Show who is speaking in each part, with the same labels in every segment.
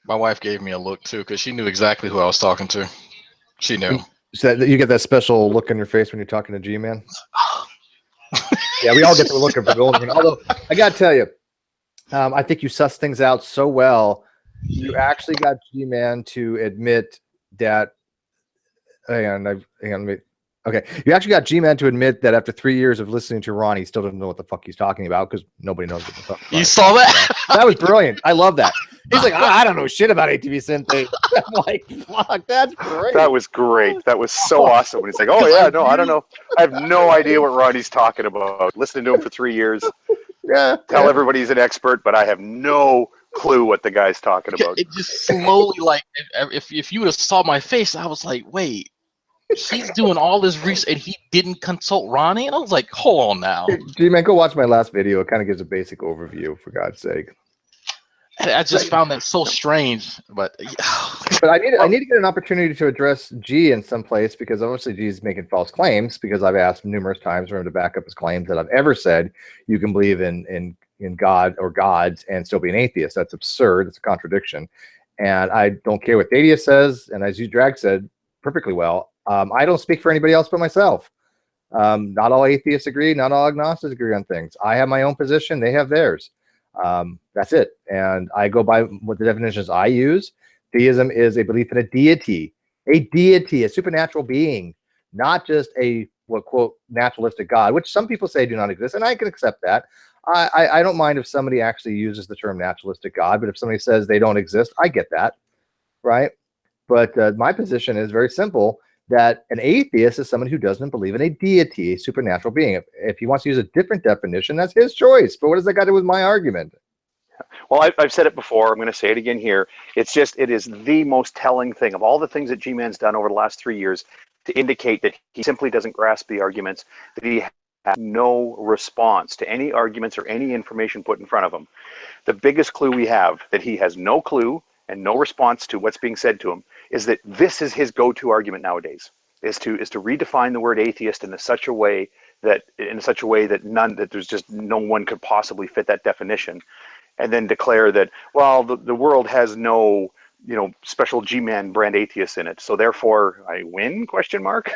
Speaker 1: My wife gave me a look too because she knew exactly who I was talking to. She knew.
Speaker 2: So you get that special look on your face when you're talking to G-Man? Yeah, we all get the look of the golden one. Although, I got to tell you, I think you suss things out so well. You actually got G-Man to admit that. Hang on. Okay, you actually got G-Man to admit that after 3 years of listening to Ronnie, he still doesn't know what the fuck he's talking about because nobody knows what the fuck.
Speaker 1: You saw that?
Speaker 2: That was brilliant. I love that. He's like, I don't know shit about ATV synth. I'm like, fuck, that's great.
Speaker 3: That was great. That was so awesome. When he's like, oh yeah, no, I don't know. I have no idea what Ronnie's talking about. Listening to him for 3 years.
Speaker 2: Yeah.
Speaker 3: Tell everybody he's an expert, but I have no clue what the guy's talking about.
Speaker 1: It just slowly, like, if you would have saw my face, I was like, wait, he's doing all this research and he didn't consult Ronnie? And I was like, hold on now.
Speaker 2: G-Man, go watch my last video. It kind of gives a basic overview, for God's sake.
Speaker 1: I just found that so strange, but
Speaker 2: I need to get an opportunity to address G in some place because obviously G's making false claims because I've asked numerous times for him to back up his claims that I've ever said you can believe in God or gods and still be an atheist. That's absurd. It's a contradiction. And I don't care what Dadia says, and as you Drag said perfectly well, I don't speak for anybody else but myself. Not all atheists agree, not all agnostics agree on things. I have my own position, they have theirs. That's it. And I go by what the definitions I use. Theism is a belief in a deity, a supernatural being, not just a quote naturalistic God, which some people say do not exist, and I can accept that. I don't mind if somebody actually uses the term naturalistic God, but if somebody says they don't exist, I get that, right? But my position is very simple, that an atheist is someone who doesn't believe in a deity, a supernatural being. If he wants to use a different definition, that's his choice. But what does that got to do with my argument?
Speaker 3: Well, I've said it before. I'm going to say it again here. It is the most telling thing of all the things that G-Man's done over the last 3 years to indicate that he simply doesn't grasp the arguments, that he has no response to any arguments or any information put in front of him. The biggest clue we have that he has no clue and no response to what's being said to him is that this is his go-to argument nowadays, is to redefine the word atheist in such a way that there's just no one could possibly fit that definition, and then declare that, well, the world has no special G-Man brand atheists in it, so therefore I win, question mark.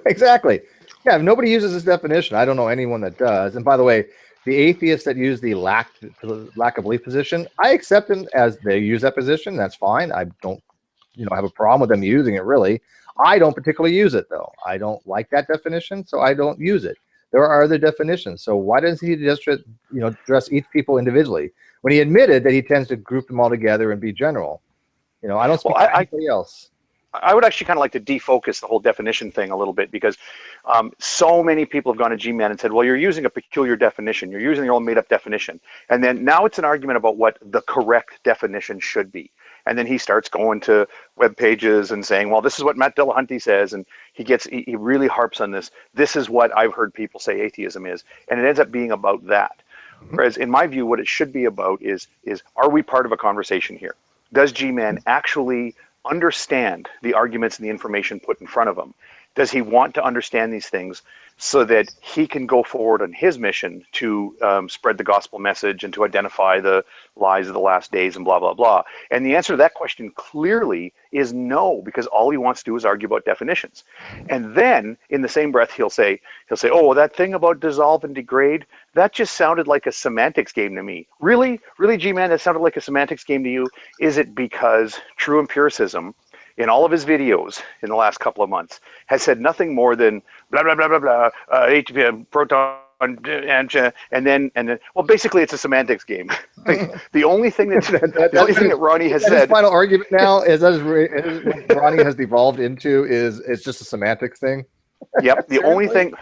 Speaker 2: Exactly. Yeah, if nobody uses this definition, I don't know anyone that does. And by the way, the atheists that use the lack of belief position, I accept them as they use that position. That's fine. I don't have a problem with them using it, really. I don't particularly use it, though. I don't like that definition, so I don't use it. There are other definitions. So why doesn't he just address each people individually when he admitted that he tends to group them all together and be general? I don't speak to anybody else.
Speaker 3: I would actually kind of like to defocus the whole definition thing a little bit, because so many people have gone to G-Man and said, well, you're using a peculiar definition. You're using your own made-up definition. And then now it's an argument about what the correct definition should be. And then he starts going to web pages and saying, well, this is what Matt Dillahunty says. And he really harps on this. This is what I've heard people say atheism is. And it ends up being about that. Whereas in my view, what it should be about is are we part of a conversation here? Does G-Man actually understand the arguments and the information put in front of him? Does he want to understand these things so that he can go forward on his mission to spread the gospel message and to identify the lies of the last days and blah, blah, blah? And the answer to that question clearly is no, because all he wants to do is argue about definitions. And then in the same breath, he'll say, oh, well, that thing about dissolve and degrade, that just sounded like a semantics game to me. Really, G-Man, that sounded like a semantics game to you? Is it because True Empiricism, in all of his videos in the last couple of months, has said nothing more than blah, blah, blah, blah, blah, proton, and then, well, basically it's a semantics game. The only thing that Ronnie has said.
Speaker 2: His final argument now is that what Ronnie has devolved into is it's just a semantics thing.
Speaker 3: Yep. The only thing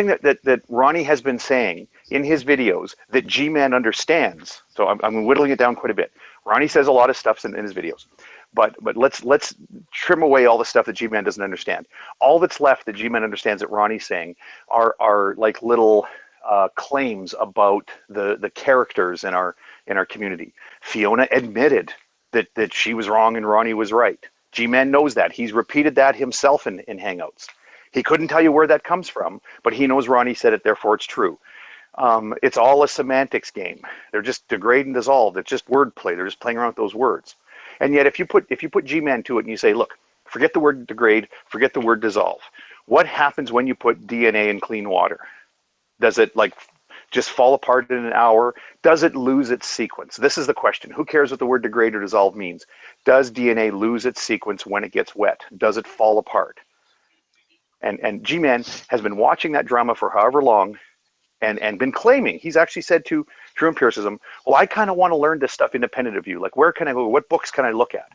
Speaker 3: that Ronnie has been saying in his videos that G-Man understands. So I'm whittling it down quite a bit. Ronnie says a lot of stuff in his videos. But let's trim away all the stuff that G-Man doesn't understand. All that's left that G-Man understands that Ronnie's saying are like little claims about the characters in our community. Fiona admitted that she was wrong and Ronnie was right. G-Man knows that. He's repeated that himself in Hangouts. He couldn't tell you where that comes from, but he knows Ronnie said it, therefore it's true. It's all a semantics game. They're just degrade and dissolve. It's just wordplay. They're just playing around with those words. And yet, if you put Gman to it and you say, look, forget the word degrade, forget the word dissolve. What happens when you put DNA in clean water? Does it like just fall apart in an hour? Does it lose its sequence? This is the question. Who cares what the word degrade or dissolve means? Does DNA lose its sequence when it gets wet? Does it fall apart? And G-Man has been watching that drama for however long and been claiming, he's actually said to True Empiricism, well, I kind of want to learn this stuff independent of you. Like, where can I go? What books can I look at?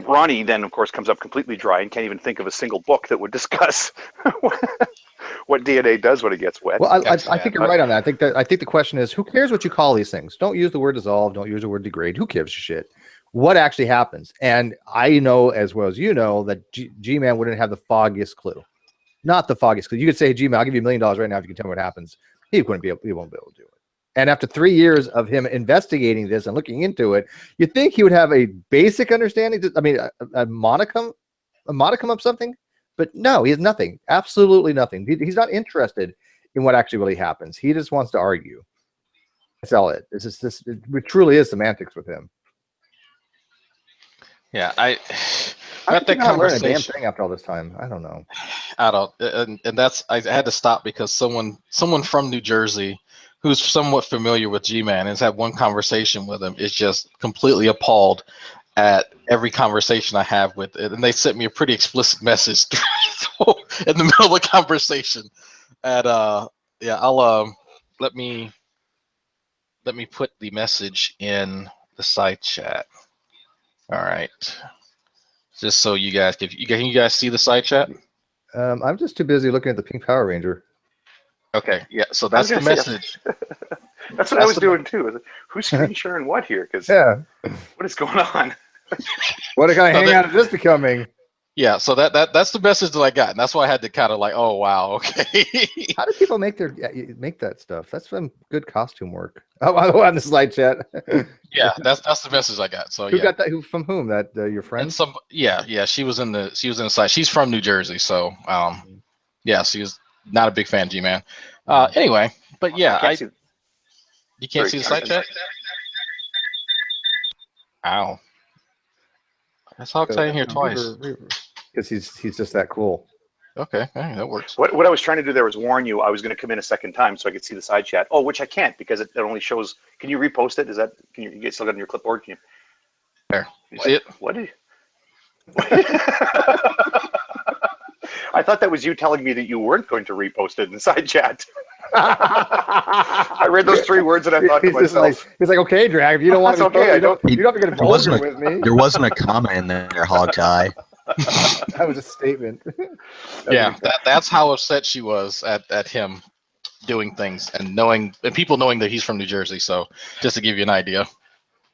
Speaker 3: Ronnie then, of course, comes up completely dry and can't even think of a single book that would discuss what DNA does when it gets wet.
Speaker 2: Well, I think you're right on that. I think the question is, who cares what you call these things? Don't use the word dissolve. Don't use the word degrade. Who gives a shit? What actually happens? And I know as well as you know that G-Man wouldn't have the foggiest clue. Not the foggiest clue. You could say, hey, G-Man, I'll give you $1 million right now if you can tell me what happens. He won't be able to do it. And after 3 years of him investigating this and looking into it, you'd think he would have a basic understanding. I mean, a modicum of something. But no, he has nothing. Absolutely nothing. He's not interested in what actually really happens. He just wants to argue. That's all it. It truly is semantics with him.
Speaker 1: Yeah, I
Speaker 2: had
Speaker 1: that
Speaker 2: not learned a damn
Speaker 1: conversation
Speaker 2: thing after all this time. I don't know.
Speaker 1: and that's I had to stop because someone from New Jersey who's somewhat familiar with G-Man has had one conversation with him is just completely appalled at every conversation I have with it, and they sent me a pretty explicit message in the middle of the conversation. And yeah, I'll let me put the message in the side chat. All right, just so you guys, can you guys see the side chat?
Speaker 2: I'm just too busy looking at the Pink Power Ranger.
Speaker 1: Okay, yeah. So that's the message.
Speaker 3: That's what I was doing too. Who's screen sharing what here? Because what is going on?
Speaker 2: What a kind of hangout is this becoming?
Speaker 1: Yeah, so that's the message that I got, and that's why I had to kind of like, oh wow, okay.
Speaker 2: How do people make that stuff? That's some good costume work. Oh, on the slide chat.
Speaker 1: Yeah, that's the message I got. So
Speaker 2: who got that? Who from whom? That your friend?
Speaker 1: And yeah, she was in the site. She's from New Jersey, so yeah, she was not a big fan of G-Man. Anyway, but yeah, you can't see the side chat. Ow. That's how I in here twice.
Speaker 2: Because he's just that cool.
Speaker 1: Okay, that works.
Speaker 3: What I was trying to do there was warn you I was going to come in a second time so I could see the side chat. Oh, which I can't because it only shows. Can you repost it? Can you still got it on your clipboard? Can you?
Speaker 1: There. You see it?
Speaker 3: What did? I thought that was you telling me that you weren't going to repost it in the side chat. I read those 3 words and I thought to myself,
Speaker 2: he's like, okay, Drag, if you don't want to,
Speaker 3: okay.
Speaker 2: You don't have to get vulgar with me.
Speaker 4: There wasn't a comma in there, Hog Tie.
Speaker 2: That was a statement.
Speaker 1: Yeah, that's how upset she was at him doing things and people knowing that he's from New Jersey. So just to give you an idea,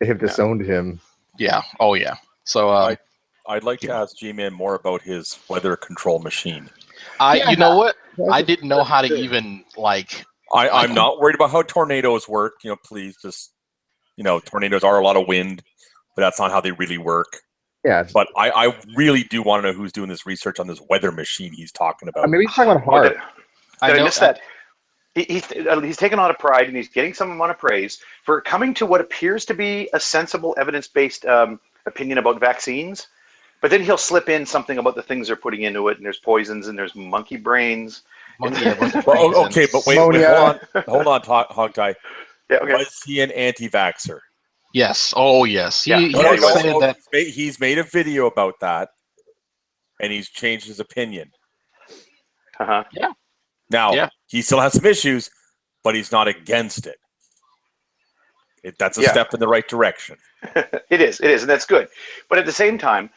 Speaker 2: they have disowned him.
Speaker 1: Yeah. Oh yeah. So
Speaker 5: I'd like to ask G-Man more about his weather control machine.
Speaker 1: You know what? I didn't know how to even like.
Speaker 5: I'm not worried about how tornadoes work. You know, please just, tornadoes are a lot of wind, but that's not how they really work.
Speaker 2: Yeah.
Speaker 5: But I really do want to know who's doing this research on this weather machine he's talking about.
Speaker 2: Maybe he's talking about Hart.
Speaker 3: Did I miss that? He's taken a lot of pride and he's getting some amount of praise for coming to what appears to be a sensible, evidence-based opinion about vaccines. But then he'll slip in something about the things they're putting into it, and there's poisons, and there's monkey brains.
Speaker 5: Okay, but wait, hold on, Hog Tie.
Speaker 3: Yeah, okay.
Speaker 5: Was he an anti-vaxxer?
Speaker 1: Yes. Oh, yes.
Speaker 5: He's made a video about that, and he's changed his opinion.
Speaker 3: Uh-huh.
Speaker 1: Yeah.
Speaker 5: Now, he still has some issues, but he's not against it. That's a step in the right direction.
Speaker 3: It is, and that's good. But at the same time,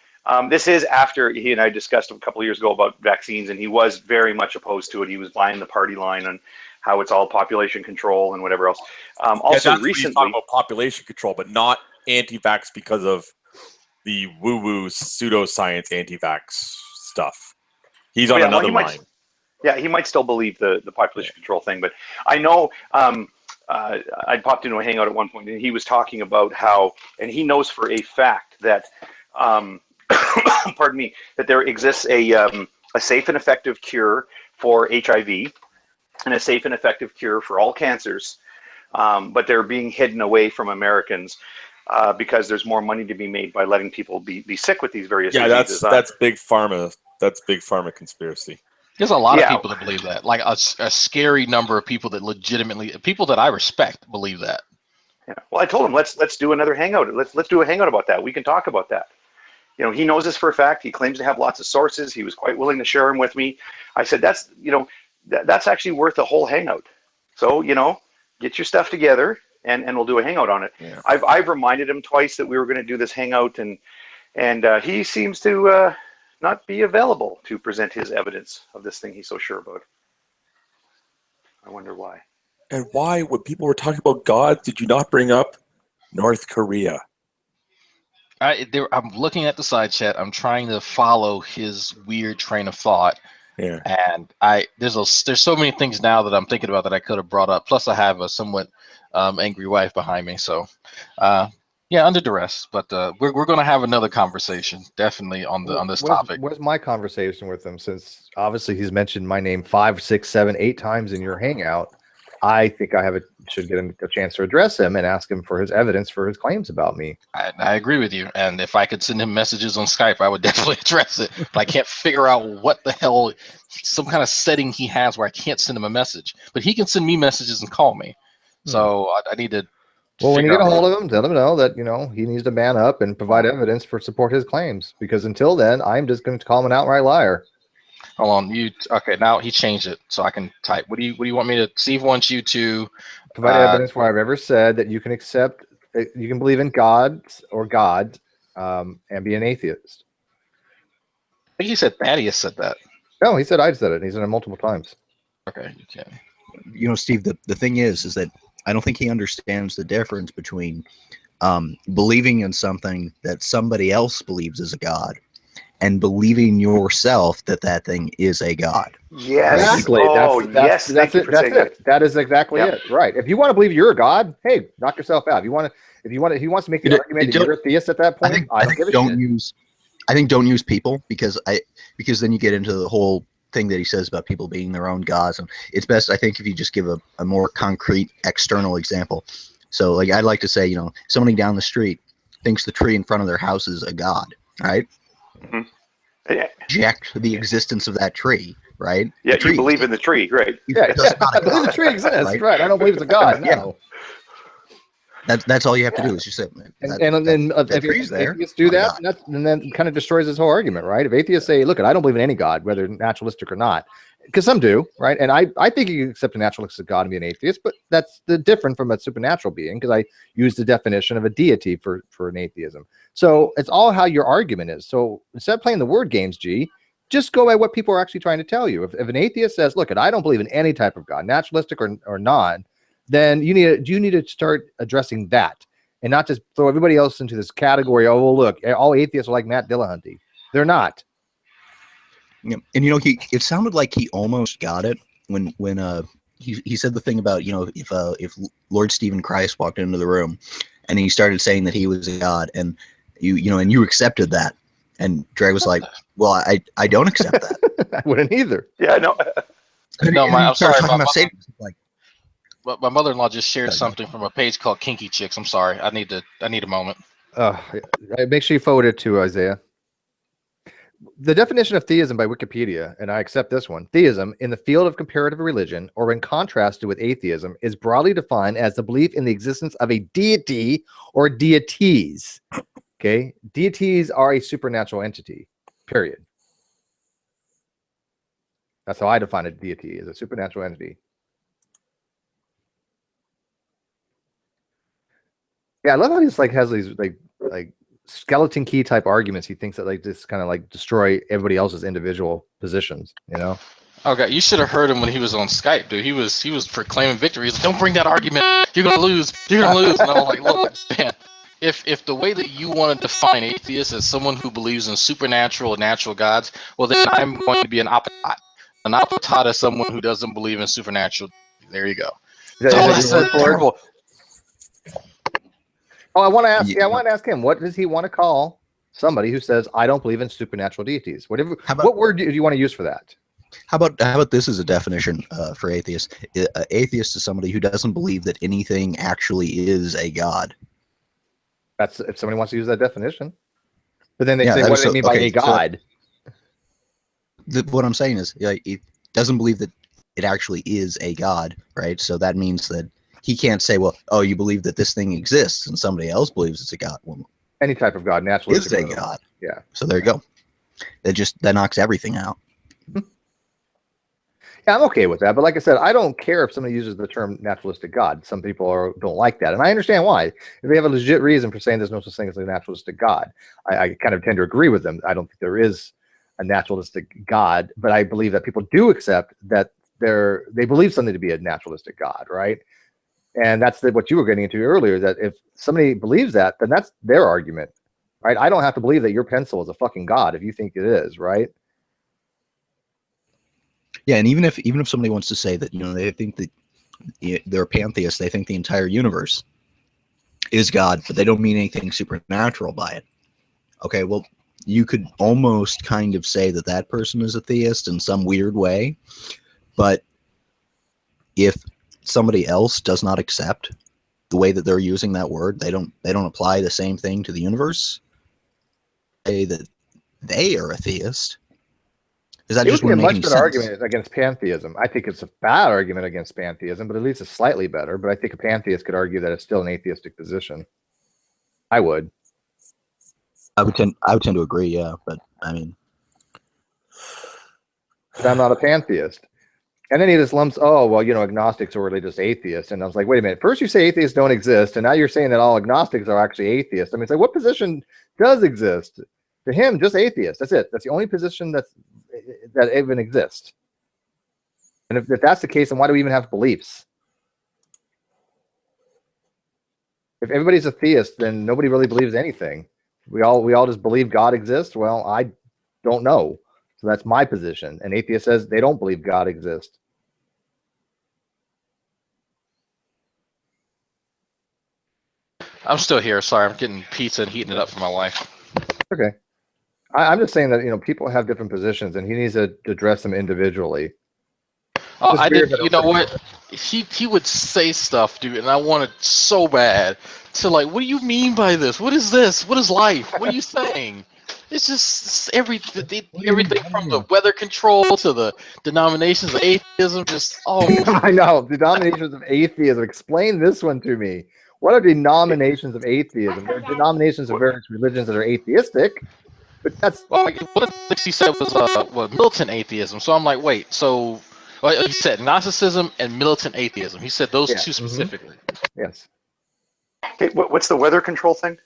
Speaker 3: this is after he and I discussed a couple of years ago about vaccines, and he was very much opposed to it. He was buying the party line on how it's all population control and whatever else. Also, recently,
Speaker 5: he's talking about population control, but not anti-vax because of the woo-woo pseudoscience anti-vax stuff. He's on another line.
Speaker 3: He might still believe the population control thing, but I know I popped into a hangout at one point, and he was talking about how, and he knows for a fact that. Pardon me, that there exists a safe and effective cure for HIV and a safe and effective cure for all cancers, but they're being hidden away from Americans because there's more money to be made by letting people be sick with these various
Speaker 5: Yeah,
Speaker 3: diseases.
Speaker 5: that's big pharma. That's big pharma conspiracy.
Speaker 1: There's a lot of people that believe that. Like a scary number of people that legitimately, people that I respect, believe that.
Speaker 3: Yeah. Well, I told him let's do another hangout. Let's do a hangout about that. We can talk about that. You know, he knows this for a fact. He claims to have lots of sources. He was quite willing to share them with me. I said, that's actually worth a whole hangout. So, get your stuff together and we'll do a hangout on it.
Speaker 5: Yeah.
Speaker 3: I've reminded him twice that we were going to do this hangout, and he seems to not be available to present his evidence of this thing he's so sure about. I wonder why.
Speaker 5: And why, when people were talking about God, did you not bring up North Korea?
Speaker 1: I'm looking at the side chat. I'm trying to follow his weird train of thought.
Speaker 5: Yeah.
Speaker 1: And there's so many things now that I'm thinking about that I could have brought up. Plus, I have a somewhat angry wife behind me. So, yeah, under duress. But we're going to have another conversation, definitely on this topic.
Speaker 2: Where's my conversation with him? Since obviously he's mentioned my name 5, 6, 7, 8 times in your hangout, I think I should get a chance to address him and ask him for his evidence for his claims about me.
Speaker 1: I agree with you. And if I could send him messages on Skype, I would definitely address it. But I can't figure out what the hell, some kind of setting he has where I can't send him a message. But he can send me messages and call me. So I need to.
Speaker 2: Well, when you get a hold of him, let him know that, he needs to man up and provide evidence for support his claims. Because until then, I'm just going to call him an outright liar.
Speaker 1: Hold on, okay? Now he changed it, so I can type. What do you want me to? Steve wants you to
Speaker 2: provide evidence where I've ever said that you can accept, you can believe in God, and be an atheist.
Speaker 1: I think he said Thaddeus said that.
Speaker 2: No, he said I said it. He's said it multiple times.
Speaker 1: Okay, you can.
Speaker 4: Steve, the thing is that I don't think he understands the difference between believing in something that somebody else believes is a god and believing yourself that thing is a god.
Speaker 3: Yes.
Speaker 2: Exactly. That's it. That is exactly it. Right. If you want to believe you're a god, hey, knock yourself out. If he wants to make the argument that you're a theist at that point, I
Speaker 4: think don't use people because then you get into the whole thing that he says about people being their own gods, and it's best, I think, if you just give a more concrete external example. So, like, I'd like to say, somebody down the street thinks the tree in front of their house is a god, right?
Speaker 3: Mm-hmm. Yeah.
Speaker 4: Reject the existence of that tree, right?
Speaker 3: Yeah, you believe in the tree, right?
Speaker 2: Yeah, I believe the tree exists, right? I don't believe it's a god. No.
Speaker 4: That's all you have to do is just say,
Speaker 2: if
Speaker 4: tree's there.
Speaker 2: Atheists do that, and then it kind of destroys this whole argument, right? If atheists say, look, I don't believe in any god, whether naturalistic or not, because some do, right? And I think you can accept a naturalistic god and be an atheist, but that's different from a supernatural being, because I use the definition of a deity for an atheism. So it's all how your argument is. So instead of playing the word games, just go by what people are actually trying to tell you. If an atheist says, look, I don't believe in any type of god, naturalistic or not, then you need to start addressing that and not just throw everybody else into this category. Oh, well, look, all atheists are like Matt Dillahunty. They're not.
Speaker 4: Yeah. And it sounded like he almost got it when he said the thing about if Lord Stephen Christ walked into the room and he started saying that he was a god and you accepted that, and Drag was like, well, I don't accept that.
Speaker 2: I wouldn't either.
Speaker 3: Yeah, no.
Speaker 1: No, I'm sorry.
Speaker 4: But
Speaker 1: my mother-in-law just shared something from a page called Kinky Chicks. I'm sorry. I need a moment.
Speaker 2: Make sure you forward it to Isaiah. The definition of theism by Wikipedia, and I accept this one, theism in the field of comparative religion, or in contrast with atheism, is broadly defined as the belief in the existence of a deity or deities. Okay? Deities are a supernatural entity, period. That's how I define a deity, as a supernatural entity. Yeah, I love how he has these like skeleton key type arguments. He thinks that just kind of destroy everybody else's individual positions,
Speaker 1: Okay, you should have heard him when he was on Skype, dude. He was proclaiming victory. He's like, don't bring that argument. You're gonna lose. You're gonna lose. And I was like, look, man, if the way that you want to define atheists as someone who believes in supernatural or natural gods, well, then I'm going to be an apatat. An apatat is someone who doesn't believe in supernatural. There you go. That's terrible.
Speaker 2: Oh, I want to ask. Yeah, I want to ask him. What does he want to call somebody who says, "I don't believe in supernatural deities"? What word do you want to use for that?
Speaker 4: How about this as a definition for atheist? Atheist is somebody who doesn't believe that anything actually is a god.
Speaker 2: That's if somebody wants to use that definition. But then they
Speaker 4: Yeah,
Speaker 2: say,
Speaker 4: that
Speaker 2: what
Speaker 4: is
Speaker 2: do they
Speaker 4: so-
Speaker 2: mean by
Speaker 4: okay,
Speaker 2: a
Speaker 4: so-
Speaker 2: god?
Speaker 4: What I'm saying is, it doesn't believe that it actually is a god, right? So that means that he can't say, well, oh, you believe that this thing exists, and somebody else believes it's a god. Well,
Speaker 2: Any type of god,
Speaker 4: it's
Speaker 2: naturalistic.
Speaker 4: a god.
Speaker 2: Yeah.
Speaker 4: So there you go. That knocks everything out.
Speaker 2: Yeah, I'm okay with that. But like I said, I don't care if somebody uses the term naturalistic God. Some people don't like that. And I understand why. If they have a legit reason for saying there's no such thing as a naturalistic God, I kind of tend to agree with them. I don't think there is a naturalistic God, but I believe that people do accept that they believe something to be a naturalistic God, right? And that's what you were getting into earlier, that if somebody believes that, then that's their argument, right? I don't have to believe that your pencil is a fucking God if you think it is, right?
Speaker 4: Yeah, and even if somebody wants to say that, they think that they're pantheists, they think the entire universe is God, but they don't mean anything supernatural by it. Okay, well, you could almost kind of say that person is a theist in some weird way, but if somebody else does not accept the way that they're using that word, they don't apply the same thing to the universe, say that they are a theist. Is that
Speaker 2: It
Speaker 4: just
Speaker 2: would be a
Speaker 4: wouldn't make
Speaker 2: much
Speaker 4: any
Speaker 2: better
Speaker 4: sense?
Speaker 2: argument against pantheism. I think it's a bad argument against pantheism, but at least it's slightly better. But I think a pantheist could argue that it's still an atheistic position. I would.
Speaker 4: I would tend to agree, yeah, but I mean,
Speaker 2: But I'm not a pantheist. And then he just lumps, oh, well, agnostics are really just atheists. And I was like, wait a minute. First you say atheists don't exist, and now you're saying that all agnostics are actually atheists. I mean, it's like, what position does exist? To him, just atheist. That's it. That's the only position that even exists. And if that's the case, then why do we even have beliefs? If everybody's a theist, then nobody really believes anything. We all just believe God exists. Well, I don't know. So that's my position. And atheist says they don't believe God exists.
Speaker 1: I'm still here. Sorry, I'm getting pizza and heating it up for my wife.
Speaker 2: Okay. I'm just saying that, people have different positions and he needs to address them individually.
Speaker 1: Oh,
Speaker 2: It's
Speaker 1: I
Speaker 2: weird
Speaker 1: did.
Speaker 2: that
Speaker 1: You know what? He would say stuff, dude, and I wanted so bad to like. What do you mean by this? What is this? What is life? What are you saying? It's just everything from the weather control to the denominations of atheism. Just
Speaker 2: I know. Denominations of atheism. Explain this one to me. What are denominations of atheism? There are denominations of various religions that are atheistic, but that's
Speaker 1: what he said was militant atheism. So I'm like, wait. So he said Gnosticism and militant atheism. He said those two specifically.
Speaker 2: Yes.
Speaker 3: Hey, what's the weather control thing?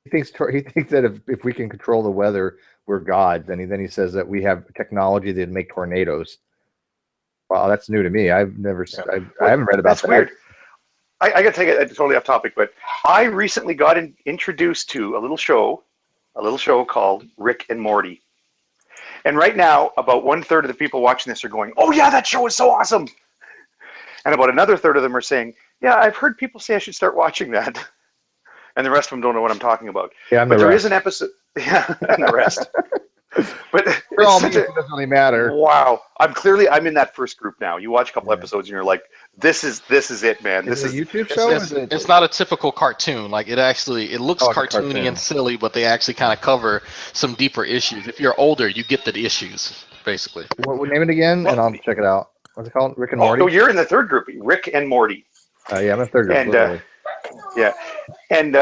Speaker 2: He thinks that if we can control the weather, we're gods. And then he says that we have technology that make tornadoes. Wow, that's new to me. I've never, I haven't read about
Speaker 3: that's
Speaker 2: that.
Speaker 3: Weird. I got to take it totally off topic, but I recently got introduced to a little show called Rick and Morty. And right now, about 1/3 of the people watching this are going, "Oh yeah, that show is so awesome," and about another third of them are saying, "Yeah, I've heard people say I should start watching that," and the rest of them don't know what I'm talking about.
Speaker 2: Yeah,
Speaker 3: but there is an episode. Yeah, and the rest. But it
Speaker 2: doesn't really matter.
Speaker 3: Wow, I'm in that first group now. You watch a couple episodes and you're like, "This is it, man. This is
Speaker 2: a YouTube show."
Speaker 1: It's not a typical cartoon. Like it looks cartoony and silly, but they actually kind of cover some deeper issues. If you're older, you get the issues basically.
Speaker 2: What name it again? And I'll check it out. What's it called? Rick and Morty.
Speaker 3: Oh, you're in the third group, Rick and Morty.
Speaker 2: Yeah, I'm in the third group.
Speaker 3: And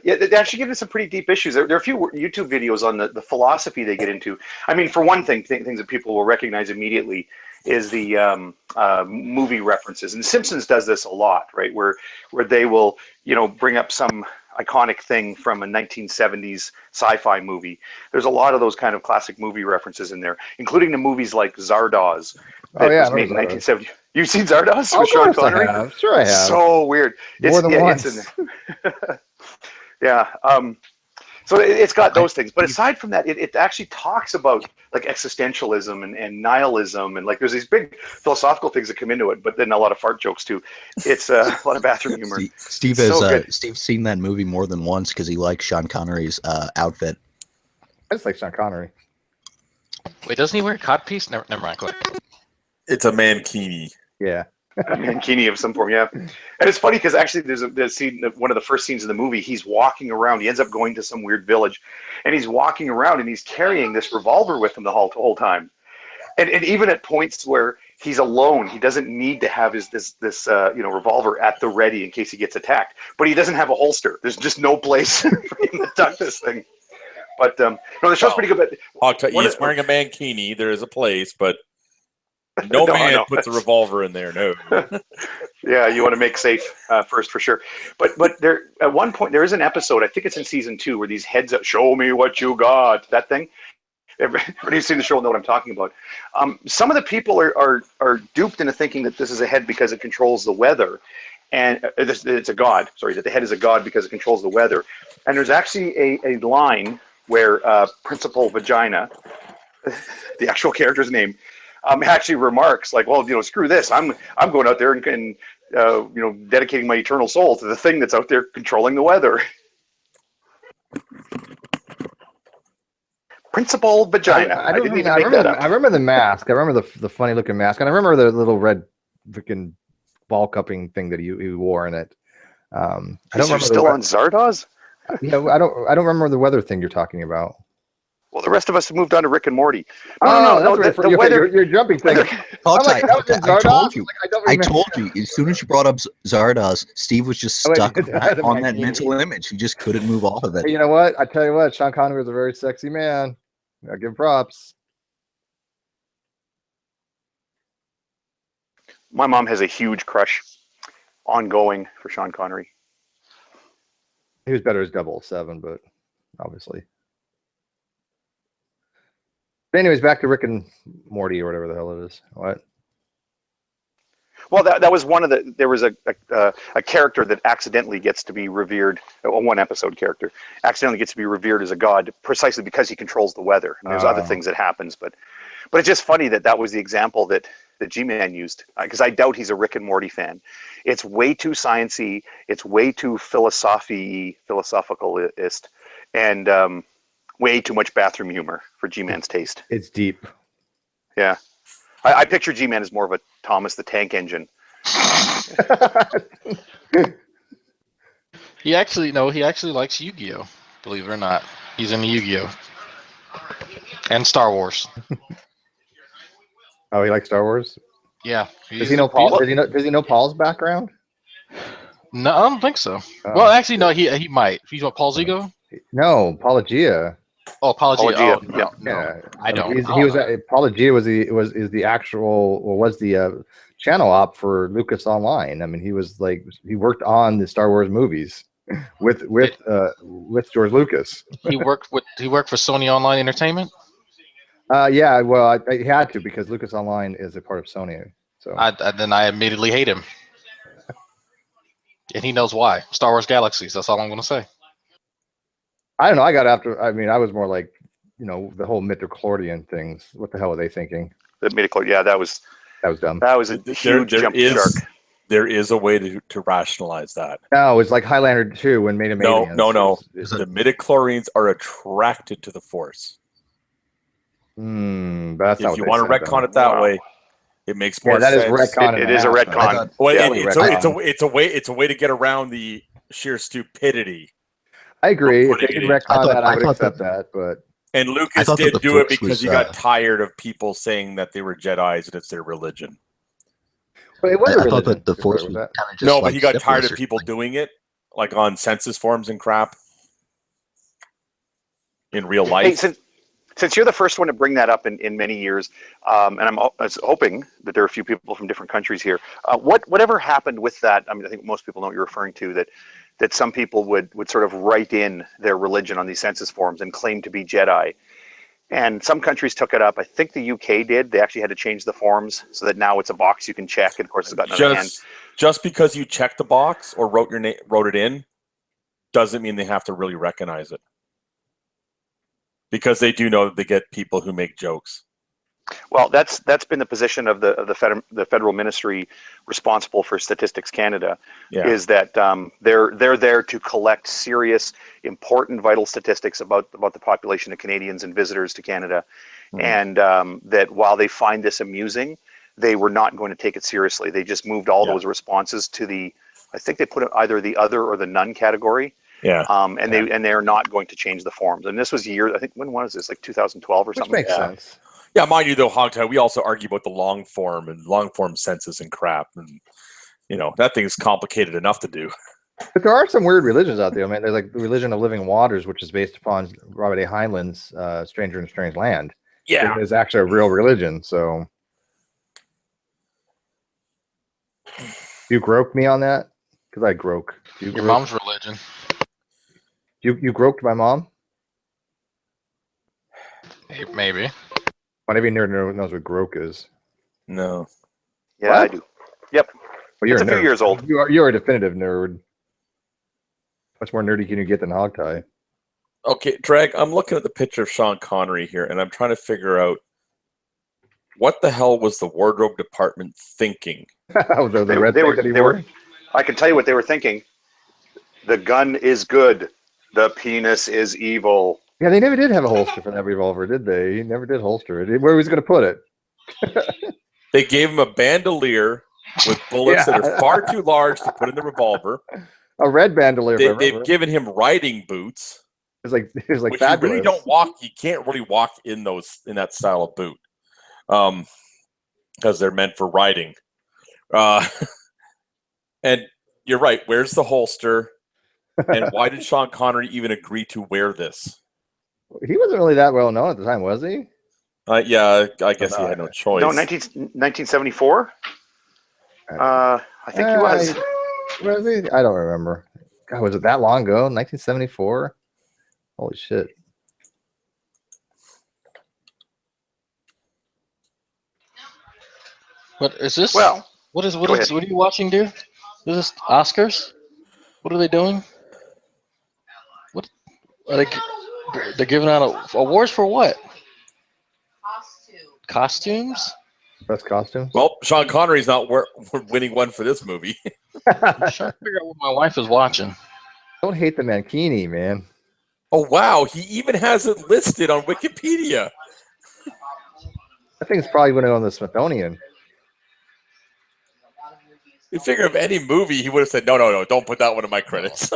Speaker 3: they actually get into some pretty deep issues. There are a few YouTube videos on the philosophy they get into. I mean, for one thing, things that people will recognize immediately is the movie references. And Simpsons does this a lot, right? Where they will, bring up some iconic thing from a 1970s sci-fi movie. There's a lot of those kind of classic movie references in there, including the movies like Zardoz that was made in 1970. You've seen Zardoz with Sean Connery?
Speaker 2: I have. Sure I have.
Speaker 3: So weird.
Speaker 2: More than once.
Speaker 3: It's in there. Yeah. So it's got those things, but aside from that, it actually talks about like existentialism and nihilism, and like there's these big philosophical things that come into it, but then a lot of fart jokes too. It's a lot of bathroom humor.
Speaker 4: Steve's seen that movie more than once because he likes Sean Connery's outfit.
Speaker 2: I just like Sean Connery.
Speaker 1: Wait, doesn't he wear a codpiece? Never mind. Go ahead.
Speaker 5: It's a mankini.
Speaker 2: Yeah.
Speaker 3: A mankini of some form, yeah. And it's funny because actually there's a scene, one of the first scenes of the movie, he's walking around. He ends up going to some weird village, and he's walking around and he's carrying this revolver with him the whole time. And even at points where he's alone, he doesn't need to have this revolver at the ready in case he gets attacked. But he doesn't have a holster. There's just no place for him to tuck this thing. But no, the show's pretty good. But
Speaker 5: he's wearing a mankini. There is a place, but no man puts a revolver in there. No.
Speaker 3: Yeah, you want to make safe first for sure. But there at one point there is an episode. I think it's in season 2 where these heads up, show me what you got. That thing. Everybody who's seen the show will know what I'm talking about. Some of the people are duped into thinking that this is a head because it controls the weather, and it's a god. Sorry, that the head is a god because it controls the weather. And there's actually a line where Principal Vagina, the actual character's name, actually remarks like, "Well, screw this. I'm going out there and dedicating my eternal soul to the thing that's out there controlling the weather." Principal Vagina. I
Speaker 2: remember the mask. I remember the funny looking mask, and I remember the little red freaking ball cupping thing that he wore in it. I don't remember.
Speaker 3: Still on Zardoz?
Speaker 2: Yeah, I don't remember the weather thing you're talking about.
Speaker 3: Well, the rest of us have moved on to Rick and Morty.
Speaker 2: No. The weather. You're jumping things.
Speaker 4: I told you. I told you. As soon as you brought up Zardoz, Steve was just stuck on that mental image. He just couldn't move off of it.
Speaker 2: Hey, you know what? I tell you what, Sean Connery was a very sexy man. I give props.
Speaker 3: My mom has a huge crush, ongoing, for Sean Connery.
Speaker 2: He was better as 007, but obviously. But anyways, back to Rick and Morty or whatever the hell it is. What?
Speaker 3: Well, that was one of the. There was a character that accidentally gets to be revered. A one episode character accidentally gets to be revered as a god precisely because he controls the weather. And there's other things that happens, but it's just funny that was the example that G-Man used, because I doubt he's a Rick and Morty fan. It's way too sciencey. It's way too philosophicalist, and way too much bathroom humor for G-Man's taste.
Speaker 2: It's deep.
Speaker 3: Yeah. I picture G-Man as more of a Thomas the Tank Engine.
Speaker 1: He actually likes Yu-Gi-Oh! Believe it or not. He's into Yu-Gi-Oh! And Star Wars.
Speaker 2: Oh, he likes Star Wars?
Speaker 1: Yeah.
Speaker 2: Does he know Paul? Does he know Paul's background?
Speaker 1: No, I don't think so. Well, actually, no, he might. He's what, Paul's ego?
Speaker 2: No, Apologia.
Speaker 1: Oh, Apologia.
Speaker 3: Yeah.
Speaker 1: No, I don't.
Speaker 2: He was Apologia was the actual, or was the channel op for Lucas Online. I mean, he worked on the Star Wars movies with George Lucas.
Speaker 1: He worked for Sony Online Entertainment.
Speaker 2: Yeah, well, I had to, because Lucas Online is a part of Sony. So
Speaker 1: then I immediately hate him, and he knows why. Star Wars Galaxies. That's all I'm going to say.
Speaker 2: I don't know. I was more like, the whole midichlorian things. What the hell were they thinking?
Speaker 3: The midichlorian, yeah, that was
Speaker 2: dumb.
Speaker 3: That was a huge jump shark.
Speaker 5: There is a way to rationalize that.
Speaker 2: No, it's like Highlander 2 when made him aliens.
Speaker 5: No. The midichlorians are attracted to the Force.
Speaker 2: That's
Speaker 5: if you want to retcon it that way, it makes more sense.
Speaker 2: That is retcon.
Speaker 3: It is a retcon.
Speaker 5: It's a way to get around the sheer stupidity.
Speaker 2: I agree. If they can retcon that, I would accept that. But
Speaker 5: Lucas did do it because he got tired of people saying that they were Jedis and it's their religion.
Speaker 2: But it was.
Speaker 4: I thought that the Force was kind of just
Speaker 5: but he got tired of people doing it, like on census forms and crap in real life.
Speaker 3: Hey, since you're the first one to bring that up in many years, and I'm hoping that there are a few people from different countries here. Whatever happened with that? I mean, I think most people know what you're referring to. That some people would sort of write in their religion on these census forms and claim to be Jedi. And some countries took it up. I think the UK did. They actually had to change the forms so that now it's a box you can check. And of course, it's got another hand.
Speaker 5: Just because you checked the box or wrote it in, doesn't mean they have to really recognize it. Because they do know that they get people who make jokes.
Speaker 3: Well, that's been the position of the federal ministry responsible for Statistics Canada, is that they're there to collect serious, important, vital statistics about the population of Canadians and visitors to Canada, and that while they find this amusing, they were not going to take it seriously. They just moved all those responses to the, I think they put it either the other or the none category.
Speaker 5: Yeah.
Speaker 3: And they are not going to change the forms. And this was years, I think, when was this? Like 2012 or
Speaker 2: Which
Speaker 3: something?
Speaker 2: makes sense.
Speaker 5: Yeah, mind you, though, Hogtie, we also argue about the long form and long form senses and crap. And, you know, that thing's complicated enough to do.
Speaker 2: But there are some weird religions out there, man. There's like the religion of living waters, which is based upon Robert A. Heinlein's Stranger in a Strange Land.
Speaker 5: Yeah.
Speaker 2: It's actually a real religion, so. You groped me on that? Because I groke.
Speaker 1: Your mom's religion.
Speaker 2: You groped my mom?
Speaker 1: Maybe.
Speaker 2: One every nerd knows what groke is.
Speaker 5: No.
Speaker 3: Yeah,
Speaker 2: What?
Speaker 3: I do. Yep.
Speaker 2: Well, you're
Speaker 3: It's a few
Speaker 2: nerd.
Speaker 3: years old.
Speaker 2: You're a definitive nerd. Much more nerdy can you get than Hogtie?
Speaker 5: Okay, Drag, I'm looking at the picture of Sean Connery here, and I'm trying to figure out what the hell was the wardrobe department thinking?
Speaker 2: the red thing that he wore?
Speaker 3: I can tell you what they were thinking. The gun is good. The penis is evil.
Speaker 2: Yeah, they never did have a holster for that revolver, did they? He never did holster it. Where was he going to put it?
Speaker 5: They gave him a bandolier with bullets that are far too large to put in the revolver.
Speaker 2: A red bandolier.
Speaker 5: They've given him riding boots.
Speaker 2: It was like
Speaker 5: which
Speaker 2: fabulous.
Speaker 5: you really don't walk. You can't really walk in that style of boot, because they're meant for riding. And you're right. Where's the holster? And why did Sean Connery even agree to wear this?
Speaker 2: He wasn't really that well known at the time, was he?
Speaker 5: Yeah, I guess he had no choice.
Speaker 3: No, 1974? I think he was.
Speaker 2: Was he? I don't remember. God, was it that long ago? 1974? Holy shit.
Speaker 1: What is this?
Speaker 3: Well,
Speaker 1: what are you watching, dude? Is this Oscars? What are they doing? What are they're giving out awards for what? Costumes?
Speaker 2: Best costume?
Speaker 5: Well, Sean Connery's not winning one for this movie.
Speaker 1: I'm trying to figure out what my wife is watching.
Speaker 2: Don't hate the mankini, man.
Speaker 5: Oh, wow. He even has it listed on Wikipedia.
Speaker 2: That thing's probably going to go in the Smithsonian.
Speaker 5: You figure of any movie, he would have said, no, don't put that one in my credits.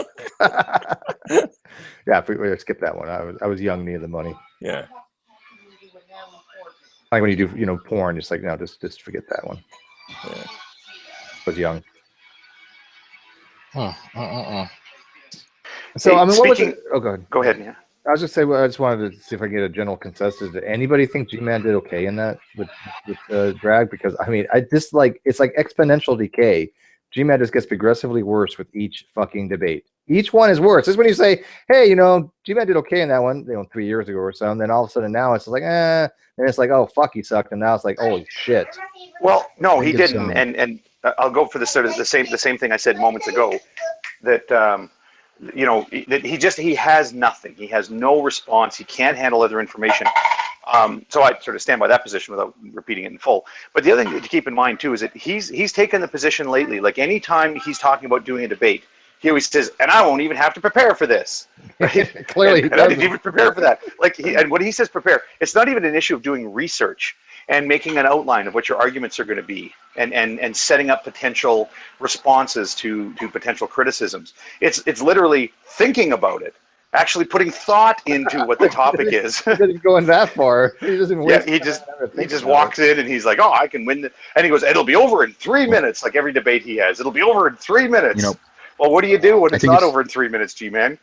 Speaker 2: Yeah, we skip that one. I was young, needed the money.
Speaker 5: Yeah.
Speaker 2: Like when you do, porn, just like, no, just forget that one.
Speaker 5: Yeah.
Speaker 2: I was young.
Speaker 3: Hey,
Speaker 2: So, I mean, what was
Speaker 3: speaking-
Speaker 2: it? Oh, go ahead.
Speaker 3: Go ahead, yeah.
Speaker 2: I was just saying, I just wanted to see if I can get a general consensus. Did anybody think G-Man did okay in that with drag? Because I mean, it's like exponential decay. G-Man just gets progressively worse with each fucking debate. Each one is worse. This is when you say, hey, G-Man did okay in that one, 3 years ago or so, and then all of a sudden now it's like, and it's like, oh fuck, he sucked, and now it's like, holy shit.
Speaker 3: Well, no, he
Speaker 2: It's,
Speaker 3: didn't, and I'll go for the same thing I said moments ago, that that he has nothing. He has no response. He can't handle other information. So I sort of stand by that position without repeating it in full. But the other thing to keep in mind too is that he's taken the position lately. Like anytime he's talking about doing a debate, he always says, "And I won't even have to prepare for this." Right?
Speaker 2: Clearly,
Speaker 3: and I didn't even prepare for that. And when he says prepare, it's not even an issue of doing research and making an outline of what your arguments are going to be, and setting up potential responses to potential criticisms. It's literally thinking about it, actually putting thought into what the topic is.
Speaker 2: He doesn't go in that far. He doesn't.
Speaker 3: Yeah, he just walks in and he's like, "Oh, I can win," and he goes, "It'll be over in 3 minutes." Like every debate he has, it'll be over in 3 minutes. Well, what do you do when it's not over in 3 minutes, G-Man?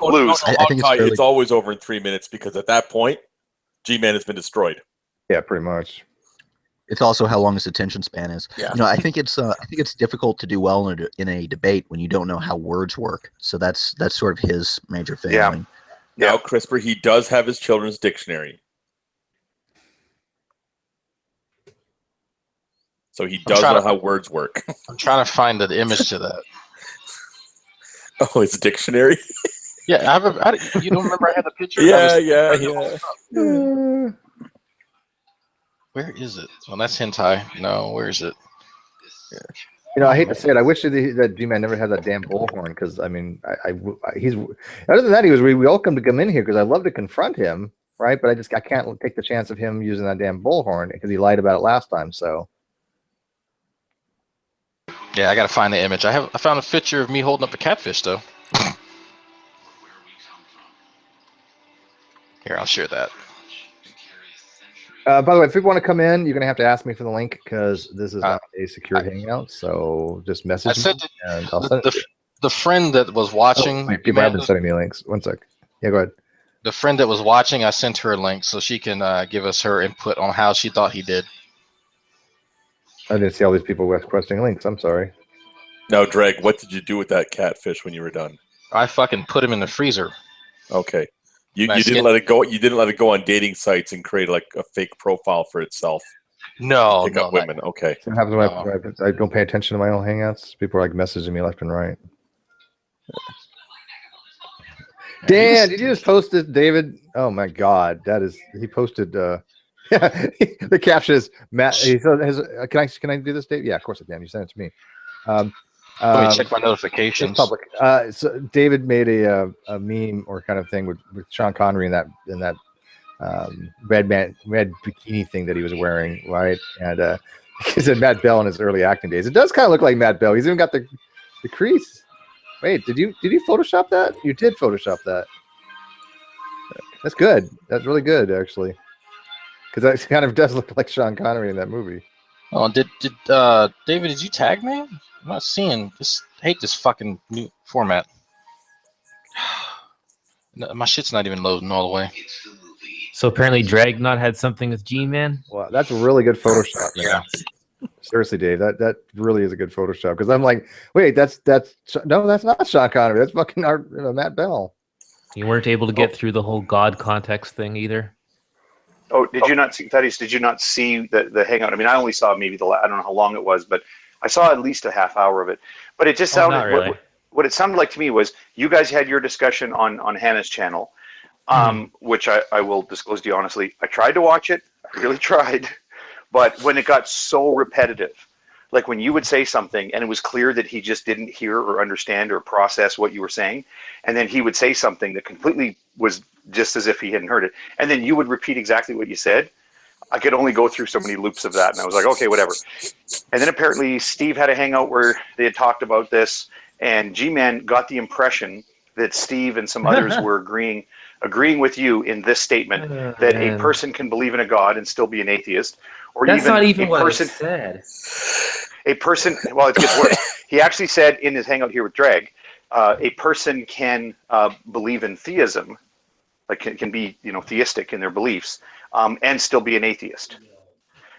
Speaker 3: Lose.
Speaker 5: No,
Speaker 4: I think
Speaker 5: it's always over in 3 minutes, because at that point, G-Man has been destroyed.
Speaker 2: Yeah, pretty much.
Speaker 4: It's also how long his attention span is.
Speaker 5: Yeah.
Speaker 4: I think it's difficult to do well in a debate when you don't know how words work. So that's sort of his major failing.
Speaker 3: Yeah.
Speaker 5: Now, CRISPR, he does have his children's dictionary. So he does know how words work.
Speaker 1: I'm trying to find the image to that.
Speaker 5: Oh, his dictionary?
Speaker 1: Yeah, you don't remember I had the picture?
Speaker 5: Yeah.
Speaker 1: Where is it? Well, that's hentai. No, where is it?
Speaker 2: I hate to say it. I wish that G-Man never had that damn bullhorn, because I mean, he's other than that, he was really welcome to come in here because I love to confront him. right? But I can't take the chance of him using that damn bullhorn because he lied about it last time. So
Speaker 1: Yeah, I gotta find the image. I found a picture of me holding up a catfish though. Here, I'll share that.
Speaker 2: by the way, if people want to come in, you're gonna have to ask me for the link because this is not a secure hangout. So just message me and I'll send it to you.
Speaker 1: The friend that was watching.
Speaker 2: People have been sending me links. One sec. Yeah, go ahead.
Speaker 1: The friend that was watching, I sent her a link so she can give us her input on how she thought he did.
Speaker 2: I didn't see all these people requesting links. I'm sorry.
Speaker 5: Now, Dreg, what did you do with that catfish when you were done?
Speaker 1: I fucking put him in the freezer.
Speaker 5: Okay. You didn't let it go. You didn't let it go on dating sites and create like a fake profile for itself.
Speaker 1: No,
Speaker 5: Pick up women. Okay.
Speaker 2: So what happens when I don't pay attention to my own hangouts? People are like messaging me left and right. Dan, did you just post this, David? Oh my God, he posted. The caption is Matt. He says, "Can I do this, Dave?" Yeah, of course I can. You sent it to me.
Speaker 1: Let me check my notifications.
Speaker 2: It's public. So David made a meme or kind of thing with Sean Connery in that red bikini thing that he was wearing, right? And he said Matt Bell in his early acting days. It does kind of look like Matt Bell. He's even got the crease. Wait, did you Photoshop that? You did Photoshop that. That's good. That's really good, actually. Because that kind of does look like Sean Connery in that movie.
Speaker 1: Oh, did David? Did you tag me? I'm not seeing this. I hate this fucking new format. No, my shit's not even loading all the way.
Speaker 6: So apparently, Dragnauct had something with G-Man.
Speaker 2: Well, that's a really good Photoshop, man. Seriously, Dave, that really is a good Photoshop. Because I'm like, wait, that's not Sean Connery. That's fucking Matt Bell.
Speaker 6: You weren't able to get through the whole God context thing either.
Speaker 3: Oh, did you not see, Thaddeus? Did you not see the hangout? I mean, I only saw maybe I don't know how long it was, but I saw at least a half hour of it. But it just sounded
Speaker 6: really.
Speaker 3: What it sounded like to me was you guys had your discussion on Hannah's channel, which I will disclose to you honestly. I tried to watch it. I really tried. But when it got so repetitive, like when you would say something and it was clear that he just didn't hear or understand or process what you were saying, and then he would say something that completely was just as if he hadn't heard it, and then you would repeat exactly what you said, I could only go through so many loops of that, and I was like, okay, whatever. And then apparently Steve had a hangout where they had talked about this, and G-Man got the impression that Steve and some others were agreeing with you in this statement, that a person can believe in a God and still be an atheist. Or
Speaker 6: that's not even what I said.
Speaker 3: A person, well, it gets worse. He actually said in his hangout here with Drag, a person can believe in theism, like can be theistic in their beliefs, and still be an atheist.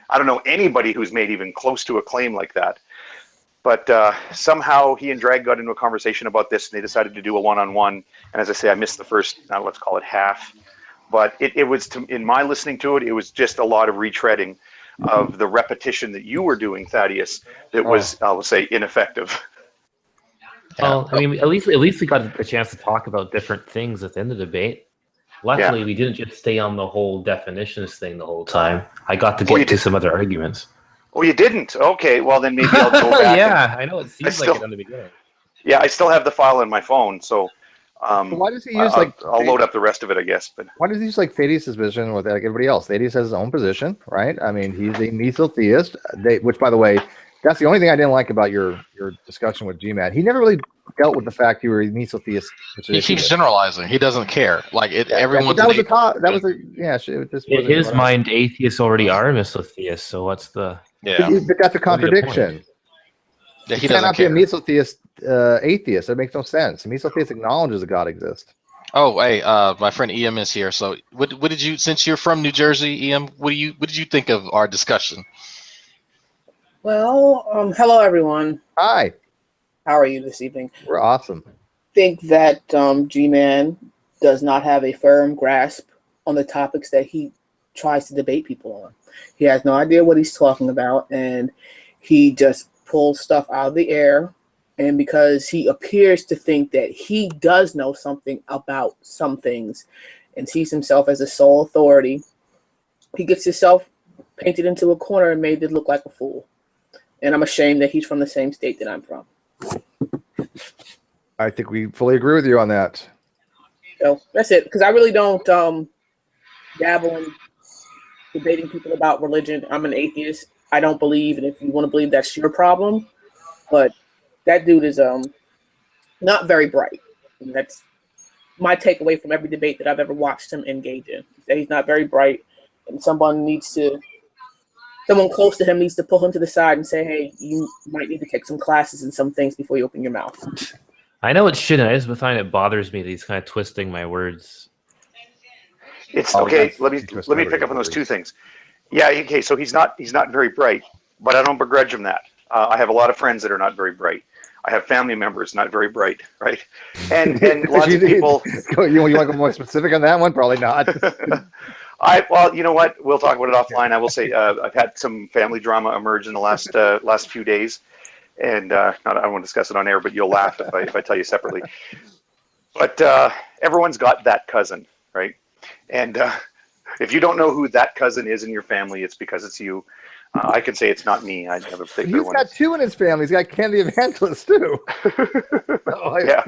Speaker 3: I don't know anybody who's made even close to a claim like that. But somehow he and Drag got into a conversation about this, and they decided to do a one-on-one. And as I say, I missed the first, let's call it half. But it was, in my listening to it, it was just a lot of retreading of the repetition that you were doing, Thaddeus, that was, I will say, ineffective.
Speaker 6: Well, I mean, at least we got a chance to talk about different things within the debate. Luckily, we didn't just stay on the whole definitions thing the whole time. I got to get to some other arguments.
Speaker 3: Oh, you didn't? Okay, well then maybe I'll go back.
Speaker 6: Yeah, I know it seems like it in the beginning.
Speaker 3: Yeah, I still have the file on my phone, so
Speaker 2: why does he use
Speaker 3: I'll load up the rest of it, I guess. But
Speaker 2: why does he use like Thaddeus' position with like everybody else? Thaddeus has his own position, right? I mean, he's a mesotheist, which, by the way, that's the only thing I didn't like about your discussion with Gmad. He never really dealt with the fact you were a mesotheist.
Speaker 1: He keeps generalizing. He doesn't care. Like everyone.
Speaker 2: That was a talk. That was a yeah.
Speaker 6: In his mind, atheists already are mesotheists. So what's the?
Speaker 1: Yeah,
Speaker 2: but that's a contradiction.
Speaker 1: Yeah,
Speaker 2: he cannot be a mesotheist atheist. That makes no sense. A mesotheist acknowledges a God exists.
Speaker 1: Oh, hey, my friend EM is here. So, what did you? Since you're from New Jersey, EM, what did you think of our discussion?
Speaker 7: Well, hello everyone.
Speaker 2: Hi.
Speaker 7: How are you this evening?
Speaker 2: We're awesome.
Speaker 7: I think that G-Man does not have a firm grasp on the topics that he tries to debate people on. He has no idea what he's talking about, and he just pulls stuff out of the air. And because he appears to think that he does know something about some things and sees himself as a sole authority, he gets himself painted into a corner and made to look like a fool. And I'm ashamed that he's from the same state that I'm from.
Speaker 2: I think we fully agree with you on that.
Speaker 7: So that's it. Because I really don't dabble in debating people about religion. I'm an atheist. I don't believe, and if you want to believe, that's your problem. But that dude is not very bright. And that's my takeaway from every debate that I've ever watched him engage in. That he's not very bright, and someone close to him needs to pull him to the side and say, "Hey, you might need to take some classes and some things before you open your mouth."
Speaker 6: I know it shouldn't. I just find it bothers me that he's kind of twisting my words.
Speaker 3: It's okay. Let me pick up on those two things. Yeah. Okay. So he's not very bright, but I don't begrudge him that. I have a lot of friends that are not very bright. I have family members not very bright, right? And lots of people.
Speaker 2: You want to go more specific on that one? Probably not.
Speaker 3: Well, you know what? We'll talk about it offline. I will say I've had some family drama emerge in the last few days, and I won't discuss it on air, but you'll laugh if I tell you separately. But everyone's got that cousin, right? And if you don't know who that cousin is in your family, it's because it's you. I can say it's not me. I have a particular one.
Speaker 2: He's got two in his family. He's got Ken the Evangelist too.
Speaker 3: Yeah.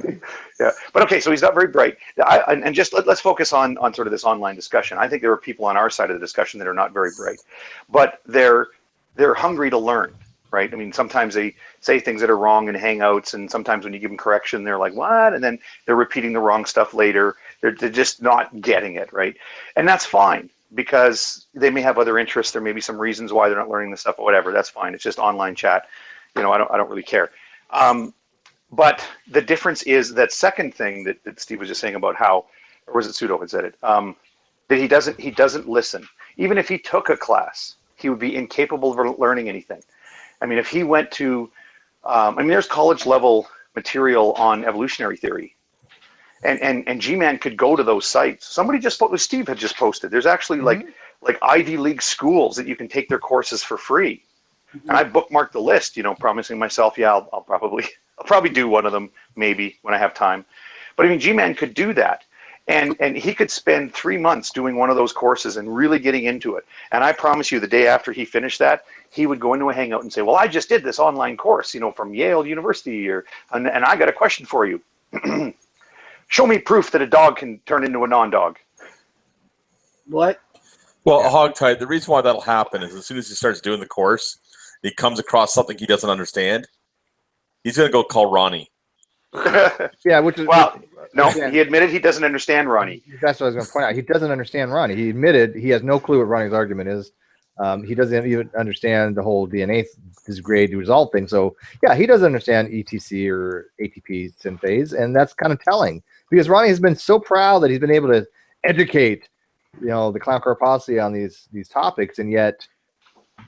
Speaker 3: But okay, so he's not very bright. And just let's focus on sort of this online discussion. I think there are people on our side of the discussion that are not very bright, but they're hungry to learn, right? I mean, sometimes they say things that are wrong in Hangouts, and sometimes when you give them correction, they're like, "What?" And then they're repeating the wrong stuff later. They're just not getting it, right? And that's fine, because they may have other interests. There may be some reasons why they're not learning this stuff or whatever. That's fine. It's just online chat. I don't really care. But the difference is that second thing that Steve was just saying about how, or was it Pseudo had said it, that he doesn't listen. Even if he took a class, he would be incapable of learning anything. I mean, if he went to, there's college level material on evolutionary theory. And Gman could go to those sites. Somebody Steve had just posted. There's actually like Ivy League schools that you can take their courses for free. And I bookmarked the list, promising myself, I'll probably do one of them maybe when I have time. But I mean, Gman could do that, and he could spend 3 months doing one of those courses and really getting into it. And I promise you, the day after he finished that, he would go into a Hangout and say, "Well, I just did this online course, from Yale University, and I got a question for you." Show me proof that a dog can turn into a non-dog.
Speaker 7: What?
Speaker 5: Well, Hogtie, the reason why that'll happen is as soon as he starts doing the course, he comes across something he doesn't understand, he's going to go call Ronnie.
Speaker 2: Yeah, which is...
Speaker 3: Well, no, he admitted he doesn't understand Ronnie.
Speaker 2: That's what I was going to point out. He doesn't understand Ronnie. He admitted he has no clue what Ronnie's argument is. He doesn't even understand the whole DNA degrade result thing. So, yeah, he doesn't understand ETC or ATP synthase, and that's kind of telling. Because Ronnie has been so proud that he's been able to educate, the clown car posse on these topics, and yet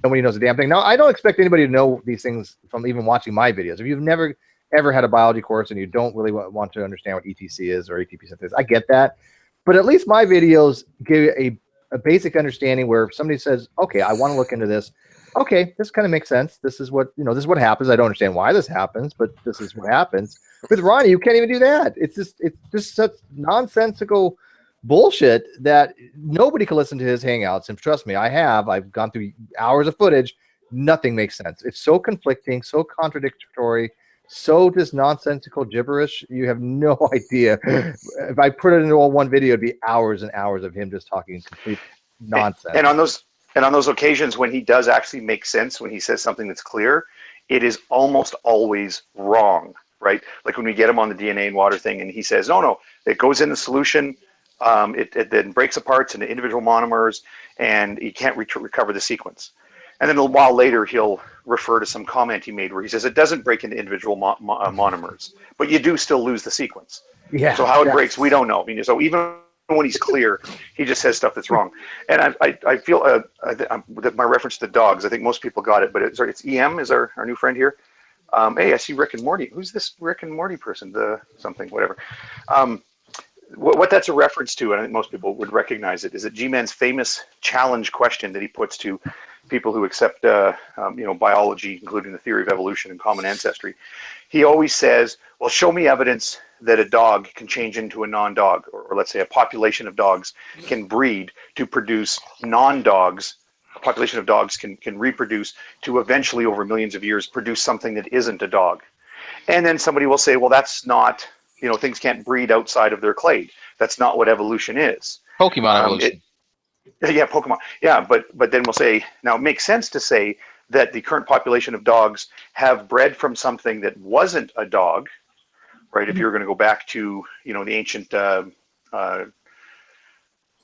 Speaker 2: nobody knows a damn thing. Now, I don't expect anybody to know these things from even watching my videos. If you've never ever had a biology course and you don't really want to understand what ETC is or ATP synthase, I get that. But at least my videos give a basic understanding where if somebody says, "Okay, I want to look into this. Okay, this kind of makes sense. This is what this happens. I don't understand why this happens, but this is what happens." With Ronnie, you can't even do that. It's just such nonsensical bullshit that nobody can listen to his Hangouts. And trust me, I've gone through hours of footage. Nothing makes sense. It's so conflicting, so contradictory, so just nonsensical gibberish. You have no idea. If I put it into all one video, it'd be hours and hours of him just talking complete nonsense.
Speaker 3: And on those occasions when he does actually make sense, when he says something that's clear, it is almost always wrong, right? Like when we get him on the DNA and water thing, and he says, "No, it goes in the solution. It then breaks apart into individual monomers, and you can't recover the sequence." And then a while later, he'll refer to some comment he made where he says it doesn't break into individual monomers, but you do still lose the sequence.
Speaker 2: Yeah.
Speaker 3: So how it breaks, we don't know. I mean, so even when he's clear, he just says stuff that's wrong. And I feel that my reference to dogs, I think most people got it, but it's EM is our new friend here. Hey, I see Rick and Morty. Who's this Rick and Morty person? Whatever. What that's a reference to, and I think most people would recognize it, is that Gman's famous challenge question that he puts to people who accept biology, including the theory of evolution and common ancestry. He always says, "Well, show me evidence that a dog can change into a non-dog, or let's say a population of dogs can breed to produce non-dogs. A population of dogs can reproduce to eventually, over millions of years, produce something that isn't a dog." And then somebody will say, "Well, that's not, things can't breed outside of their clade. That's not what evolution is."
Speaker 1: Pokemon evolution.
Speaker 3: Yeah, Pokemon. Yeah, but then we'll say, now it makes sense to say that the current population of dogs have bred from something that wasn't a dog, right? If you're going to go back to, the ancient, go back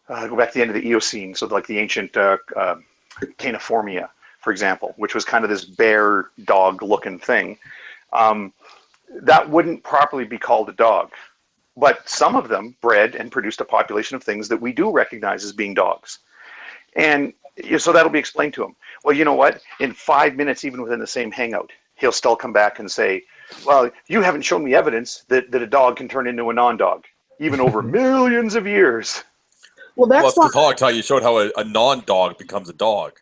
Speaker 3: to the end of the Eocene, so like the ancient Caniformia, for example, which was kind of this bear dog looking thing, that wouldn't properly be called a dog. But some of them bred and produced a population of things that we do recognize as being dogs. And so that'll be explained to him. Well, you know what? In 5 minutes, even within the same hangout, he'll still come back and say, well, you haven't shown me evidence that a dog can turn into a non-dog, even over millions of years.
Speaker 7: Well, that's
Speaker 5: why dog tell you showed how a non-dog becomes a dog.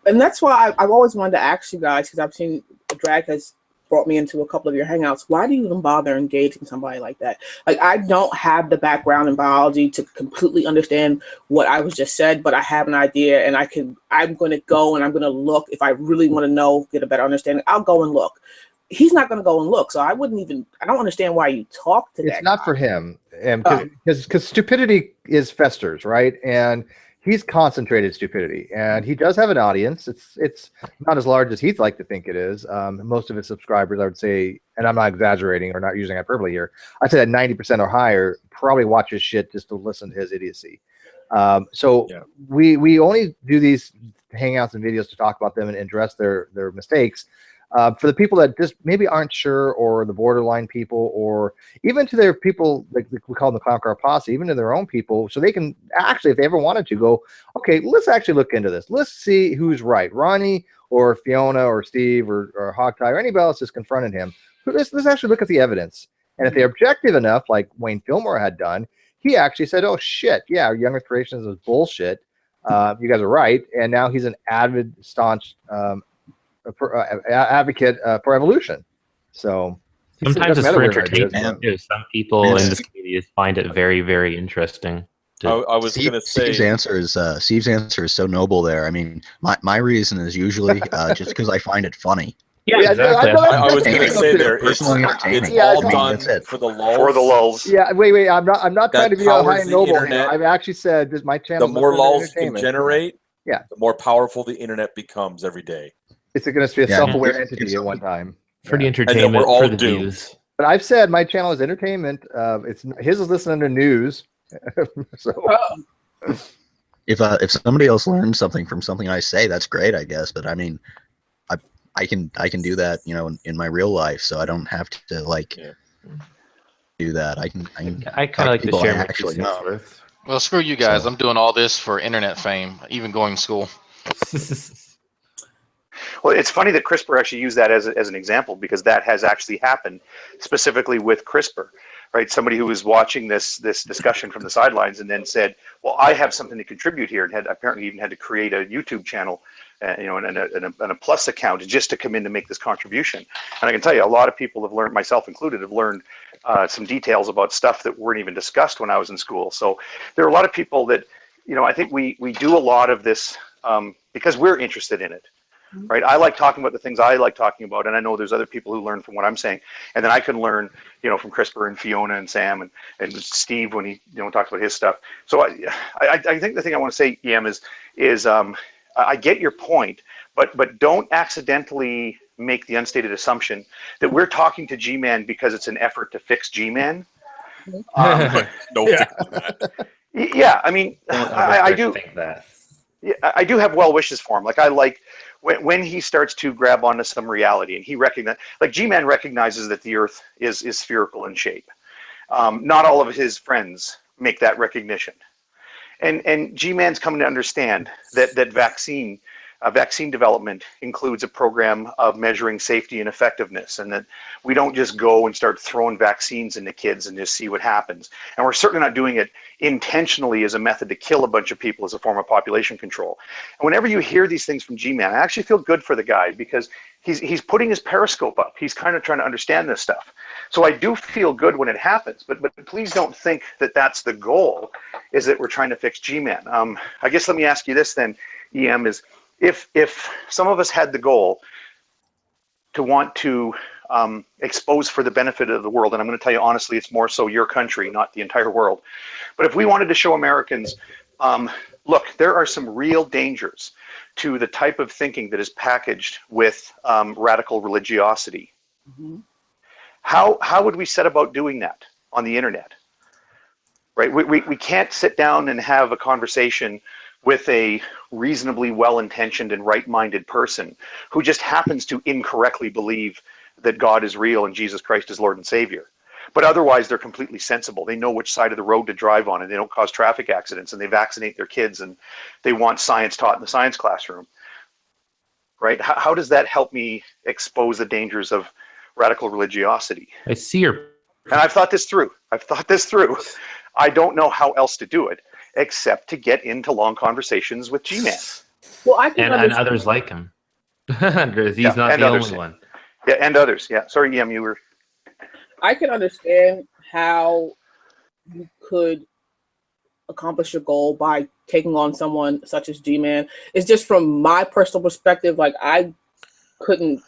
Speaker 7: And that's why I've always wanted to ask you guys, because I've seen Drag has brought me into a couple of your hangouts. Why do you even bother engaging somebody like that? Like, I don't have the background in biology to completely understand what I was just said, but I have an idea, and I'm going to go and I'm going to look. If I really want to know, get a better understanding, I'll go and look. He's not going to go and look, so I don't understand why you talk to that guy.
Speaker 2: It's not for him, because stupidity festers, right? And he's concentrated stupidity, and he does have an audience. It's not as large as he'd like to think it is. Most of his subscribers, I would say, and I'm not exaggerating or not using hyperbole here, I'd say that 90% or higher probably watch his shit just to listen to his idiocy. We only do these hangouts and videos to talk about them and address their mistakes. For the people that just maybe aren't sure, or the borderline people, or even to their people, like we call them the Clown Car Posse, even to their own people, so they can actually, if they ever wanted to, go, okay, let's actually look into this. Let's see who's right, Ronnie or Fiona or Steve or Hogtie or anybody else that's confronted him. Let's actually look at the evidence. And if they're objective enough, like Wayne Fillmore had done, he actually said, oh, shit, yeah, Young Earth Creations is bullshit. You guys are right. And now he's an avid, staunch advocate for evolution. So
Speaker 6: sometimes it's for entertainment. Some people in this community find it very, very interesting.
Speaker 5: I was going to say
Speaker 4: Steve's answer is so noble there. I mean, my reason is usually just because I find it funny.
Speaker 6: Yeah, exactly.
Speaker 5: I was going to say there, it's all done for the lulls.
Speaker 3: For the lulls.
Speaker 2: Yeah, wait. I'm not trying to be all high and noble here. I've actually said this. My channel.
Speaker 5: The more lulls you can generate,
Speaker 2: the
Speaker 5: more powerful the internet becomes every day.
Speaker 2: It's going to be a self-aware entity at one time.
Speaker 6: For the entertainment,
Speaker 5: we're all
Speaker 6: for the
Speaker 5: doomed.
Speaker 6: views.
Speaker 2: But I've said my channel is entertainment. His is listening to news. So
Speaker 4: if somebody else learns something from something I say, that's great, I guess. But I mean, I can do that, in my real life, so I don't have to do that. I
Speaker 6: kind of like to share my actually know.
Speaker 1: Well, screw you guys. So. I'm doing all this for internet fame, even going to school.
Speaker 3: Well, it's funny that CRISPR actually used that as an example, because that has actually happened specifically with CRISPR, right? Somebody who was watching this discussion from the sidelines and then said, well, I have something to contribute here, and had apparently even had to create a YouTube channel, and a Plus account just to come in to make this contribution. And I can tell you, a lot of people have learned, myself included, have learned some details about stuff that weren't even discussed when I was in school. So there are a lot of people that, I think we do a lot of this because we're interested in it. Right, I like talking about the things I like talking about, and I know there's other people who learn from what I'm saying, and then I can learn, from CRISPR and Fiona and Sam and Steve when he, talks about his stuff. So I think the thing I want to say, EM, is I get your point, but don't accidentally make the unstated assumption that we're talking to G-Man because it's an effort to fix G-Man.
Speaker 5: No,
Speaker 3: yeah, I mean, I do
Speaker 6: think that.
Speaker 3: Yeah, I do have well wishes for him. Like, I like when he starts to grab onto some reality, and he recognizes, like G-Man recognizes that the Earth is spherical in shape. Not all of his friends make that recognition, and G-Man's coming to understand that vaccine development includes a program of measuring safety and effectiveness, and that we don't just go and start throwing vaccines into kids and just see what happens. And we're certainly not doing it intentionally as a method to kill a bunch of people as a form of population control. And whenever you hear these things from G-Man, I actually feel good for the guy, because he's putting his periscope up. He's kind of trying to understand this stuff. So I do feel good when it happens, but please don't think that that's the goal, is that we're trying to fix G-Man. I guess let me ask you this then, EM, is if some of us had the goal to want to expose for the benefit of the world, and I'm going to tell you honestly, it's more so your country, not the entire world. But if we wanted to show Americans Look, there are some real dangers to the type of thinking that is packaged with radical religiosity.
Speaker 7: Mm-hmm.
Speaker 3: How would we set about doing that on the internet? Right? We can't sit down and have a conversation with a reasonably well-intentioned and right-minded person who just happens to incorrectly believe that God is real and Jesus Christ is Lord and Savior. But otherwise, they're completely sensible. They know which side of the road to drive on, and they don't cause traffic accidents, and they vaccinate their kids, and they want science taught in the science classroom. Right? How does that help me expose the dangers of radical religiosity?
Speaker 6: I see your.
Speaker 3: And I've thought this through. I don't know how else to do it except to get into long conversations with G-Man.
Speaker 7: Well, I can
Speaker 6: and others like him. He's not the only one.
Speaker 3: Yeah, and others. Yeah. Sorry, you were.
Speaker 7: I can understand how you could accomplish your goal by taking on someone such as G-Man. It's just from my personal perspective, like I couldn't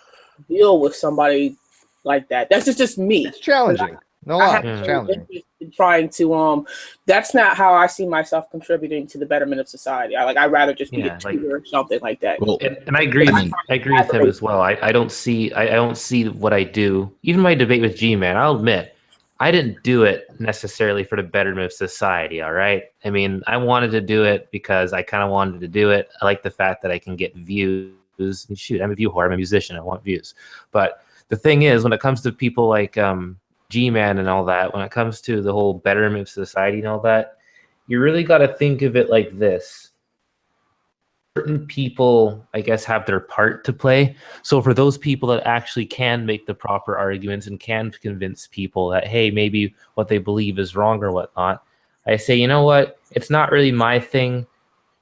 Speaker 7: deal with somebody like that. That's just me.
Speaker 2: It's challenging. No lie, it's challenging.
Speaker 7: Trying to that's not how I see myself contributing to the betterment of society. I'd rather just be a tutor or something like that.
Speaker 6: Well, and I agree. I agree with him as well. I don't see what I do. Even my debate with G-Man, I'll admit, I didn't do it necessarily for the betterment of society. All right. I mean, I wanted to do it because I kind of wanted to do it. I like the fact that I can get views. And shoot, I'm a view whore. I'm a musician. I want views. But the thing is, when it comes to people like G-Man and all that, when it comes to the whole betterment of society and all that, you really got to think of it like this. Certain people, I guess, have their part to play. So for those people that actually can make the proper arguments and can convince people that, hey, maybe what they believe is wrong or whatnot, I say, you know what? It's not really my thing.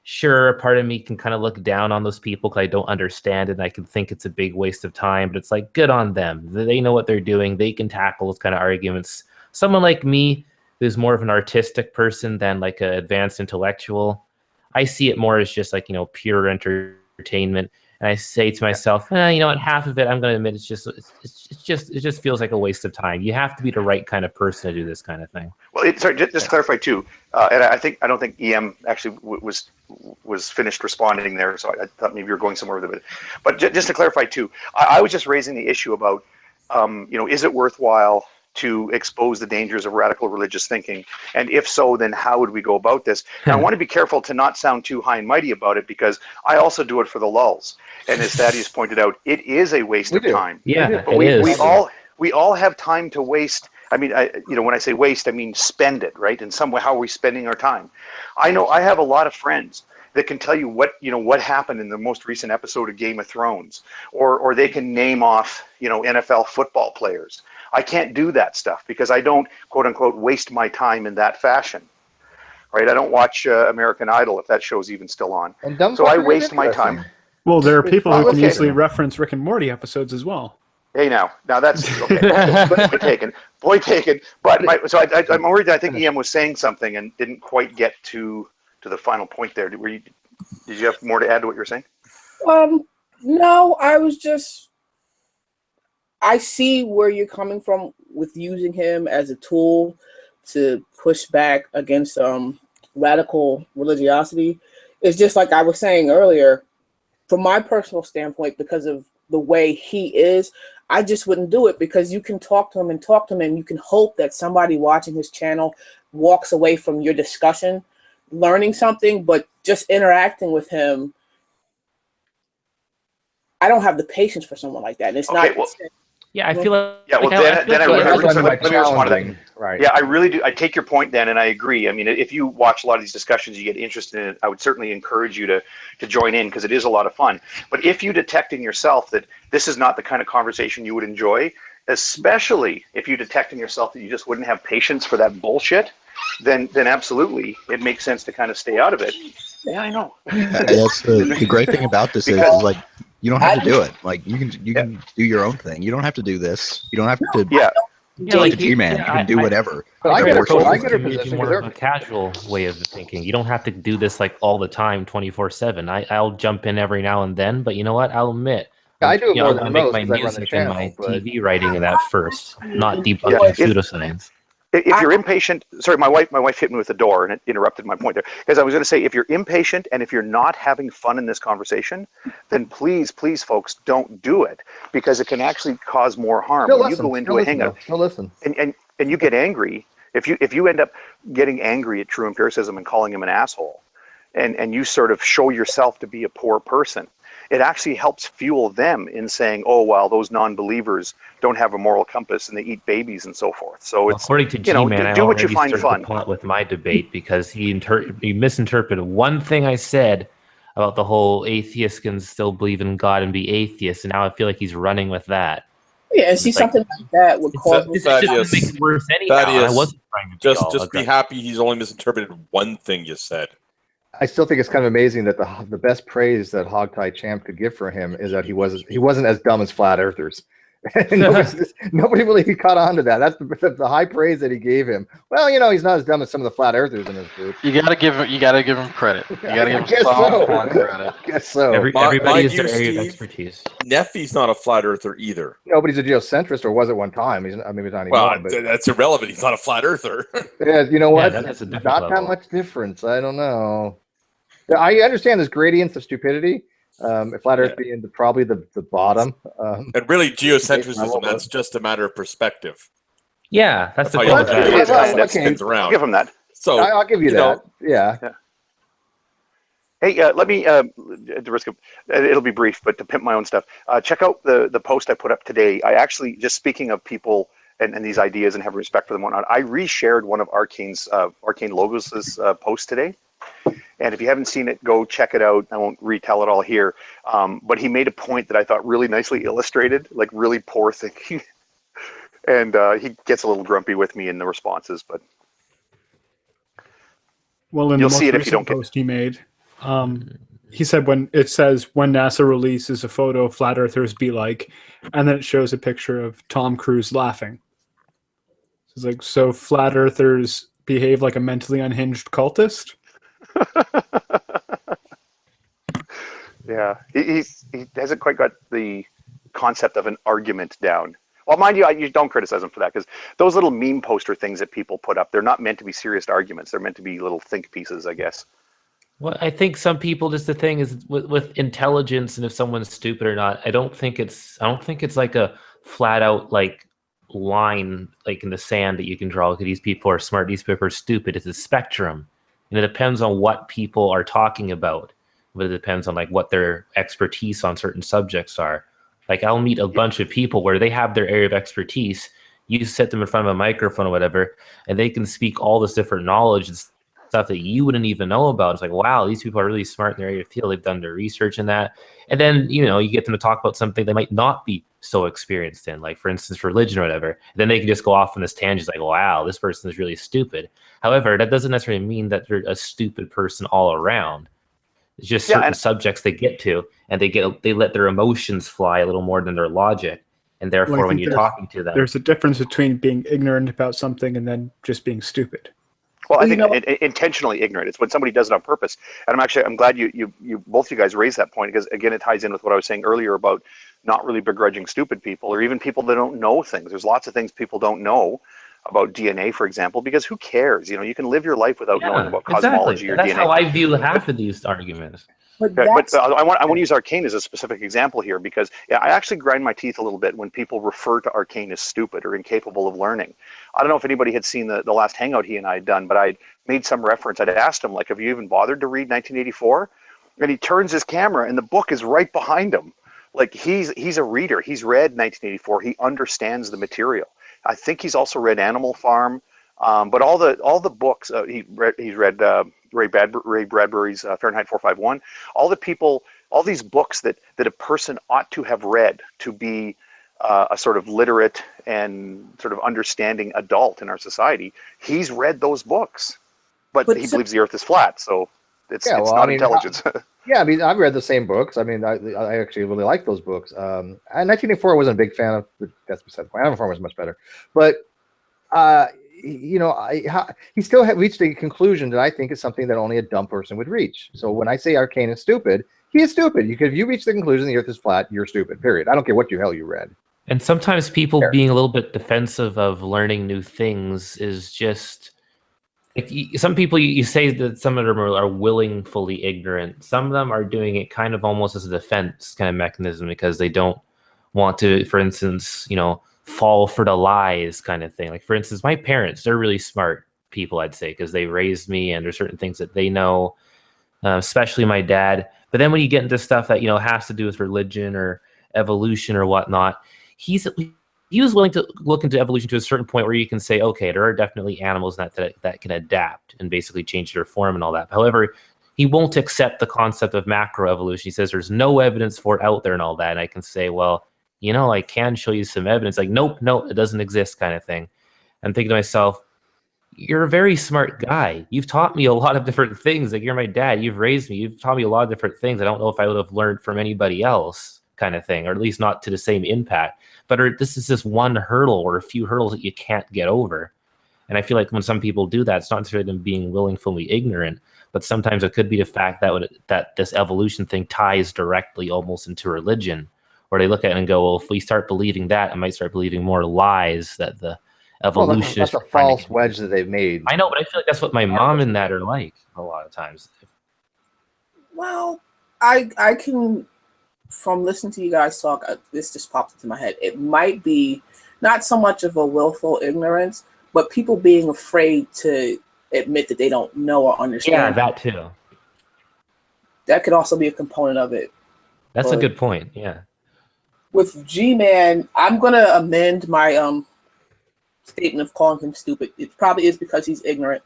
Speaker 6: Sure, a part of me can kind of look down on those people because I don't understand it, and I can think it's a big waste of time, but it's like, good on them. They know what they're doing. They can tackle those kind of arguments. Someone like me, who's more of an artistic person than like an advanced intellectual, I see it more as just like, pure entertainment. And I say to myself, what, half of it, I'm going to admit, it just feels like a waste of time. You have to be the right kind of person to do this kind of thing.
Speaker 3: Well, sorry, just to clarify too, and I don't think EM actually was finished responding there, so I thought maybe you were going somewhere with it. But just to clarify too, I was just raising the issue about, is it worthwhile to expose the dangers of radical religious thinking? And if so, then how would we go about this? And I want to be careful to not sound too high and mighty about it, because I also do it for the lulls. And as Thaddeus pointed out, it is a waste of time.
Speaker 6: Yeah,
Speaker 3: but we all have time to waste. I mean, when I say waste, I mean spend it, right? In some way, how are we spending our time? I know I have a lot of friends that can tell you what happened in the most recent episode of Game of Thrones, or they can name off, NFL football players. I can't do that stuff because I don't, quote unquote, waste my time in that fashion, right? I don't watch American Idol, if that show's even still on. So I waste my time.
Speaker 8: Well, there are people who can easily reference Rick and Morty episodes as well.
Speaker 3: Hey, now that's okay. Point taken. But I'm worried that I think EM was saying something and didn't quite get to the final point there. Did you have more to add to what you were saying?
Speaker 7: No, I see where you're coming from with using him as a tool to push back against radical religiosity. It's just like I was saying earlier, from my personal standpoint, because of the way he is, I just wouldn't do it, because you can talk to him, and you can hope that somebody watching his channel walks away from your discussion learning something, but just interacting with him, I don't have the patience for someone like that. And it's not.
Speaker 3: Well,
Speaker 6: yeah, I feel like.
Speaker 3: Yeah, well, let me respond to that.
Speaker 2: Right.
Speaker 3: Yeah, I really do. I take your point, Dan, and I agree. I mean, if you watch a lot of these discussions, you get interested in it, I would certainly encourage you to join in, because it is a lot of fun. But if you detect in yourself that this is not the kind of conversation you would enjoy, especially if you detect in yourself that you just wouldn't have patience for that bullshit, then absolutely it makes sense to kind of stay out of it. Yeah, I know.
Speaker 4: That's the great thing about this is like, you don't have to do it. Like you can do your own thing. You don't have to do this. You don't have to. Like G-Man, you can do whatever.
Speaker 2: But I get a
Speaker 6: position more of a casual way of thinking. You don't have to do this like all the time, 24/7. I'll jump in every now and then, but you know what? I'll admit.
Speaker 2: I do it more than most.
Speaker 6: Make my music and my TV writing of that first, not debunking pseudoscience.
Speaker 3: If you're impatient, sorry, my wife hit me with the door and it interrupted my point there. Because I was going to say, if you're impatient and if you're not having fun in this conversation, then please, folks, don't do it, because it can actually cause more harm. When you go into a hangout and you get angry, if you end up getting angry at True Empiricism and calling him an asshole, and you sort of show yourself to be a poor person, it actually helps fuel them in saying, oh, well, those non-believers don't have a moral compass and they eat babies and so forth. So it's,
Speaker 6: according to G-Man,
Speaker 3: do what you find fun.
Speaker 6: With my debate, because he misinterpreted one thing I said about the whole atheists can still believe in God and be atheists, and now I feel like he's running with that.
Speaker 7: Yeah, and see, something like that would cause
Speaker 6: it just make it worse anyhow. I wasn't trying to
Speaker 5: just be happy he's only misinterpreted one thing you said.
Speaker 2: I still think it's kind of amazing that the best praise that Hogtie Champ could give for him is that he wasn't as dumb as flat earthers. Nobody really caught on to that. That's the high praise that he gave him. Well, he's not as dumb as some of the flat earthers in his group.
Speaker 1: You gotta give him credit. You gotta give him some credit.
Speaker 2: I guess so.
Speaker 6: Everybody has their area of expertise.
Speaker 5: Neffy's not a flat earther either.
Speaker 2: Nobody's a geocentrist, or was at one time. He's not anymore.
Speaker 5: Well,
Speaker 2: but
Speaker 5: that's irrelevant. He's not a flat earther.
Speaker 2: Yeah, you know what?
Speaker 6: Yeah,
Speaker 2: not that much difference. I don't know. I understand there's gradients of stupidity. Flat Earth being probably the bottom.
Speaker 5: And really, geocentrism, that's just a matter of perspective.
Speaker 6: Yeah, that's the
Speaker 3: thing.
Speaker 5: Spins around.
Speaker 3: I'll give him that.
Speaker 2: So I'll give you that. Yeah.
Speaker 3: Hey, let me, at the risk of, it'll be brief, but to pimp my own stuff, check out the post I put up today. I actually, just speaking of people and these ideas and having respect for them and whatnot, I reshared one of Arcane Logos' posts today. And if you haven't seen it, go check it out. I won't retell it all here. But he made a point that I thought really nicely illustrated, like really poor thinking. And he gets a little grumpy with me in the responses, but
Speaker 8: in
Speaker 3: you'll
Speaker 8: the
Speaker 3: see it
Speaker 8: most
Speaker 3: if you don't
Speaker 8: recent post he made. He said when NASA releases a photo of flat earthers be like, and then it shows a picture of Tom Cruise laughing. It's like, so flat earthers behave like a mentally unhinged cultist?
Speaker 3: Yeah, he hasn't quite got the concept of an argument down. Well, mind you, you don't criticize him for that, because those little meme poster things that people put up, they're not meant to be serious arguments. They're meant to be little think pieces, I guess.
Speaker 6: Well, I think some people, just the thing is with intelligence, and if someone's stupid or not, I don't think it's like a flat out like line like in the sand that you can draw. Okay, these people are smart, these people are stupid. It's a spectrum. And it depends on what people are talking about, but it depends on like what their expertise on certain subjects are. Like I'll meet a bunch of people where they have their area of expertise. You set them in front of a microphone or whatever, and they can speak all this different knowledge and stuff that you wouldn't even know about. It's like, wow, these people are really smart in their area of field. They've done their research in that. And then, you get them to talk about something they might not be so experienced in, like for instance, religion or whatever. And then they can just go off on this tangent like, wow, this person is really stupid. However, that doesn't necessarily mean that they're a stupid person all around. It's just certain subjects they get to, and they let their emotions fly a little more than their logic. And therefore, when you're talking to them,
Speaker 8: there's a difference between being ignorant about something and then just being stupid.
Speaker 3: Well, I think intentionally ignorant. It's when somebody does it on purpose. And I'm glad you both of you guys raised that point, because again, it ties in with what I was saying earlier about not really begrudging stupid people, or even people that don't know things. There's lots of things people don't know about DNA, for example, because who cares? You can live your life without knowing about cosmology or
Speaker 6: That's
Speaker 3: DNA.
Speaker 6: That's how I view half of these arguments.
Speaker 3: But I want to use Arcane as a specific example here, because I actually grind my teeth a little bit when people refer to Arcane as stupid or incapable of learning. I don't know if anybody had seen the last hangout he and I had done, but I made some reference. I'd asked him, like, have you even bothered to read 1984? And he turns his camera and the book is right behind him. Like he's a reader. He's read 1984. He understands the material. I think he's also read Animal Farm, but all the books he's read Ray Bradbury's Fahrenheit 451. All these books that a person ought to have read to be a sort of literate and sort of understanding adult in our society. He's read those books, but he believes the Earth is flat. So it's not intelligence.
Speaker 2: Yeah, I mean, I've read the same books. I mean, I actually really like those books. 1984 I wasn't a big fan of, but that's beside the point. Animal Farm was much better. But, he still reached a conclusion that I think is something that only a dumb person would reach. So when I say Arcane is stupid, he is stupid. If you reach the conclusion the Earth is flat, you're stupid, period. I don't care what the hell you read.
Speaker 6: And sometimes people being a little bit defensive of learning new things is just like some people you say that some of them are willingly ignorant. Some of them are doing it kind of almost as a defense kind of mechanism because they don't want to, for instance, fall for the lies kind of thing. Like, for instance, my parents, they're really smart people, I'd say, because they raised me and there's certain things that they know, especially my dad. But then when you get into stuff that, has to do with religion or evolution or whatnot, he was willing to look into evolution to a certain point where you can say, okay, there are definitely animals that can adapt and basically change their form and all that. However, he won't accept the concept of macroevolution. He says there's no evidence for it out there and all that. And I can say, well, I can show you some evidence. Like, nope, it doesn't exist kind of thing. I'm thinking to myself, you're a very smart guy. You've taught me a lot of different things. Like, you're my dad. You've raised me. You've taught me a lot of different things. I don't know if I would have learned from anybody else kind of thing, or at least not to the same impact. But this is just one hurdle or a few hurdles that you can't get over. And I feel like when some people do that, it's not necessarily them being willingly ignorant, but sometimes it could be the fact that this evolution thing ties directly almost into religion, where they look at it and go, well, if we start believing that, I might start believing more lies that the evolution
Speaker 2: that's a false wedge that they've made.
Speaker 6: I know, but I feel like that's what my mom and that are like a lot of times.
Speaker 7: Well, I can, from listening to you guys talk, this just popped into my head. It might be not so much of a willful ignorance, but people being afraid to admit that they don't know or understand.
Speaker 6: Yeah, that too.
Speaker 7: That could also be a component of it.
Speaker 6: That's a good point, yeah.
Speaker 7: With G-Man, I'm going to amend my statement of calling him stupid. It probably is because he's ignorant.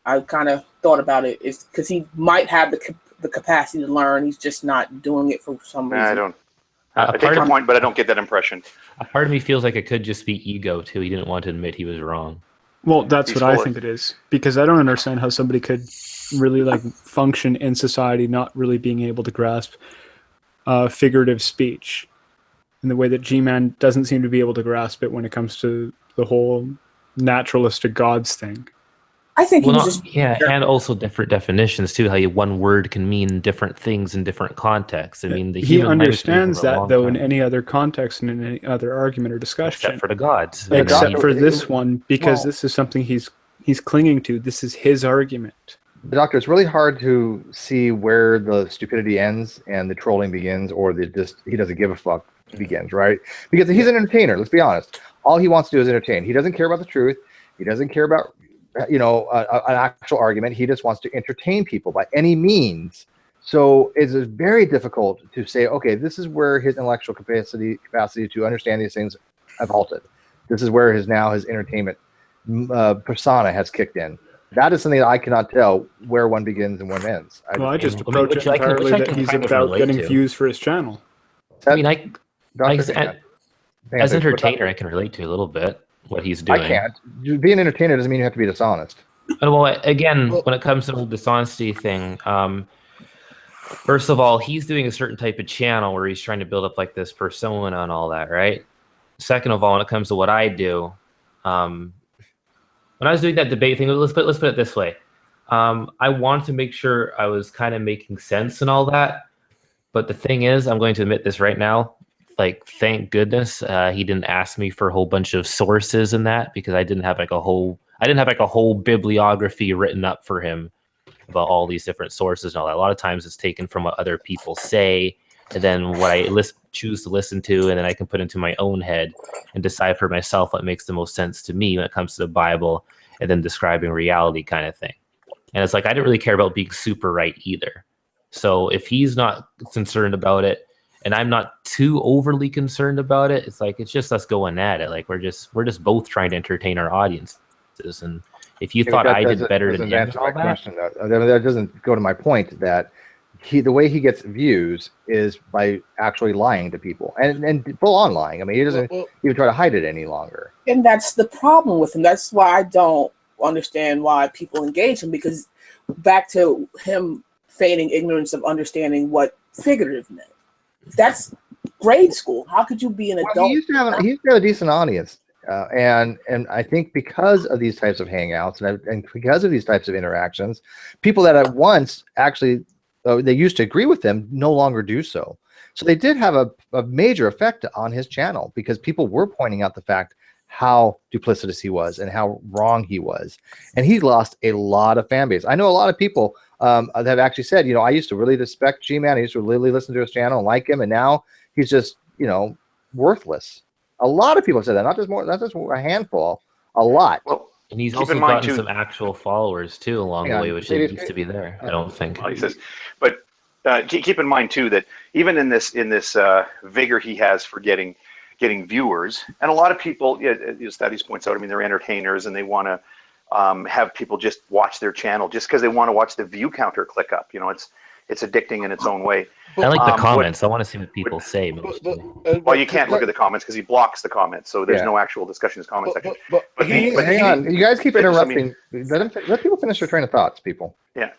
Speaker 7: I kind of thought about it. It's because he might have the capacity to learn. He's just not doing it for some reason.
Speaker 3: I don't. I take your point, but I don't get that impression.
Speaker 6: A part of me feels like it could just be ego, too. He didn't want to admit he was wrong.
Speaker 8: Well, that's what I think it is. Because I don't understand how somebody could really function in society not really being able to grasp figurative speech in the way that G-Man doesn't seem to be able to grasp it when it comes to the whole naturalistic gods thing.
Speaker 7: I think
Speaker 6: and also different definitions too. How one word can mean different things in different contexts. I mean,
Speaker 8: he understands that though in any other context and in any other argument or discussion,
Speaker 6: except for the gods,
Speaker 8: except for this one, because this is something he's clinging to. This is his argument.
Speaker 2: Doctor, it's really hard to see where the stupidity ends and the trolling begins, or he doesn't give a fuck begins, right? Because he's an entertainer. Let's be honest. All he wants to do is entertain. He doesn't care about the truth. He doesn't care about an actual argument. He just wants to entertain people by any means. So it's very difficult to say, okay, this is where his intellectual capacity to understand these things have halted. This is where his entertainment persona has kicked in. That is something that I cannot tell where one begins and one ends.
Speaker 8: I just approach it entirely that he's about getting views for his channel.
Speaker 6: As an entertainer, I can relate to a little bit what he's doing.
Speaker 2: I can't. Being an entertainer doesn't mean you have to be dishonest.
Speaker 6: Well, again, when it comes to the whole dishonesty thing, first of all, he's doing a certain type of channel where he's trying to build up like this persona and all that, right? Second of all, when it comes to what I do, when I was doing that debate thing, let's put it this way. I wanted to make sure I was kind of making sense and all that. But the thing is, I'm going to admit this right now. Like, thank goodness he didn't ask me for a whole bunch of sources in that, because I didn't have like a whole bibliography written up for him about all these different sources and all that. A lot of times it's taken from what other people say, and then what I choose to listen to, and then I can put into my own head and decide for myself what makes the most sense to me when it comes to the Bible, and then describing reality kind of thing. And it's like, I didn't really care about being super right either. So if he's not concerned about it, and I'm not too overly concerned about it, it's like, it's just us going at it. Like, we're just both trying to entertain our audiences. And if you thought I did better than him,
Speaker 2: that doesn't go to my point that the way he gets views is by actually lying to people and full on lying. I mean, he doesn't even try to hide it any longer.
Speaker 7: And that's the problem with him. That's why I don't understand why people engage him, because back to him feigning ignorance of understanding what figurative meant. That's grade school. How could you be an adult?
Speaker 2: He used to have a decent audience. And I think because of these types of hangouts and because of these types of interactions, people that at once actually they used to agree with them no longer do so. So they did have a major effect on his channel because people were pointing out the fact how duplicitous he was and how wrong he was. And he lost a lot of fan base. I know a lot of people have actually said, I used to really respect G-Man. I used to really listen to his channel and like him. And now he's just, worthless. A lot of people have said that, not just a handful, a lot.
Speaker 3: Well,
Speaker 6: and he's
Speaker 3: keep
Speaker 6: also
Speaker 3: in mind,
Speaker 6: gotten
Speaker 3: too,
Speaker 6: some actual followers too along the way, which didn't used to be there. I don't think.
Speaker 3: Well, he says, but keep in mind too that even in this vigor he has for getting viewers, and a lot of people, as Thaddeus points out, I mean, they're entertainers and they want to have people just watch their channel just because they want to watch the view counter click up. It's addicting in its own way.
Speaker 6: I like the comments. I want to see what people say.
Speaker 3: Well, you can't look at the comments because he blocks the comments, so there's no actual discussion in his comment section.
Speaker 2: But hang on, you guys keep interrupting. Let people finish their train of thoughts, people.
Speaker 3: Yeah.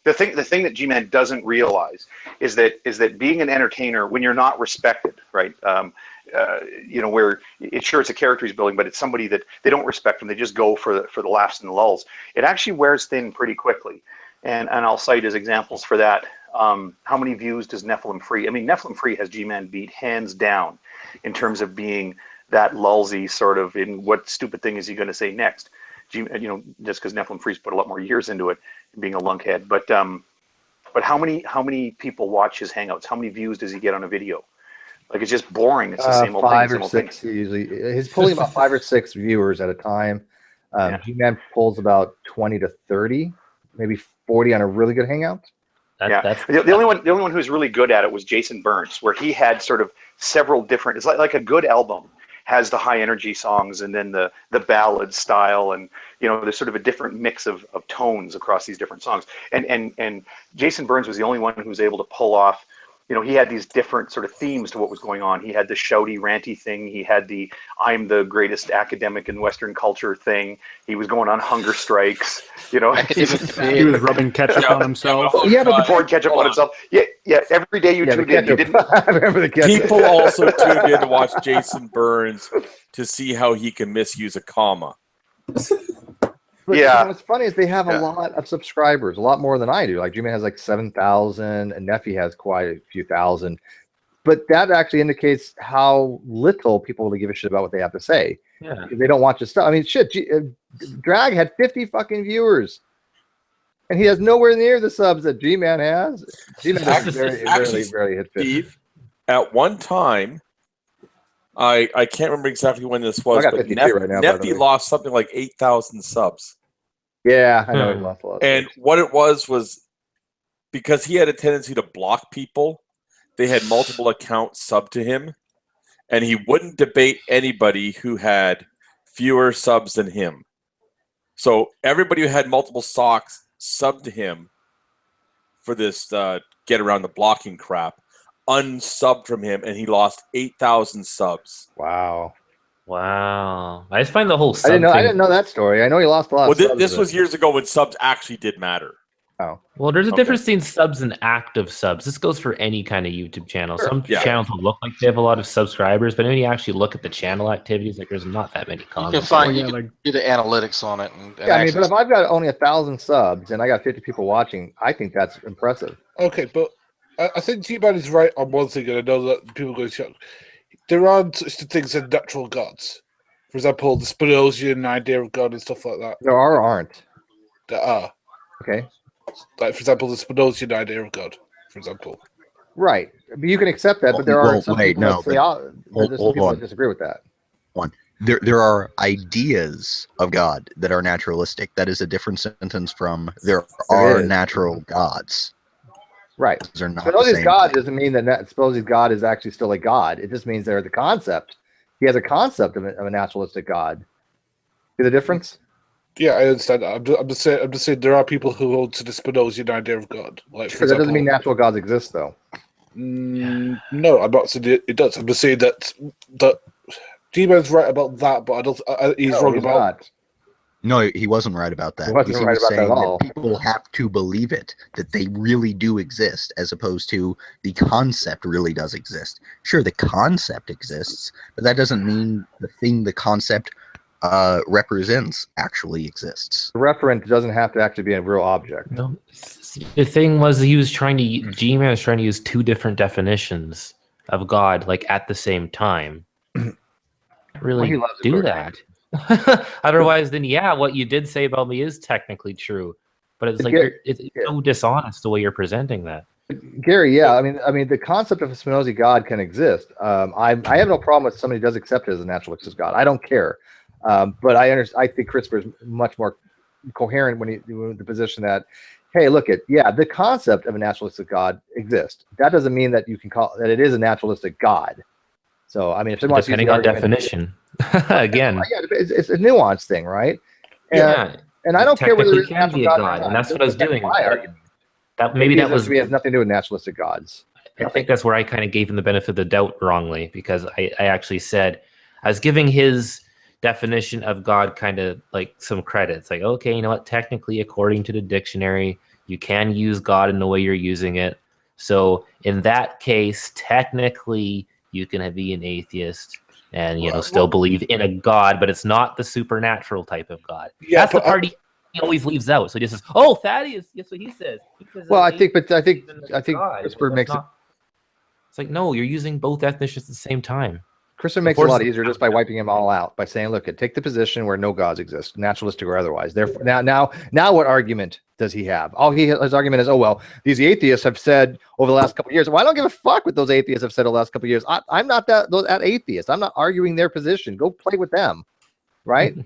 Speaker 3: The thing that G-Man doesn't realize is that being an entertainer, when you're not respected, right? Where it's a character he's building, but it's somebody that they don't respect him. They just go for the laughs and the lulls. It actually wears thin pretty quickly. And I'll cite as examples for that. How many views does Nephilim Free? I mean, Nephilim Free has G-Man beat hands down in terms of being that lulzy sort of in what stupid thing is he going to say next? Just because Nephilim Free's put a lot more years into it, being a lunkhead. But how many people watch his hangouts? How many views does he get on a video? Like, it's just boring. It's the same old thing.
Speaker 2: 5 or 6 usually. He's pulling about 5 or 6 viewers at a time. G-Man pulls about 20 to 30, maybe 40 on a really good hangout.
Speaker 3: The only one who's really good at it was Jason Burns, where he had sort of several different. It's like a good album has the high energy songs and then the ballad style, and there's sort of a different mix of tones across these different songs. And Jason Burns was the only one who was able to pull off. He had these different sort of themes to what was going on. He had the shouty, ranty thing. He had the I'm the greatest academic in Western culture thing. He was going on hunger strikes. He
Speaker 8: was rubbing ketchup on himself.
Speaker 3: Pouring ketchup on himself. Yeah. Every day you tuned in, you didn't.
Speaker 2: I remember the ketchup.
Speaker 5: People also tuned in to watch Jason Burns to see how he can misuse a comma.
Speaker 2: But what's funny is they have a lot of subscribers, a lot more than I do. Like G-Man has like 7,000, and Neffy has quite a few thousand. But that actually indicates how little people really give a shit about what they have to say. Yeah, because they don't watch his stuff. I mean, shit. Drag had 50 fucking viewers, and he has nowhere near the subs that G-Man has. G-Man has barely hit 50.
Speaker 5: Steve, at one time, I can't remember exactly when this was, but Neffy lost something like 8,000 subs.
Speaker 2: Yeah, I know he lost a lot.
Speaker 5: And what it was because he had a tendency to block people, they had multiple accounts sub to him, and he wouldn't debate anybody who had fewer subs than him. So everybody who had multiple socks subbed to him for this get around the blocking crap. Unsubbed from him, and he lost 8,000 subs.
Speaker 2: Wow.
Speaker 6: I just find the whole sub
Speaker 2: I didn't know that story. I know he lost a lot.
Speaker 5: Well, this was years ago when subs actually did matter.
Speaker 2: Oh.
Speaker 6: Well, there's a difference between subs and active subs. This goes for any kind of YouTube channel. Some channels will look like they have a lot of subscribers, but when you actually look at the channel activities, like there's not that many comments.
Speaker 1: You can do the analytics on it.
Speaker 2: But if I've got only 1,000 subs and I got 50 people watching, I think that's impressive.
Speaker 9: Okay, but I think G-Man is right on one thing, and I know that people go to there aren't such things as natural gods. For example, the Spinozian idea of God and stuff like that.
Speaker 2: There are or aren't?
Speaker 9: There are.
Speaker 2: Okay.
Speaker 9: Like, for example, the Spinozian idea of God, for example.
Speaker 2: Right. But you can accept that, but there are some people that disagree with that.
Speaker 4: There are ideas of God that are naturalistic. That is a different sentence from there are natural gods.
Speaker 2: Right. Spinozian God doesn't mean that Spinozian God is actually still a god. It just means there's a concept. He has a concept of a naturalistic God. See the difference?
Speaker 9: Yeah, I understand that. I'm just saying there are people who hold to the Spinozian idea of God. Like,
Speaker 2: that doesn't mean natural gods exist, though.
Speaker 9: No, I'm not saying it does. I'm just saying that G-Man's right about that, but he's wrong about.
Speaker 2: Not.
Speaker 4: No, he wasn't right about that.
Speaker 2: He wasn't right about that at all.
Speaker 4: People have to believe it, that they really do exist, as opposed to the concept really does exist. Sure, the concept exists, but that doesn't mean the concept represents actually exists.
Speaker 2: The referent doesn't have to actually be a real object.
Speaker 6: No, the thing was he was trying to G-Man was trying to use two different definitions of God like at the same time. Really
Speaker 2: Well, he loves it,
Speaker 6: do
Speaker 2: Gordon.
Speaker 6: that. Otherwise, then what you did say about me is technically true, but it's like it's so dishonest the way you're presenting that.
Speaker 2: Gary, yeah, I mean, the concept of a Spinoza God can exist. I have no problem with somebody who does accept it as a naturalistic God. I don't care, but I think Christopher is much more coherent when the position that, hey, look the concept of a naturalistic God exists. That doesn't mean that you can call that it is a naturalistic God. So I mean, if someone
Speaker 6: depending on definition, again,
Speaker 2: it's a nuanced thing, right?
Speaker 6: And
Speaker 2: I don't care whether
Speaker 6: it
Speaker 2: it's
Speaker 6: can be a God, and that's what I was doing.
Speaker 2: My argument.
Speaker 6: That maybe that was
Speaker 2: has nothing to do with naturalistic gods.
Speaker 6: I think that's where I kind of gave him the benefit of the doubt wrongly, because I actually said I was giving his definition of God kind of like some credits. Like, okay, you know what? Technically, according to the dictionary, you can use God in the way you're using it. So in that case, technically, you can be an atheist and still believe in a God, but it's not the supernatural type of God.
Speaker 9: Yeah,
Speaker 6: that's the part he always leaves out. So he just says, "Oh, Thaddeus." That's what he says.
Speaker 2: Well, I think Christopher makes it.
Speaker 6: It's like, no, you're using both definitions at the same time.
Speaker 2: Christopher makes it a lot easier just by wiping them all out, by saying, look, take the position where no gods exist, naturalistic or otherwise. Therefore, now what argument does he have? His argument is, oh, well, these atheists have said over the last couple of years. Well, I don't give a fuck what those atheists have said over the last couple of years. I'm not that atheist. I'm not arguing their position. Go play with them, right?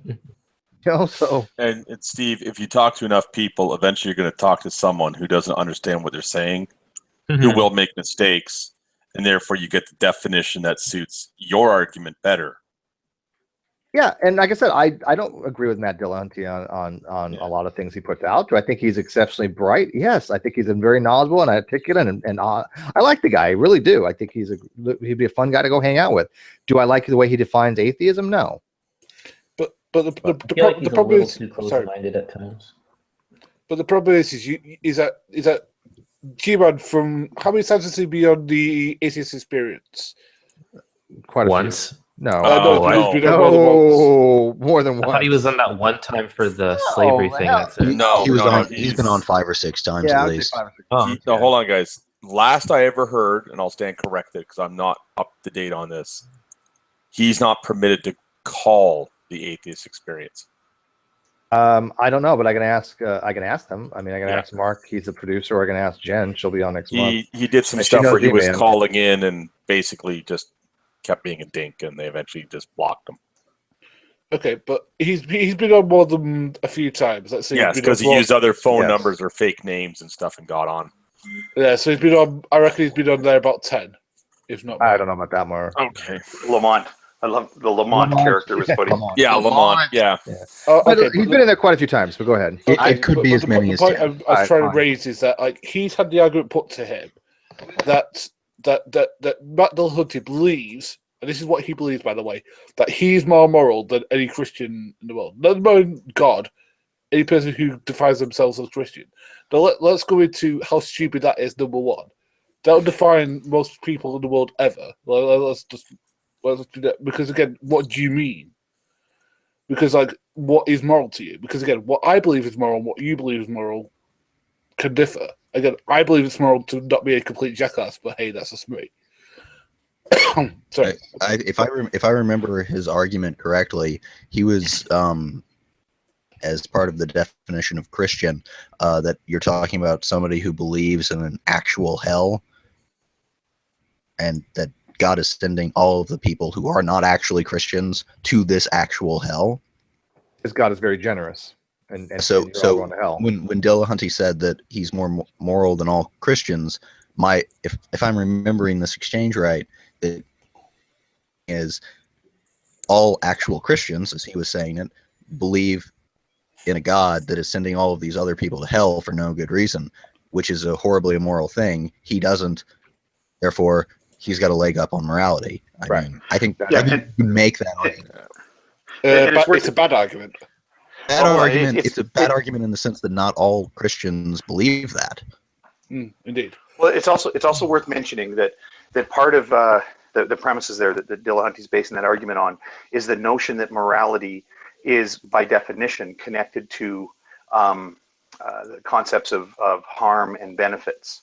Speaker 5: And Steve, if you talk to enough people, eventually you're going to talk to someone who doesn't understand what they're saying, who will make mistakes, and therefore you get the definition that suits your argument better.
Speaker 2: Yeah, and like I said, I don't agree with Matt Dillahunty on a lot of things he puts out. Do I think he's exceptionally bright? Yes, I think he's very knowledgeable and articulate, and I like the guy. I really do. I think he'd be a fun guy to go hang out with. Do I like the way he defines atheism? No.
Speaker 9: But the problem is
Speaker 6: too close-minded at times.
Speaker 9: But the problem is that Gman, from how many times has he been on the atheist experience?
Speaker 2: Quite a
Speaker 6: once.
Speaker 2: Few. No. More than once.
Speaker 6: I thought he was on that one time for the slavery thing. That's it.
Speaker 4: He's been on 5 or 6 times at least.
Speaker 5: No, hold on, guys. Last I ever heard, and I'll stand corrected because I'm not up to date on this, he's not permitted to call the atheist experience.
Speaker 2: I don't know, but I can ask them. I mean, I can ask Mark. He's a producer. Or I can ask Jen. She'll be on next month.
Speaker 5: He did some stuff where he was calling in and basically just kept being a dink, and they eventually just blocked him.
Speaker 9: Okay, but he's been on more than a few times. Let's say
Speaker 5: because he used other phone numbers or fake names and stuff and got on.
Speaker 9: Yeah, so he's been on. I reckon he's been on there about 10, if not more.
Speaker 2: I don't know about that more.
Speaker 5: Okay,
Speaker 3: Lamont. I love the Lamont character was funny.
Speaker 5: Yeah, Lamont. Yeah.
Speaker 2: Okay, he's been in there quite a few times, but go ahead.
Speaker 4: It could be as many as 10.
Speaker 9: The point I was trying to raise is that he's had the argument put to him that Matt Dillahunty believes, and this is what he believes, by the way, that he's more moral than any Christian in the world. Not about God, any person who defines themselves as Christian. Now let's go into how stupid that is. Number one, that would define most people in the world ever. Let's do that, because again, what do you mean? Because what is moral to you? Because again, what I believe is moral and what you believe is moral can differ. Again, I believe it's moral to not be a complete jackass, but hey, that's just me. Sorry.
Speaker 4: If I remember his argument correctly, he was as part of the definition of Christian, that you're talking about somebody who believes in an actual hell, and that God is sending all of the people who are not actually Christians to this actual hell.
Speaker 2: Because God is very generous. And
Speaker 4: so when Dillahunty said that he's more moral than all Christians, if I'm remembering this exchange right, it is all actual Christians, as he was saying it, believe in a God that is sending all of these other people to hell for no good reason, which is a horribly immoral thing. He doesn't, therefore he's got a leg up on morality. I mean, I think you can make that argument.
Speaker 9: But it's a bad argument.
Speaker 4: It's a bad argument in the sense that not all Christians believe that.
Speaker 9: Indeed.
Speaker 3: Well, it's also worth mentioning that part of the premises there that Dillahunty's basing that argument on is the notion that morality is by definition connected to the concepts of harm and benefits,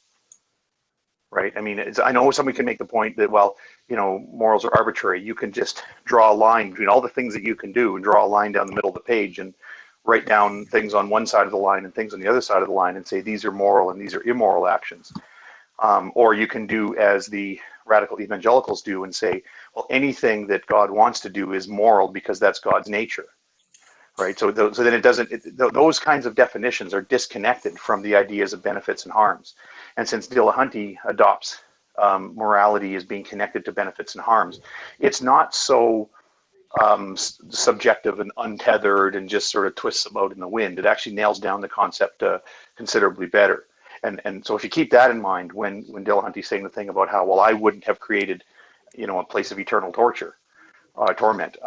Speaker 3: right? I mean, I know somebody can make the point that, well, you know, morals are arbitrary. You can just draw a line between all the things that you can do and draw a line down the middle of the page and write down things on one side of the line and things on the other side of the line and say these are moral and these are immoral actions. Or you can do as the radical evangelicals do and say, well, anything that God wants to do is moral because that's God's nature, right? So then it doesn't, those kinds of definitions are disconnected from the ideas of benefits and harms. And since Dillahunty adopts morality as being connected to benefits and harms, it's not so subjective and untethered and just sort of twists about in the wind. It actually nails down the concept considerably better. And so if you keep that in mind when Dillahunty's saying the thing about how, well, I wouldn't have created, you know, a place of eternal torture, torment,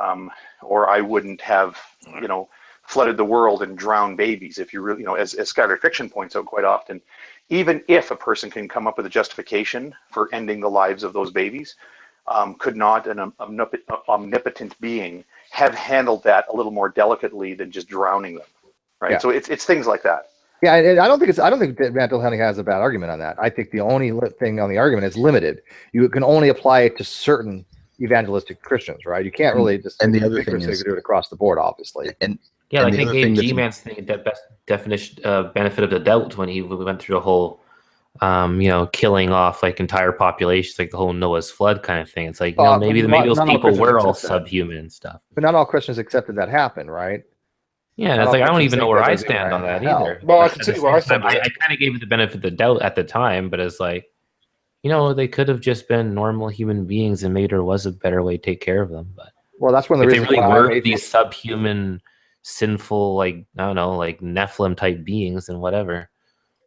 Speaker 3: or I wouldn't have, you know, flooded the world and drowned babies. If you really, you know, as Skylar Fiction points out quite often, even if a person can come up with a justification for ending the lives of those babies, could not an omnipotent being have handled that a little more delicately than just drowning them, right? Yeah. So it's things like that.
Speaker 2: Yeah, and I don't think that Matt Dillahunty has a bad argument on that. I think the only thing on the argument is limited. You can only apply it to certain evangelistic Christians, right? You can't really just
Speaker 4: and the other thing is
Speaker 2: do it across the board, obviously.
Speaker 4: And
Speaker 6: yeah, like I gave Gmans thing the best definition benefit of the doubt when we went through the whole you know, killing off like entire populations, like the whole Noah's flood kind of thing. It's like, you know, maybe those people were all subhuman and stuff.
Speaker 2: But not all Christians accepted that happened, right?
Speaker 6: Yeah, and it's like I don't even know where I stand on that either.
Speaker 9: Well, I can see where I stand.
Speaker 6: I kind of gave it the benefit of the doubt at the time, but it's like, you know, they could have just been normal human beings, and maybe there was a better way to take care of them. But
Speaker 2: well, that's one of the reasons
Speaker 6: they really were these subhuman, sinful, like I don't know, like Nephilim type beings and whatever.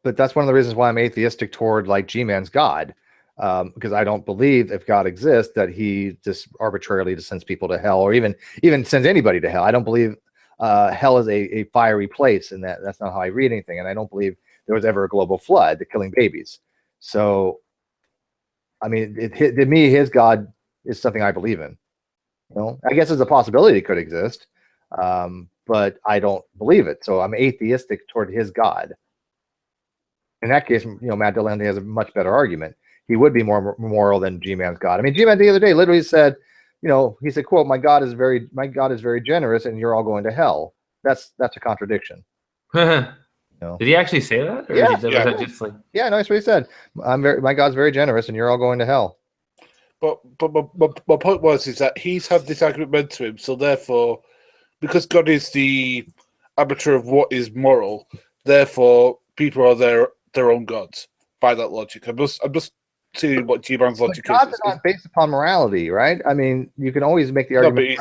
Speaker 2: But that's one of the reasons why I'm atheistic toward like G-Man's God, because I don't believe if God exists that he just arbitrarily just sends people to hell, or even sends anybody to hell. I don't believe hell is a fiery place, and that's not how I read anything. And I don't believe there was ever a global flood to killing babies. So, I mean, to me, his God is something I believe in. You know, I guess there's a possibility it could exist, but I don't believe it. So I'm atheistic toward his God. In that case, you know, Matt Dillahunty has a much better argument. He would be more moral than G-Man's God. I mean, G-Man the other day literally said, you know, he said, "quote My God is very generous, and you're all going to hell." That's a contradiction.
Speaker 6: You know? Did he actually say that? Or
Speaker 2: yeah.
Speaker 6: Was that just like...
Speaker 2: Yeah, no, that's what he said. My God's very generous, and you're all going to hell.
Speaker 9: But my point is that he's had this argument meant to him, so therefore, because God is the arbiter of what is moral, therefore people are their own gods by that logic. I'm just seeing what G-Man's logic is.
Speaker 2: God's not based upon morality, right? I mean, you can always make the argument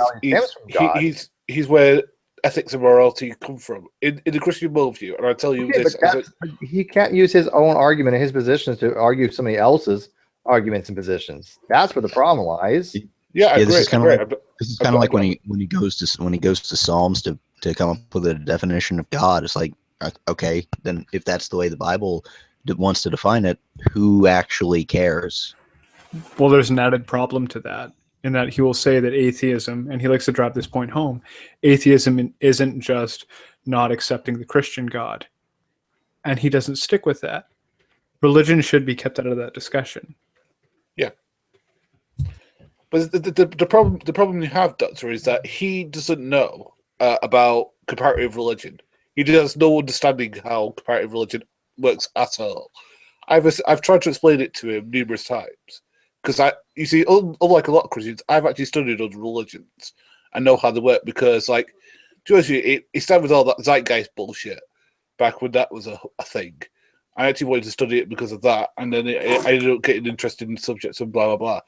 Speaker 9: he's where ethics and morality come from in the Christian worldview. And I tell you this,
Speaker 2: he can't use his own argument and his positions to argue somebody else's arguments and positions. That's where the problem lies.
Speaker 9: Yeah, I agree.
Speaker 4: This is kind of like when he goes to Psalms to come up with a definition of God. It's like, okay, then if that's the way the Bible wants to define it, who actually cares?
Speaker 8: Well, there's an added problem to that, in that he will say that atheism, and he likes to drop this point home, atheism isn't just not accepting the Christian God. And he doesn't stick with that. Religion should be kept out of that discussion.
Speaker 9: Yeah. But the problem you have, Doctor, is that he doesn't know about comparative religion. He has no understanding how comparative religion works at all. I've tried to explain it to him numerous times, because you see, unlike a lot of Christians, I've actually studied other religions and know how they work, because, like, it started with all that zeitgeist bullshit back when that was a thing. I actually wanted to study it because of that, and then I ended up getting interested in subjects and blah blah blah.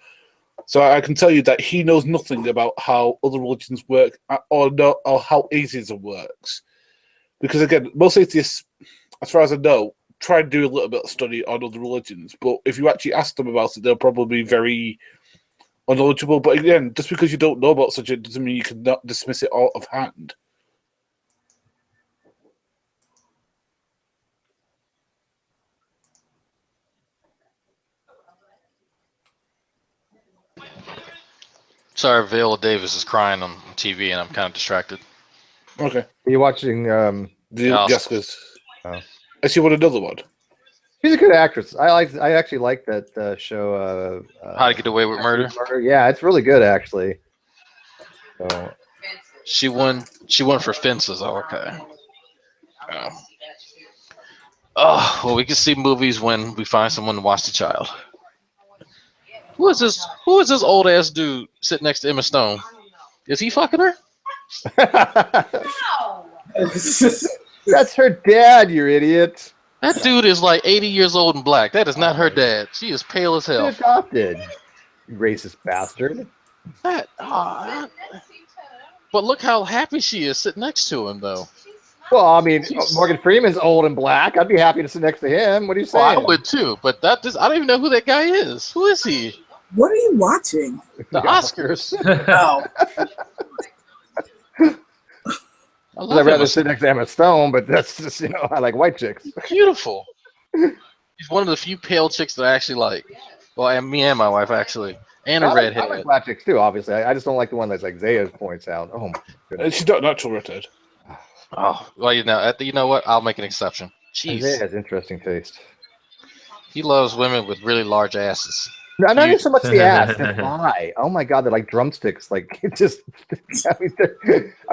Speaker 9: So I can tell you that he knows nothing about how other religions work, or how atheism works. Because again, most atheists, as far as I know, try and do a little bit of study on other religions. But if you actually ask them about it, they'll probably be very unknowledgeable. But again, just because you don't know about such it doesn't mean you can not dismiss it out of hand.
Speaker 1: Sorry, Viola Davis is crying on TV, and I'm kind of distracted.
Speaker 9: Okay.
Speaker 2: Are you watching?
Speaker 9: Jessica's.
Speaker 2: Oh.
Speaker 9: I see what another one.
Speaker 2: She's a good actress. I actually like that show.
Speaker 1: How to Get Away with Murder.
Speaker 2: Yeah, it's really good actually. So
Speaker 1: She won for Fences. Oh, okay. Oh, well, we can see movies when we find someone to watch the child. Who is this old ass dude sitting next to Emma Stone? Is he fucking her?
Speaker 2: That's her dad, you idiot.
Speaker 1: That dude is like 80 years old and black. That is not her dad. She is pale as hell.
Speaker 2: She's adopted. You racist bastard.
Speaker 1: But look how happy she is sitting next to him, though.
Speaker 2: Well, I mean, Morgan Freeman's old and black. I'd be happy to sit next to him. What are you saying?
Speaker 1: Well, I would too, but I don't even know who that guy is. Who is he?
Speaker 7: What are you watching?
Speaker 1: The Oscars.
Speaker 7: Oh.
Speaker 2: I'd rather sit next to Emma Stone, but that's just, I like white chicks.
Speaker 1: Beautiful. She's one of the few pale chicks that I actually like. Well, and me and my wife, actually. And a redhead.
Speaker 2: I like black chicks, too, obviously. I just don't like the one that's like Zaya points out. Oh, my goodness.
Speaker 9: She's not natural redhead.
Speaker 1: Oh, well, you know what? I'll make an exception. Jeez.
Speaker 2: Zaya has interesting taste.
Speaker 1: He loves women with really large asses.
Speaker 2: No, not even so much the ass, the thigh. Oh my God, they're like drumsticks. Like it just. I mean,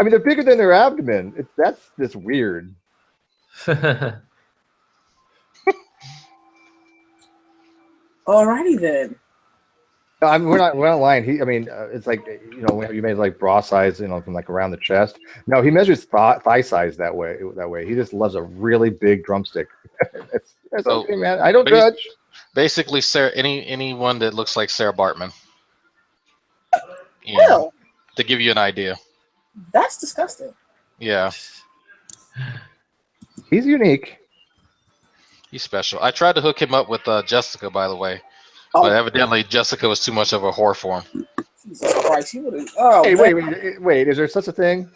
Speaker 2: they're bigger than their abdomen. That's just weird.
Speaker 7: Alrighty then.
Speaker 2: No, I mean, we're not lying. It's like when you made like bra size, from like around the chest. No, he measures thigh size that way. He just loves a really big drumstick. That's okay, man. I don't judge.
Speaker 1: Basically, Sarah, anyone that looks like Sarah Bartman.
Speaker 7: Well,
Speaker 1: to give you an idea.
Speaker 7: That's disgusting.
Speaker 1: Yeah.
Speaker 2: He's unique.
Speaker 1: He's special. I tried to hook him up with Jessica, by the way. But evidently Jessica was too much of a whore for him.
Speaker 7: Jesus Christ, he would have. Oh,
Speaker 2: hey, wait! Is there such a thing?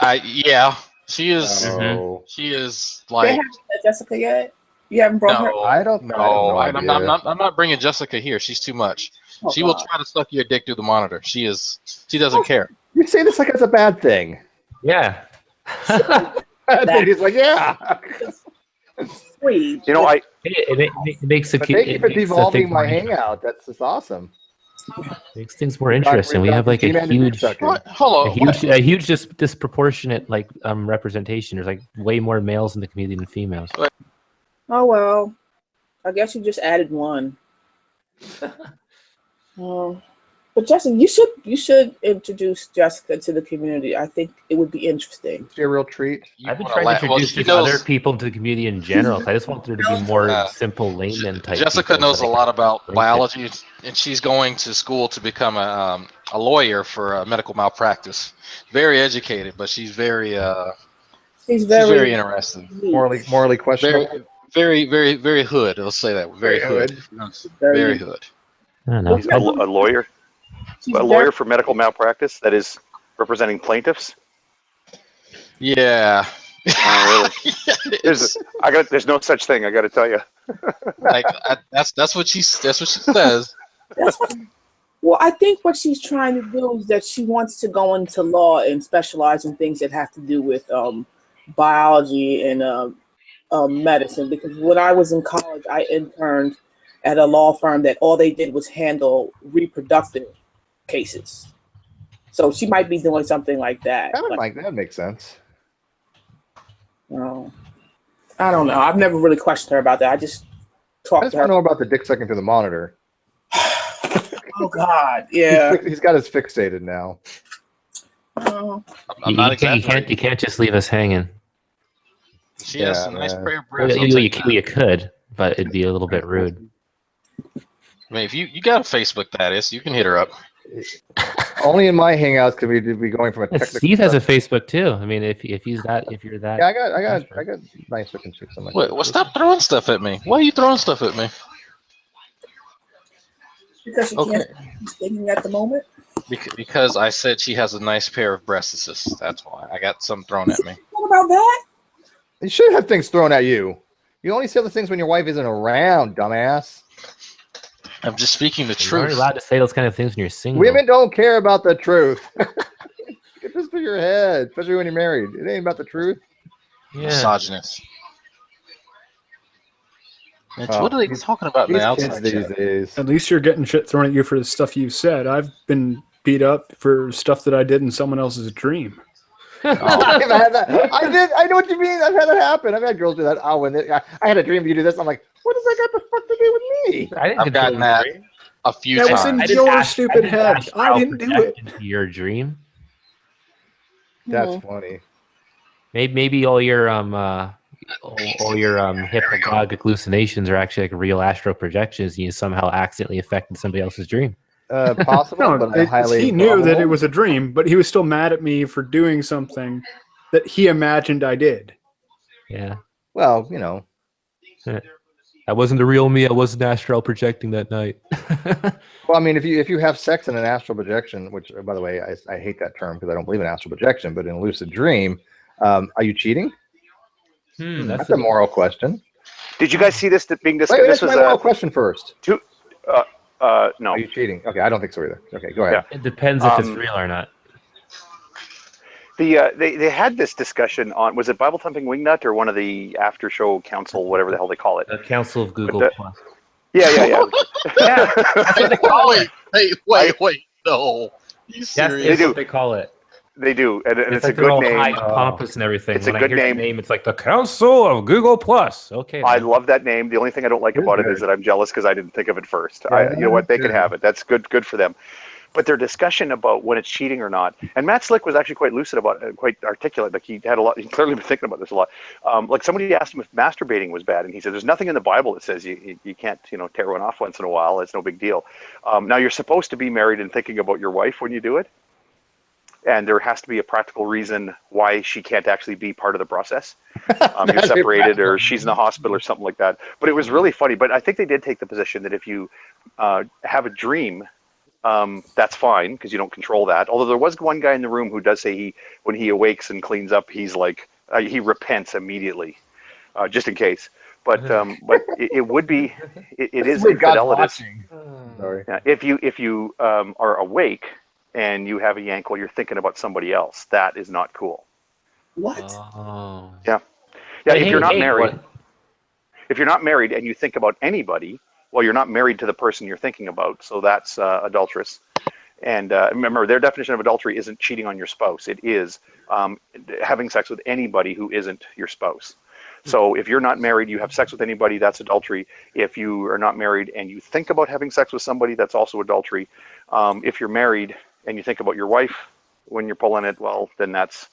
Speaker 1: Yeah, she is.
Speaker 2: Oh.
Speaker 1: She is like.
Speaker 7: They haven't met Jessica yet. You haven't brought her.
Speaker 2: I don't know.
Speaker 1: I'm not bringing Jessica here. She's too much.
Speaker 7: Oh,
Speaker 1: she will try to suck your dick through the monitor. She doesn't care.
Speaker 2: You say this like it's a bad thing.
Speaker 6: Yeah.
Speaker 2: He's like, yeah.
Speaker 7: Sweet.
Speaker 6: It makes it.
Speaker 2: Thank you for devolving my hangout. That's just awesome.
Speaker 6: Makes things more interesting. We have like a huge, a huge disproportionate representation. There's like way more males in the community than females.
Speaker 7: Oh well, I guess you just added one. But Justin, you should introduce Jessica to the community. I think it would be interesting.
Speaker 2: It's a real treat.
Speaker 6: I've been trying to introduce other people to the community in general. I just want there to be more simple layman type.
Speaker 1: Jessica knows a lot about biology, and she's going to school to become a lawyer for medical malpractice. Very educated, but she's very interesting.
Speaker 2: Morally questionable.
Speaker 1: Very hood. Let's say that. Very hood. Very hood.
Speaker 6: I don't know.
Speaker 3: A lawyer. A lawyer for medical malpractice that is representing plaintiffs.
Speaker 1: Yeah.
Speaker 3: Oh, really? There's no such thing. I got to tell you.
Speaker 1: That's what she says.
Speaker 7: Well, I think what she's trying to do is that she wants to go into law and specialize in things that have to do with biology and medicine. Because when I was in college, I interned at a law firm that all they did was handle reproductive cases. So she might be doing something like that.
Speaker 2: That makes sense.
Speaker 7: I don't know. I've never really questioned her about that. I just
Speaker 2: want to know about the dick sucking through the monitor.
Speaker 7: Oh God, yeah.
Speaker 2: He's got us fixated now.
Speaker 6: You can't just leave us hanging.
Speaker 1: She has a nice pair of breasts.
Speaker 6: You could, but it'd be a little bit rude.
Speaker 1: I mean, if you got a Facebook that you can hit her up.
Speaker 2: Only in my hangouts could we be going from a technical.
Speaker 6: Steve has a Facebook too. I mean, if you're that.
Speaker 2: Yeah, I got nice looking chicks on my.
Speaker 1: Well, stop throwing stuff at me. Why are you throwing stuff at me?
Speaker 7: Because you can't be thinking at the moment.
Speaker 1: Because I said she has a nice pair of breasts. That's why I got some thrown at me.
Speaker 7: What about that?
Speaker 2: You should have things thrown at you. You only say the things when your wife isn't around, dumbass.
Speaker 1: I'm just speaking the truth.
Speaker 6: You're not allowed to say those kind of things when you're single.
Speaker 2: Women don't care about the truth. just through your head, especially when you're married. It ain't about the truth.
Speaker 6: Yeah.
Speaker 1: Misogynist. Mitch,
Speaker 2: Oh,
Speaker 1: what are they talking about in the
Speaker 2: These kids
Speaker 1: outside
Speaker 2: these
Speaker 1: chat?
Speaker 2: days.
Speaker 8: At least you're getting shit thrown at you for the stuff you said. I've been beat up for stuff that I did in someone else's dream.
Speaker 2: I've had that. I know what you mean. I've had that happen. I've had girls do that. Oh, I had a dream you do this. I'm like, what does that got the fuck to do with me?
Speaker 6: I didn't
Speaker 1: I've
Speaker 6: control
Speaker 1: gotten
Speaker 6: your
Speaker 1: that
Speaker 6: dream.
Speaker 1: a few
Speaker 8: That was
Speaker 1: times.
Speaker 8: in
Speaker 6: I didn't
Speaker 8: your
Speaker 6: ask-
Speaker 8: stupid
Speaker 6: didn't
Speaker 8: head.
Speaker 6: astral
Speaker 8: I didn't do
Speaker 6: project
Speaker 8: it.
Speaker 6: into your dream.
Speaker 2: That's funny.
Speaker 6: Maybe all your hypnagogic hallucinations are actually like real astral projections, and you somehow accidentally affected somebody else's dream.
Speaker 2: Possible,
Speaker 8: No,
Speaker 2: but highly
Speaker 8: he knew that
Speaker 2: improbable.
Speaker 8: it was a dream, but he was still mad at me for doing something that he imagined I did.
Speaker 6: Yeah.
Speaker 2: Well, you know.
Speaker 6: That wasn't the real me. I wasn't astral projecting that night.
Speaker 2: Well, I mean, if you have sex in an astral projection, which, by the way, I hate that term because I don't believe in astral projection, but in a lucid dream, are you cheating? That's a moral question.
Speaker 3: Did you guys see this being discussed?
Speaker 2: Wait,
Speaker 3: This
Speaker 2: that's
Speaker 3: was
Speaker 2: my moral question first.
Speaker 3: no.
Speaker 2: Are you cheating? Okay, I don't think so either. Okay, go ahead.
Speaker 6: It depends if it's real or not.
Speaker 3: They had this discussion on, was it Bible Thumping Wingnut or one of the after show council, whatever the hell they call it?
Speaker 6: The Council of Google Plus.
Speaker 3: Yeah.
Speaker 6: That's what they call it.
Speaker 1: Wait. No. You
Speaker 6: That's
Speaker 1: serious?
Speaker 6: what they call it.
Speaker 3: They do, and it's
Speaker 6: like
Speaker 3: a
Speaker 6: they're
Speaker 3: good
Speaker 6: all
Speaker 3: name.
Speaker 6: high and pompous and everything.
Speaker 3: It's
Speaker 6: when
Speaker 3: a
Speaker 6: I
Speaker 3: good
Speaker 6: hear
Speaker 3: name.
Speaker 6: the name, it's like the Council of Google Plus. Okay.
Speaker 3: I
Speaker 6: man.
Speaker 3: love that name. The only thing I don't like about it is that I'm jealous because I didn't think of it first. You know what? They could have it. That's good for them. But their discussion about when it's cheating or not, and Matt Slick was actually quite lucid about it, quite articulate. Like he had a lot. He'd clearly been thinking about this a lot. Like somebody asked him if masturbating was bad, and he said, "There's nothing in the Bible that says you can't, tear one off once in a while. It's no big deal." Now you're supposed to be married and thinking about your wife when you do it, and there has to be a practical reason why she can't actually be part of the process. You're separated, or she's in the hospital, or something like that. But it was really funny. But I think they did take the position that if you have a dream. That's fine because you don't control that. Although there was one guy in the room who does say when he awakes and cleans up, he's like he repents immediately, just in case. But it would be it is infidelity.
Speaker 2: Sorry.
Speaker 3: Yeah, if you are awake and you have a yank while you're thinking about somebody else, that is not cool.
Speaker 7: What?
Speaker 6: Oh.
Speaker 3: Yeah. If you're not married and you think about anybody. Well, you're not married to the person you're thinking about, so that's adulterous. And remember, their definition of adultery isn't cheating on your spouse. It is having sex with anybody who isn't your spouse. So if you're not married, you have sex with anybody, that's adultery. If you are not married and you think about having sex with somebody, that's also adultery. If you're married and you think about your wife when you're pulling it, well, then that's...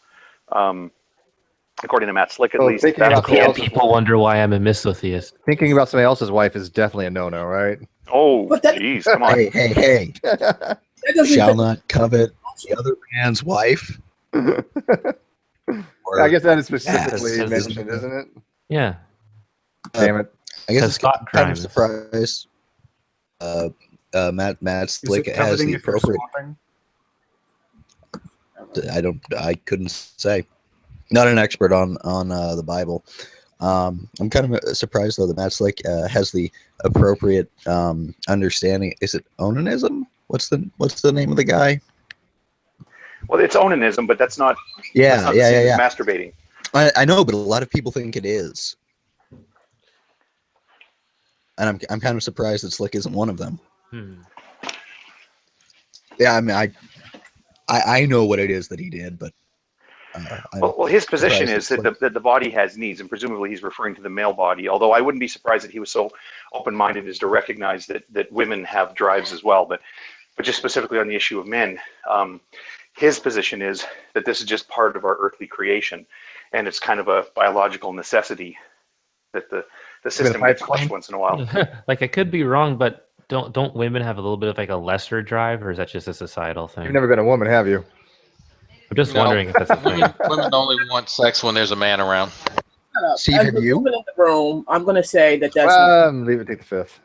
Speaker 3: according to Matt Slick, at least.
Speaker 6: And people wonder why I'm a misotheist.
Speaker 2: Thinking about somebody else's wife is definitely a no-no, right?
Speaker 3: Oh, jeez, come on.
Speaker 4: Hey. Shall not covet the other man's wife.
Speaker 2: I guess that is specifically mentioned, isn't it?
Speaker 6: Yeah.
Speaker 2: Damn it.
Speaker 4: I guess it's
Speaker 6: thought
Speaker 4: kind of
Speaker 6: crimes.
Speaker 4: surprise. Matt Slick has the appropriate. I couldn't say. Not an expert on the Bible. I'm kind of surprised though that Matt Slick has the appropriate understanding. Is it onanism? What's the name of the guy?
Speaker 3: Well, it's onanism, but that's not.
Speaker 4: Yeah.
Speaker 3: Masturbating.
Speaker 4: I know, but a lot of people think it is, and I'm kind of surprised that Slick isn't one of them. Yeah, I mean, I know what it is that he did, but.
Speaker 3: Well, his position is that the body has needs, and presumably he's referring to the male body, although I wouldn't be surprised that he was so open-minded as to recognize that women have drives as well. But just specifically on the issue of men, his position is that this is just part of our earthly creation, and it's kind of a biological necessity that the system gets flushed once in a while.
Speaker 6: Like, I could be wrong, but don't women have a little bit of like a lesser drive, or is that just a societal thing?
Speaker 2: You've never been a woman, have you?
Speaker 6: I'm just wondering if that's a thing.
Speaker 1: Women only want sex when there's a man around.
Speaker 7: Steve, have you? In the room, I'm going to say that that's.
Speaker 2: Leave it, take the fifth.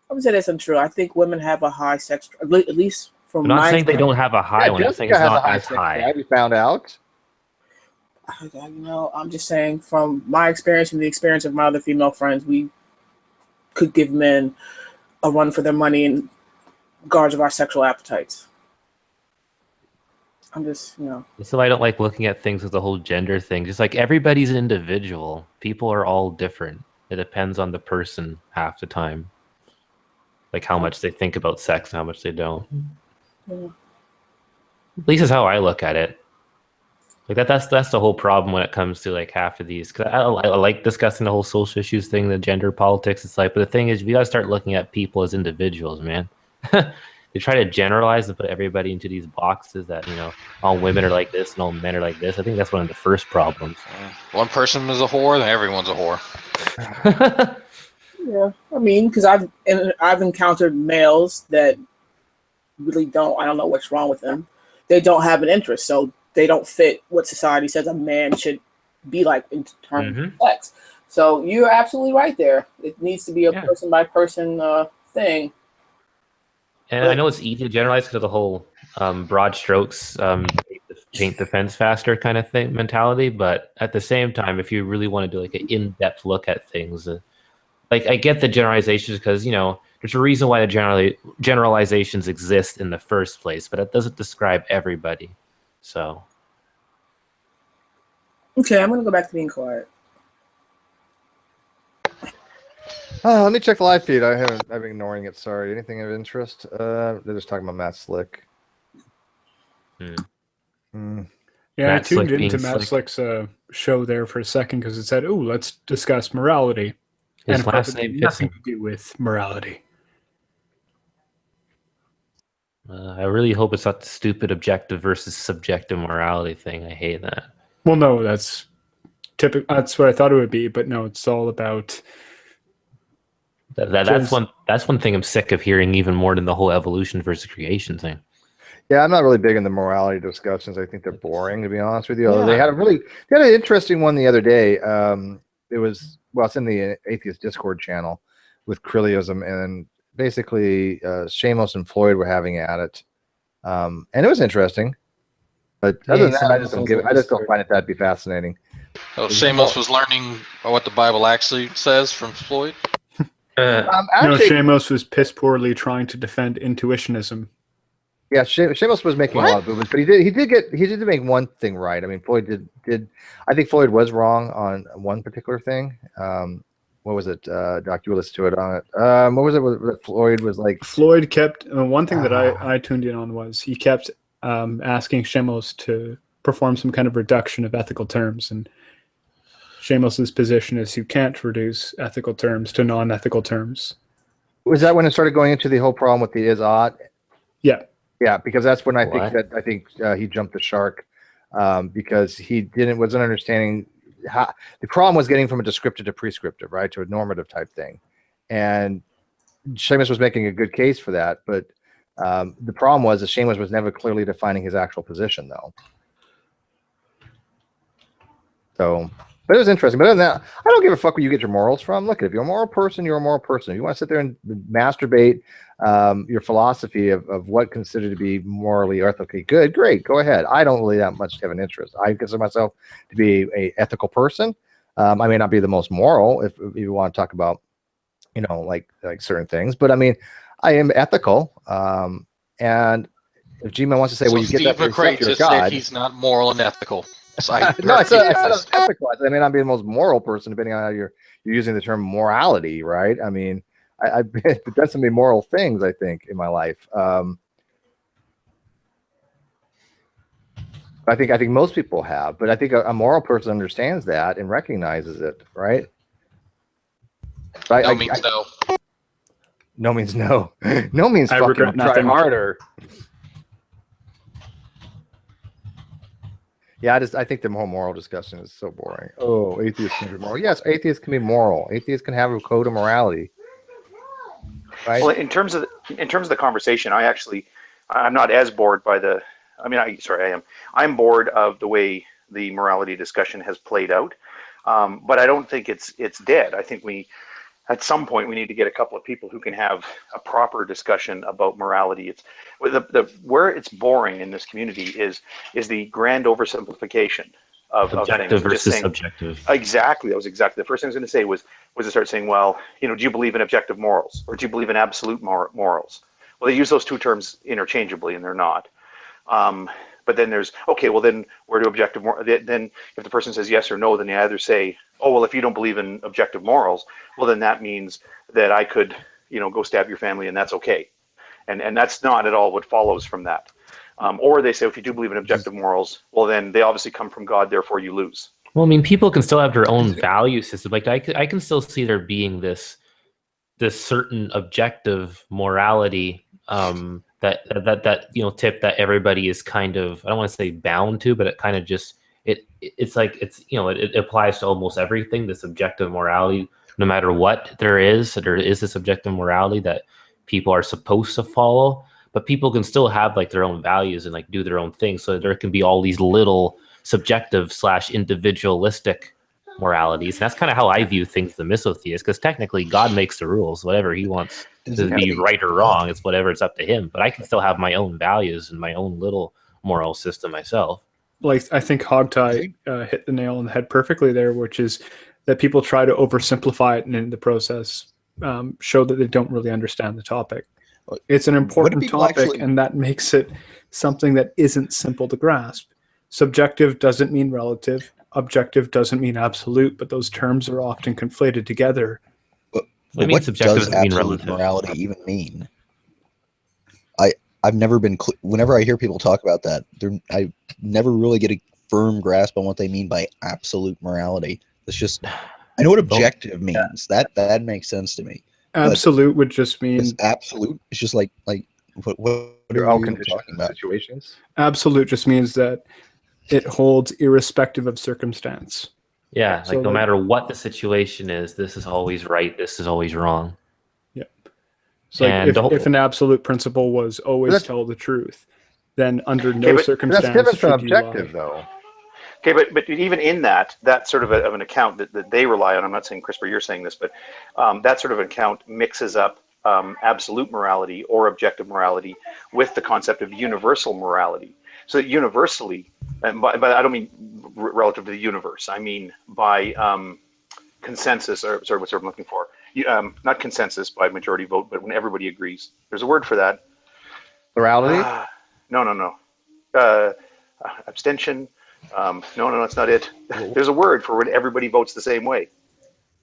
Speaker 7: I'm going to say that's untrue. I think women have a high sex, at least from
Speaker 6: I'm not saying they don't have a high one. I'm saying it's not as high.
Speaker 2: Have you found out?
Speaker 7: I'm just saying from my experience and the experience of my other female friends, we could give men a run for their money in regards of our sexual appetites. I'm just,
Speaker 6: So I don't like looking at things with the whole gender thing. Just like everybody's an individual. People are all different. It depends on the person half the time. Like how much they think about sex and how much they don't.
Speaker 7: Yeah.
Speaker 6: At least is how I look at it. Like that's the whole problem when it comes to like half of these. Because I like discussing the whole social issues thing, the gender politics. It's like, but the thing is, we gotta start looking at people as individuals, man. They try to generalize and put everybody into these boxes that all women are like this and all men are like this. I think that's one of the first problems.
Speaker 1: One person is a whore, then everyone's a whore.
Speaker 7: Yeah, I mean, because I've encountered males that really don't. I don't know what's wrong with them. They don't have an interest, so they don't fit what society says a man should be like in terms of sex. So you're absolutely right there. It needs to be a person by person thing.
Speaker 6: And I know it's easy to generalize because of the whole broad strokes, paint the fence faster kind of thing mentality. But at the same time, if you really want to do like an in-depth look at things, like I get the generalizations because there's a reason why the generalizations exist in the first place, but it doesn't describe everybody. So
Speaker 7: okay, I'm gonna go back to being quiet.
Speaker 2: Let me check the live feed. I've been ignoring it. Sorry. Anything of interest? They're just talking about Matt Slick.
Speaker 8: Yeah,
Speaker 6: Matt
Speaker 8: I tuned
Speaker 6: Slick
Speaker 8: into
Speaker 6: being
Speaker 8: Matt
Speaker 6: Slick.
Speaker 8: Slick's show there for a second because it said, "Oh, let's discuss morality."
Speaker 6: His
Speaker 8: and of course,
Speaker 6: last
Speaker 8: it had
Speaker 6: name
Speaker 8: nothing
Speaker 6: fits
Speaker 8: to do with morality.
Speaker 6: I really hope it's not the stupid objective versus subjective morality thing. I hate that.
Speaker 8: Well, no, that's typical. That's what I thought it would be, but no, it's all about.
Speaker 6: That's one thing I'm sick of hearing even more than the whole evolution versus creation thing.
Speaker 2: Yeah, I'm not really big in the morality discussions. I think they're boring, to be honest with you.
Speaker 6: Yeah.
Speaker 2: They had an interesting one the other day. It's in the Atheist Discord channel with Crilliism, and basically Shamos and Floyd were having at it, and it was interesting. But other than that, I just don't find it that be fascinating.
Speaker 1: Oh, Shamos was learning what the Bible actually says from Floyd.
Speaker 8: Shamos was piss poorly trying to defend intuitionism.
Speaker 2: Yeah, Shamos was making a lot of movements, but he did make one thing right. I mean, Floyd did. I think Floyd was wrong on one particular thing. What was it? Doc, you listened to it on it. What was it? What Floyd was like?
Speaker 8: Floyd kept one thing that I tuned in on was he kept asking Shamos to perform some kind of reduction of ethical terms, and Shamos's position is you can't reduce ethical terms to non-ethical terms.
Speaker 2: Was that when it started going into the whole problem with the is-ought?
Speaker 8: Yeah.
Speaker 2: Yeah, because that's when I think he jumped the shark because he wasn't understanding how the problem was getting from a descriptive to prescriptive, right, to a normative type thing, and Shamos was making a good case for that, but the problem was that Shamos was never clearly defining his actual position, though. So, but it was interesting. But other than that, I don't give a fuck where you get your morals from. Look, if you're a moral person, you're a moral person. If you want to sit there and masturbate your philosophy of what considered to be morally or ethically good, great, go ahead. I don't really that much have an interest. I consider myself to be a ethical person. I may not be the most moral if you want to talk about, like certain things, but I mean, I am ethical. And if Gman wants to say, well, you get that for yourself, you're a God.
Speaker 1: He's not moral and ethical. So
Speaker 2: I said I was ethical. I may not be the most moral person, depending on how you're using the term morality, right? I mean, I've done some immoral things, I think, in my life. I think most people have, but I think a moral person understands that and recognizes it, right?
Speaker 1: No means no.
Speaker 2: No means no. No means fucking try harder. Yeah, I think the whole moral discussion is so boring. Oh, atheists can be moral. Yes, atheists can be moral. Atheists can have a code of morality. Right?
Speaker 3: Well, in terms of the conversation, I'm not as bored by the. I mean, I am. I'm bored of the way the morality discussion has played out, but I don't think it's dead. I think at some point we need to get a couple of people who can have a proper discussion about morality. It's where it's boring in this community is the grand oversimplification of
Speaker 6: objective
Speaker 3: things.
Speaker 6: Versus subjective.
Speaker 3: Exactly. That was exactly the first thing I was going to say was to start saying, well, do you believe in objective morals or do you believe in absolute morals? Well, they use those two terms interchangeably, and they're not. But But then there's, okay, well then where do objective then if the person says yes or no, then they either say, oh, well, if you don't believe in objective morals, well, then that means that I could, go stab your family and that's okay. And that's not at all what follows from that. Or they say, if you do believe in objective morals, well, then they obviously come from God, therefore you lose.
Speaker 6: Well, I mean, people can still have their own value system. Like I can still see there being this certain objective morality that tip that everybody is kind of, I don't want to say bound to, but it kind of just it applies to almost everything. This objective morality, no matter what there is this objective morality that people are supposed to follow, but people can still have like their own values and like do their own thing. So there can be all these little subjective / individualistic moralities. And that's kind of how I view things, the misotheist, because technically God makes the rules. Whatever he wants to be right or wrong, it's whatever, it's up to him. But I can still have my own values and my own little moral system myself.
Speaker 8: Like, I think Hogtie hit the nail on the head perfectly there, which is that people try to oversimplify it and in the process show that they don't really understand the topic. It's an important topic, and that makes it something that isn't simple to grasp. Subjective doesn't mean relative. Objective doesn't mean absolute, but those terms are often conflated together.
Speaker 4: What does absolute morality even mean? I've never been. Whenever I hear people talk about that, I never really get a firm grasp on what they mean by absolute morality. It's just, I know what objective means. That makes sense to me.
Speaker 8: Absolute would just mean
Speaker 4: absolute. It's just like what are
Speaker 2: all
Speaker 4: you talking about?
Speaker 2: Situations.
Speaker 8: Absolute just means that it holds irrespective of circumstance.
Speaker 6: Yeah, like no matter what the situation is, this is always right, this is always wrong.
Speaker 8: Yeah. So like if an absolute principle was always tell the truth, then under no circumstance
Speaker 2: that's different from objective, though.
Speaker 3: Okay, but even in that sort of an account that they rely on, I'm not saying, CRISPR, you're saying this, but that sort of account mixes up absolute morality or objective morality with the concept of universal morality. So that universally, but I don't mean relative to the universe, I mean by consensus, or sorry, what's I'm looking for? Not consensus by majority vote, but when everybody agrees. There's a word for that.
Speaker 2: Plurality?
Speaker 3: No. Abstention. No, that's not it. There's a word for when everybody votes the same way.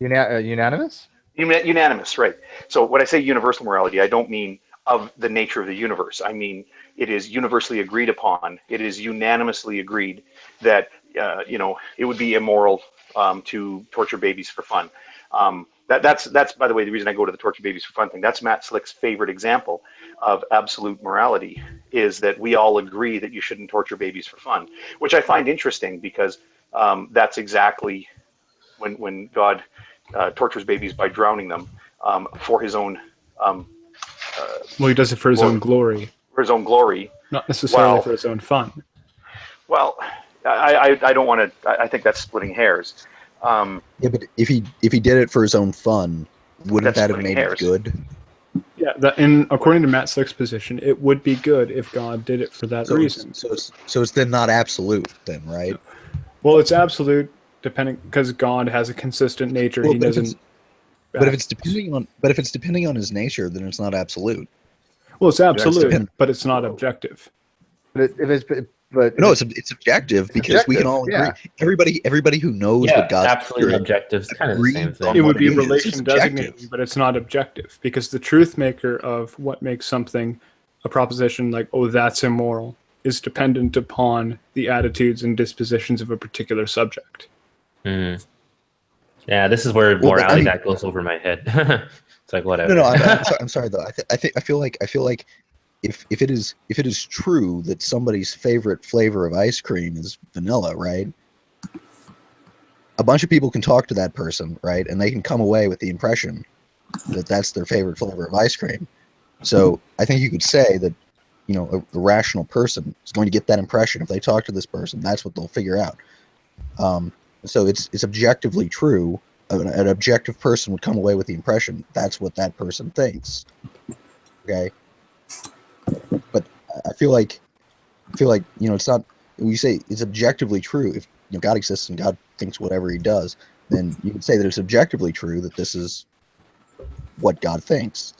Speaker 2: Unanimous?
Speaker 3: Unanimous, right. So when I say universal morality, I don't mean of the nature of the universe. I mean, it is universally agreed upon. It is unanimously agreed that, it would be immoral to torture babies for fun. That's by the way, the reason I go to the torture babies for fun thing. That's Matt Slick's favorite example of absolute morality, is that we all agree that you shouldn't torture babies for fun, which I find interesting because that's exactly when God tortures babies by drowning them for his own.
Speaker 8: Well, he does it for his own glory.
Speaker 3: For his own glory,
Speaker 8: not necessarily for his own fun.
Speaker 3: Well, I don't want to. I think that's splitting hairs.
Speaker 4: Yeah, but if he did it for his own fun, wouldn't that have made it good?
Speaker 8: Yeah, according to Matt Slick's position, it would be good if God did it for that reason.
Speaker 4: So it's then not absolute, then, right?
Speaker 8: Well, it's absolute depending, because God has a consistent nature.
Speaker 4: Well,
Speaker 8: he doesn't.
Speaker 4: But if it's depending on his nature, then it's not absolute.
Speaker 8: Well, it's absolute, but it's not objective.
Speaker 2: But
Speaker 4: it's objective because we can all agree.
Speaker 2: Yeah.
Speaker 4: Everybody who knows what God's
Speaker 6: absolute objective is kind of the same thing.
Speaker 8: It would be relation designating, but it's not objective, because the truth maker of what makes something a proposition like, oh, that's immoral, is dependent upon the attitudes and dispositions of a particular subject.
Speaker 6: Mm. Yeah, this is where morality that goes over my head. It's like whatever.
Speaker 4: No, I'm sorry though. I feel like if it is true that somebody's favorite flavor of ice cream is vanilla, right? A bunch of people can talk to that person, right, and they can come away with the impression that that's their favorite flavor of ice cream. So I think you could say that, a rational person is going to get that impression if they talk to this person. That's what they'll figure out. So it's objectively true. An objective person would come away with the impression that's what that person thinks. Okay, but I feel like it's not. When you say it's objectively true, if God exists and God thinks whatever He does, then you can say that it's objectively true that this is what God thinks,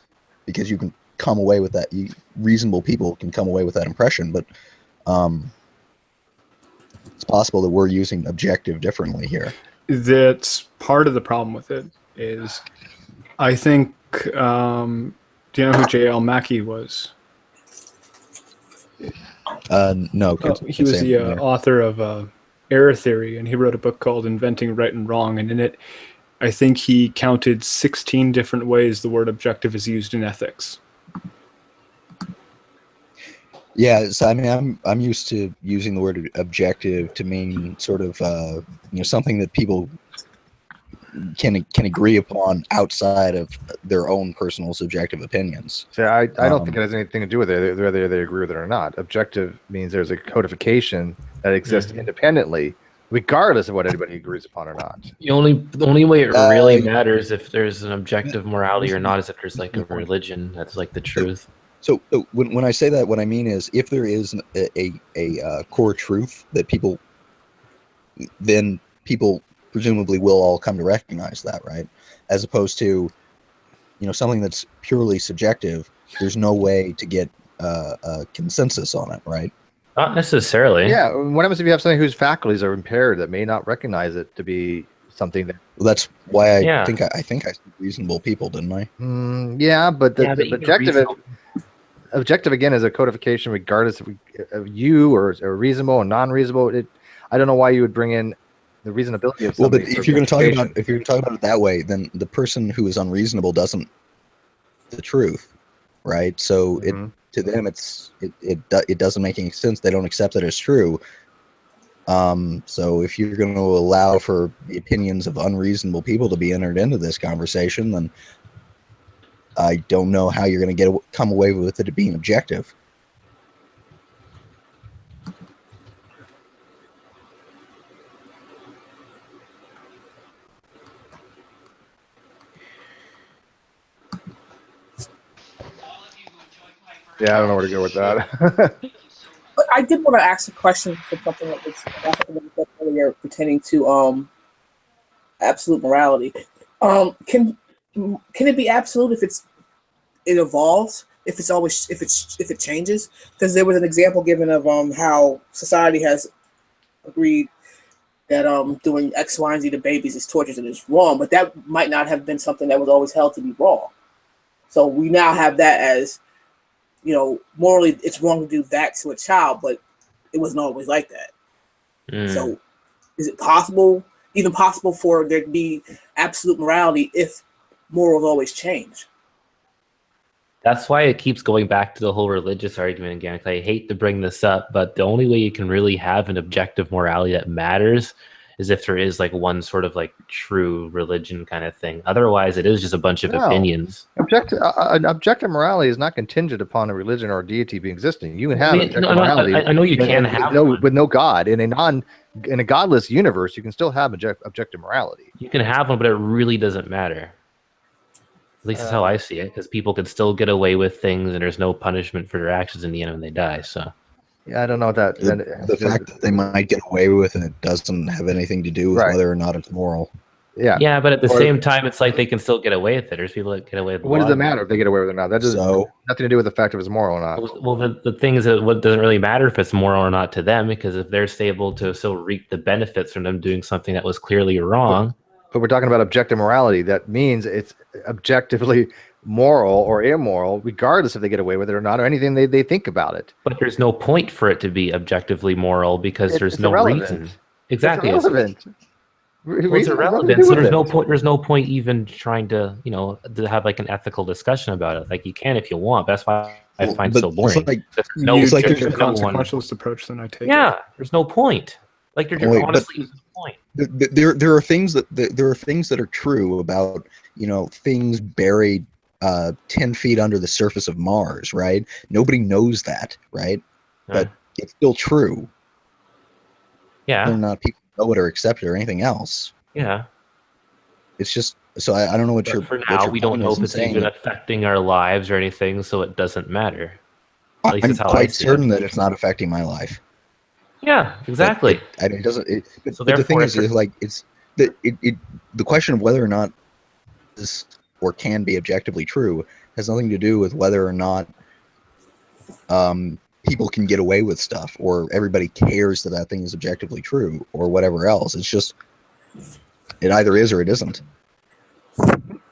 Speaker 4: because you can come away with that. Reasonable people can come away with that impression, but it's possible that we're using objective differently here.
Speaker 8: That's part of the problem with it. Is I think. Do you know who J.L. Mackie was?
Speaker 4: No.
Speaker 8: He was the author of Error Theory, and he wrote a book called Inventing Right and Wrong. And in it, I think he counted 16 different ways the word objective is used in ethics.
Speaker 4: Yeah, so I mean, I'm used to using the word objective to mean sort of something that people can agree upon outside of their own personal subjective opinions.
Speaker 2: So I don't think it has anything to do with it, whether they agree with it or not. Objective means there's a codification that exists independently, regardless of what anybody agrees upon or not.
Speaker 6: The only way it really matters if there's an objective morality or not is if there's like a religion that's like the truth.
Speaker 4: So when I say that, what I mean is if there is a core truth that then people presumably will all come to recognize that, right? As opposed to, something that's purely subjective. There's no way to get a consensus on it, right?
Speaker 6: Not necessarily.
Speaker 2: Yeah. What happens if you have somebody whose faculties are impaired that may not recognize it to be something that?
Speaker 4: Well, that's why I think I said reasonable people, didn't I?
Speaker 2: Yeah, but the objective again is a codification, regardless of you or reasonable or non-reasonable. I don't know why you would bring in the reasonability of.
Speaker 4: Well, but if you're going to talk about it that way, then the person who is unreasonable doesn't the truth, right? So to them it doesn't make any sense. They don't accept it as true. So if you're going to allow for the opinions of unreasonable people to be entered into this conversation, then I don't know how you're going to come away with it being objective.
Speaker 2: Yeah, I don't know where to go with that.
Speaker 7: I did want to ask a question for something that was earlier pertaining to absolute morality. Can it be absolute if it evolves? If it changes? Because there was an example given of how society has agreed that doing X, Y, and Z to babies is torture and it's wrong, but that might not have been something that was always held to be wrong. So we now have that as, morally it's wrong to do that to a child, but it wasn't always like that. So is it even possible for there to be absolute morality if morals always change?
Speaker 6: That's why it keeps going back to the whole religious argument again. I hate to bring this up, but the only way you can really have an objective morality that matters is if there is like one sort of like true religion kind of thing. Otherwise, it is just a bunch of opinions.
Speaker 2: Objective morality is not contingent upon a religion or a deity being existing. You can have objective morality.
Speaker 6: I know you can have
Speaker 2: with no God in a godless universe. You can still have objective morality.
Speaker 6: You can have one, but it really doesn't matter. At least that's how I see it, because people could still get away with things, and there's no punishment for their actions in the end when they die. So.
Speaker 2: Yeah, I don't know that.
Speaker 4: The fact that they might get away with it doesn't have anything to do with whether or not it's moral.
Speaker 2: Yeah.
Speaker 6: Yeah, but at the same time, it's like they can still get away with it. There's people that get away with it.
Speaker 2: What does it matter if they get away with it or not? That doesn't nothing to do with the fact if it's moral or not.
Speaker 6: Well, the thing is that what doesn't really matter if it's moral or not to them, because if they're able to still reap the benefits from them doing something that was clearly wrong.
Speaker 2: But we're talking about objective morality. That means it's objectively moral or immoral, regardless if they get away with it or not, or anything they think about it.
Speaker 6: But there's no point for it to be objectively moral because there's no reason. Exactly.
Speaker 2: It's irrelevant.
Speaker 6: It's irrelevant. So there's no point. There's no point even trying to, to have like an ethical discussion about it. Like you can if you want. That's why I find it so boring.
Speaker 8: It's like there's a consequentialist approach. Then I take.
Speaker 6: Yeah, there's no point. Like you're honestly, there's no point.
Speaker 4: There are things that are true about things buried 10 feet under the surface of Mars, right? Nobody knows that, right? But it's still true.
Speaker 6: Yeah.
Speaker 4: Whether or not people know it or accept it or anything else.
Speaker 6: Yeah.
Speaker 4: It's just, so I don't know what you're.
Speaker 6: For now, we don't know if it's even affecting our lives or anything, so it doesn't matter. At least
Speaker 4: I'm quite certain that it's not affecting my life.
Speaker 6: Yeah, exactly.
Speaker 4: It doesn't. So but the thing is like the question of whether or not this or can be objectively true has nothing to do with whether or not people can get away with stuff, or everybody cares that that thing is objectively true, or whatever else. It's just, it either is or it isn't.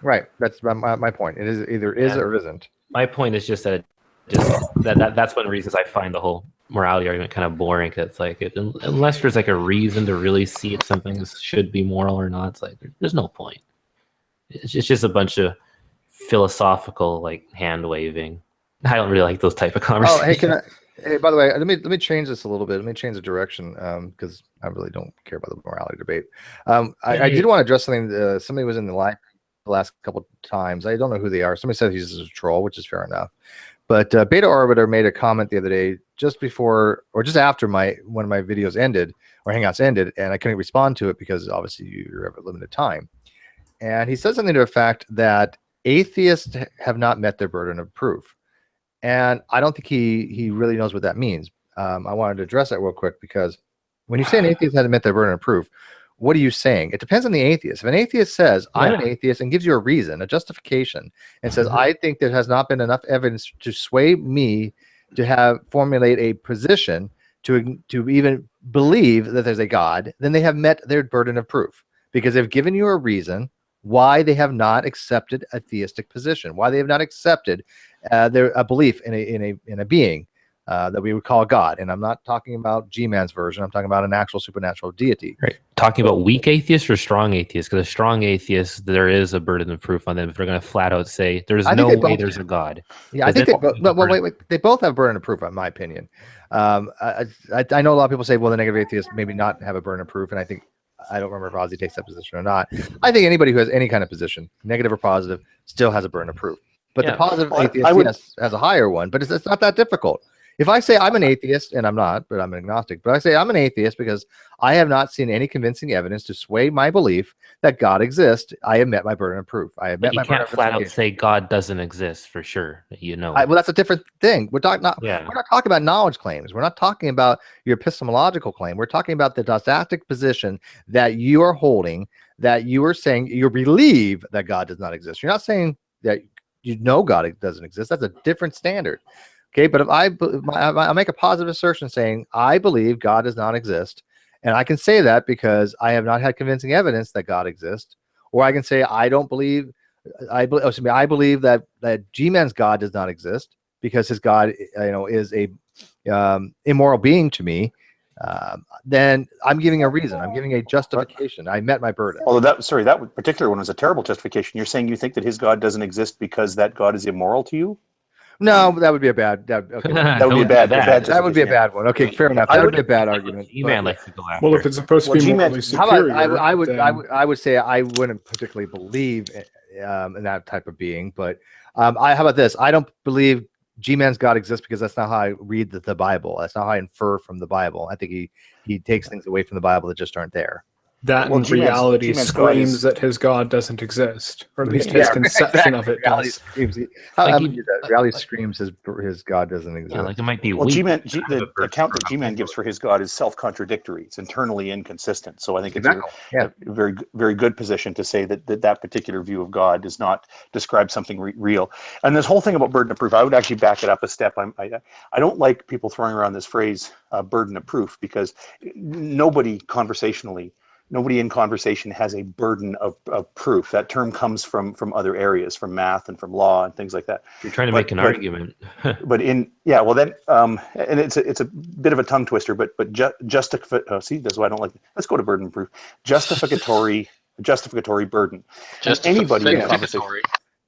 Speaker 2: Right. That's my point. It is either is or isn't.
Speaker 6: My point is just that that's one of the reasons I find the whole morality argument kind of boring. Cause it's like unless there's like a reason to really see if something should be moral or not, it's like there's no point. It's just a bunch of philosophical like hand waving. I don't really like those type of conversations.
Speaker 2: Oh, hey, by the way, let me change this a little bit. Let me change the direction because I really don't care about the morality debate. I did want to address something. Somebody was in the live the last couple of times. I don't know who they are. Somebody said he's a troll, which is fair enough. But Beta Orbiter made a comment the other day, just before or just after one of my videos ended or Hangouts ended, and I couldn't respond to it because obviously you have a limited time. And he said something to the fact that atheists have not met their burden of proof. And I don't think he really knows what that means. I wanted to address that real quick because when you say an atheist hasn't met their burden of proof, what are you saying? It depends on the atheist. If an atheist says, I'm an atheist, and gives you a reason, a justification, and says, I think there has not been enough evidence to sway me to formulate a position to even believe that there's a God, then they have met their burden of proof because they've given you a reason why they have not accepted a theistic position, why they have not accepted a belief in a being that we would call God. And I'm not talking about Gmans version. I'm talking about an actual supernatural deity.
Speaker 6: Right. Talking about weak atheists or strong atheists? Because a strong atheist, there is a burden of proof on them if they're going to flat out say there's no way there's a God.
Speaker 2: Yeah, I think they both have burden of proof, in my opinion. I know a lot of people say, well, the negative atheists maybe not have a burden of proof, and I don't remember if Ozzy takes that position or not. I think anybody who has any kind of position, negative or positive, still has a burden of proof. But the positive atheist has a higher one, but it's not that difficult. If I say I'm an atheist, and I'm not, but I'm an agnostic, but I say I'm an atheist because I have not seen any convincing evidence to sway my belief that God exists, I have met my burden of proof. I have met my burden of proof.
Speaker 6: You can't flat out say God doesn't exist for sure.
Speaker 2: Well, that's a different thing. We're not talking about knowledge claims. We're not talking about your epistemological claim. We're talking about the didactic position that you are holding, that you are saying you believe that God does not exist. You're not saying that you know God doesn't exist. That's a different standard. Okay, but if I make a positive assertion saying I believe God does not exist, and I can say that because I have not had convincing evidence that God exists, or I can say I believe that Gman's God does not exist because his God, is a immoral being to me. Then I'm giving a reason. I'm giving a justification. I met my burden.
Speaker 3: Although that particular one was a terrible justification. You're saying you think that his God doesn't exist because that God is immoral to you?
Speaker 2: No, that would be a bad. That would be a bad. That would be a bad one. Okay, fair enough. That would be a bad argument.
Speaker 6: G-Man likes to go after.
Speaker 8: Well, if it's supposed to be morally superior,
Speaker 2: I would say I wouldn't particularly believe in that type of being. But how about this? I don't believe G-Man's God exists because that's not how I read the Bible. That's not how I infer from the Bible. I think he takes things away from the Bible that just aren't there.
Speaker 8: That in reality screams that his God doesn't exist, or at least his conception of it does.
Speaker 2: Reality screams his God doesn't exist.
Speaker 6: Yeah, like it might be
Speaker 3: weak. The account that G-Man gives for his God is self-contradictory. It's internally inconsistent. So I think it's a very, very good position to say that particular view of God does not describe something real. And this whole thing about burden of proof, I would actually back it up a step. I don't like people throwing around this phrase burden of proof because nobody in conversation has a burden of proof. That term comes from other areas, from math and from law and things like that.
Speaker 6: You're trying to make an argument.
Speaker 3: And it's a bit of a tongue twister, but see, that's why I don't like it. Let's go to burden of proof. Justificatory burden. Anybody in conversation.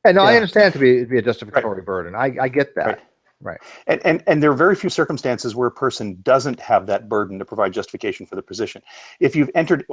Speaker 2: I understand it to be a justificatory burden. I get that. Right.
Speaker 3: And there are very few circumstances where a person doesn't have that burden to provide justification for the position. If you've entered,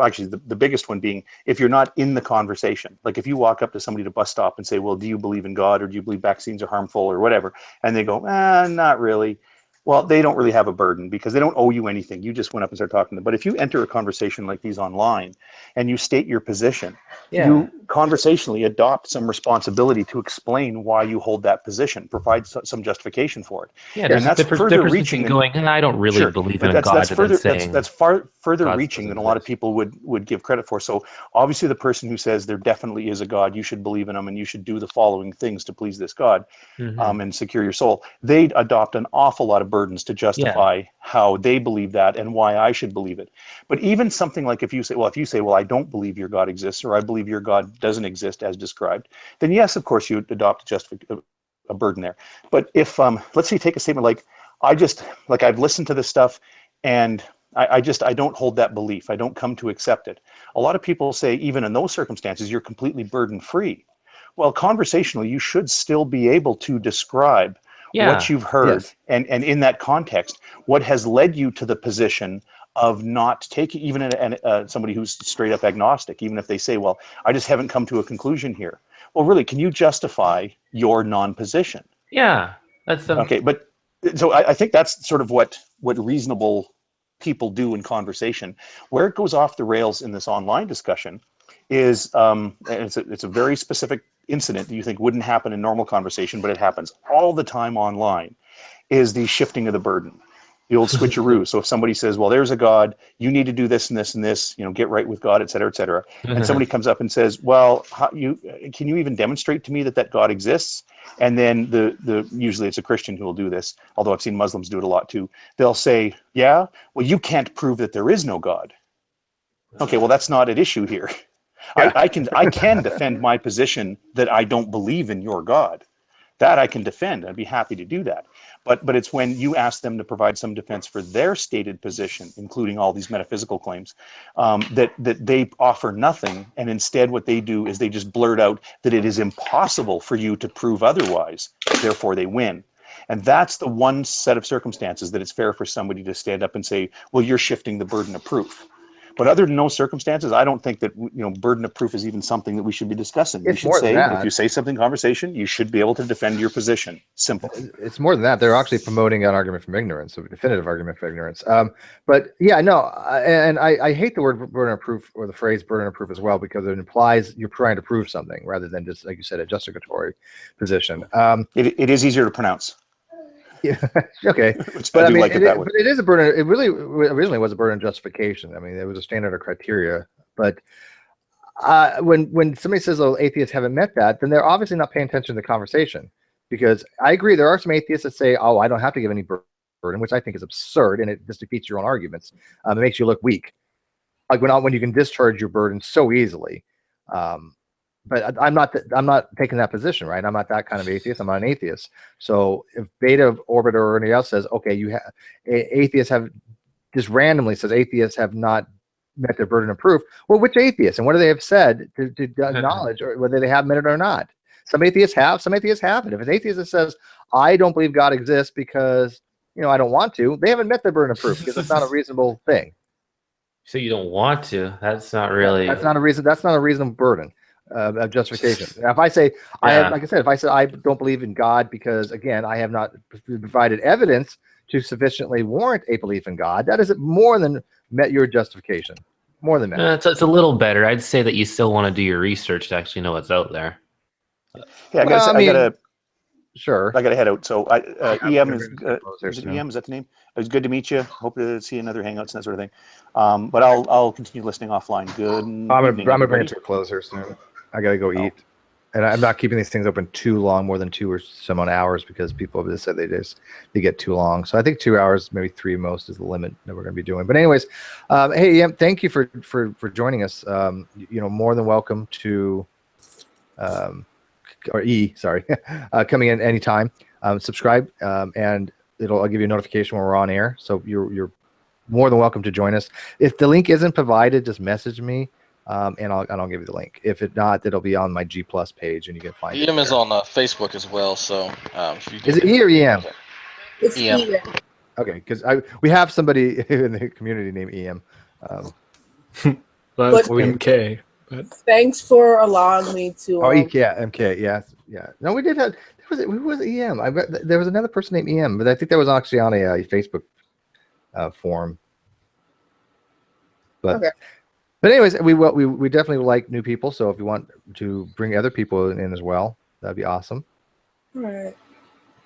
Speaker 3: actually the biggest one being if you're not in the conversation, like if you walk up to somebody at a bus stop and say, well, do you believe in God or do you believe vaccines are harmful or whatever? And they go, not really. Well, they don't really have a burden because they don't owe you anything. You just went up and started talking to them. But if you enter a conversation like these online and you state your position, you conversationally adopt some responsibility to explain why you hold that position, provide some justification for it.
Speaker 6: Yeah, and that's further reaching than going, I don't really believe in God.
Speaker 3: That's further reaching than a lot of people would give credit for. So obviously the person who says there definitely is a God, you should believe in him and you should do the following things to please this God and secure your soul, they adopt an awful lot of burdens to justify how they believe that and why I should believe it. But even something like if you say, well, I don't believe your God exists, or I believe your God doesn't exist as described, then yes, of course, you would adopt a burden there. But if, let's say you take a statement like, I've listened to this stuff and I don't hold that belief. I don't come to accept it. A lot of people say, even in those circumstances, you're completely burden free. Well, conversationally, you should still be able to describe what you've heard, and in that context, what has led you to the position of not taking, even somebody who's straight up agnostic, even if they say, well, I just haven't come to a conclusion here. Well, really, can you justify your non-position?
Speaker 6: Yeah, that's
Speaker 3: okay. But so I think that's sort of what reasonable people do in conversation. Where it goes off the rails in this online discussion is, and it's a very specific incident that you think wouldn't happen in normal conversation, but it happens all the time online, is the shifting of the burden, the old switcheroo. So if somebody says, well, there's a God, you need to do this and this and this, get right with God, et cetera, et cetera. And somebody comes up and says, well, can you even demonstrate to me that God exists? And then usually it's a Christian who will do this, although I've seen Muslims do it a lot too. They'll say, yeah, well, you can't prove that there is no God. Okay, well, that's not at issue here. Yeah. I can defend my position that I don't believe in your God. That I can defend. I'd be happy to do that. But it's when you ask them to provide some defense for their stated position, including all these metaphysical claims, that they offer nothing, and instead what they do is they just blurt out that it is impossible for you to prove otherwise, therefore they win. And that's the one set of circumstances that it's fair for somebody to stand up and say, well, you're shifting the burden of proof. But other than those circumstances, I don't think that burden of proof is even something that we should be discussing. We should say, if you say something in conversation, you should be able to defend your position. Simple.
Speaker 2: It's more than that. They're actually promoting an argument from ignorance, a definitive argument from ignorance. But yeah, no, and I hate the word burden of proof, or the phrase burden of proof as well, because it implies you're trying to prove something rather than just, like you said, a justificatory position.
Speaker 3: It is easier to pronounce.
Speaker 2: Yeah. Okay.
Speaker 3: But I mean,
Speaker 2: it is a burden. It really originally was a burden justification. I mean, it was a standard of criteria. But when somebody says, "Oh, atheists haven't met that," then they're obviously not paying attention to the conversation. Because I agree, there are some atheists that say, "Oh, I don't have to give any burden," which I think is absurd, and it just defeats your own arguments. It makes you look weak, like when you can discharge your burden so easily. But I'm not taking that position, right? I'm not that kind of atheist. I'm not an atheist. So if Beta Orbiter or anybody else says, okay, atheists have, just randomly says atheists have not met their burden of proof. Well, which atheists? And what do they have said to acknowledge, or whether they have met it or not? Some atheists have, some atheists haven't. If an atheist that says, I don't believe God exists because, I don't want to, they haven't met their burden of proof, because it's not a reasonable thing.
Speaker 6: So you don't want to? That's not really.
Speaker 2: That's not a reason. That's not a reasonable burden. Of justification. If I say, like I said, if I said I don't believe in God because, again, I have not provided evidence to sufficiently warrant a belief in God, that is more than met your justification. More than met.
Speaker 6: It's a little better. I'd say that you still want to do your research to actually know what's out there.
Speaker 3: Yeah, I gotta head out. So EM is it EM? Is that the name? It was good to meet you. Hope to see another hangouts and that sort of thing. But I'll continue listening offline. Good.
Speaker 2: I'm gonna bring it to a close here soon. I gotta go eat, and I'm not keeping these things open too long, more than 2 or some odd hours, because people have just said they get too long. So I think 2 hours, maybe 3 most, is the limit that we're gonna be doing. But anyways, hey, EM, thank you for joining us. More than welcome to. Or sorry, coming in anytime. Subscribe, and I'll give you a notification when we're on air. So you're more than welcome to join us. If the link isn't provided, just message me, and I'll give you the link. If it not, it'll be on my G+ page, and you can find it.
Speaker 1: EM is on Facebook as well. So if you
Speaker 2: is it E or EM?
Speaker 7: It's EM.
Speaker 2: Okay, because we have somebody in the community named EM.
Speaker 8: But MK. But
Speaker 7: thanks for allowing me to.
Speaker 2: MK, yeah. No, we did have. Who was EM? There was another person named EM, but I think that was actually on a Facebook forum. But
Speaker 7: okay.
Speaker 2: But anyways, we definitely like new people. So if you want to bring other people in as well, that'd be awesome.
Speaker 7: All right.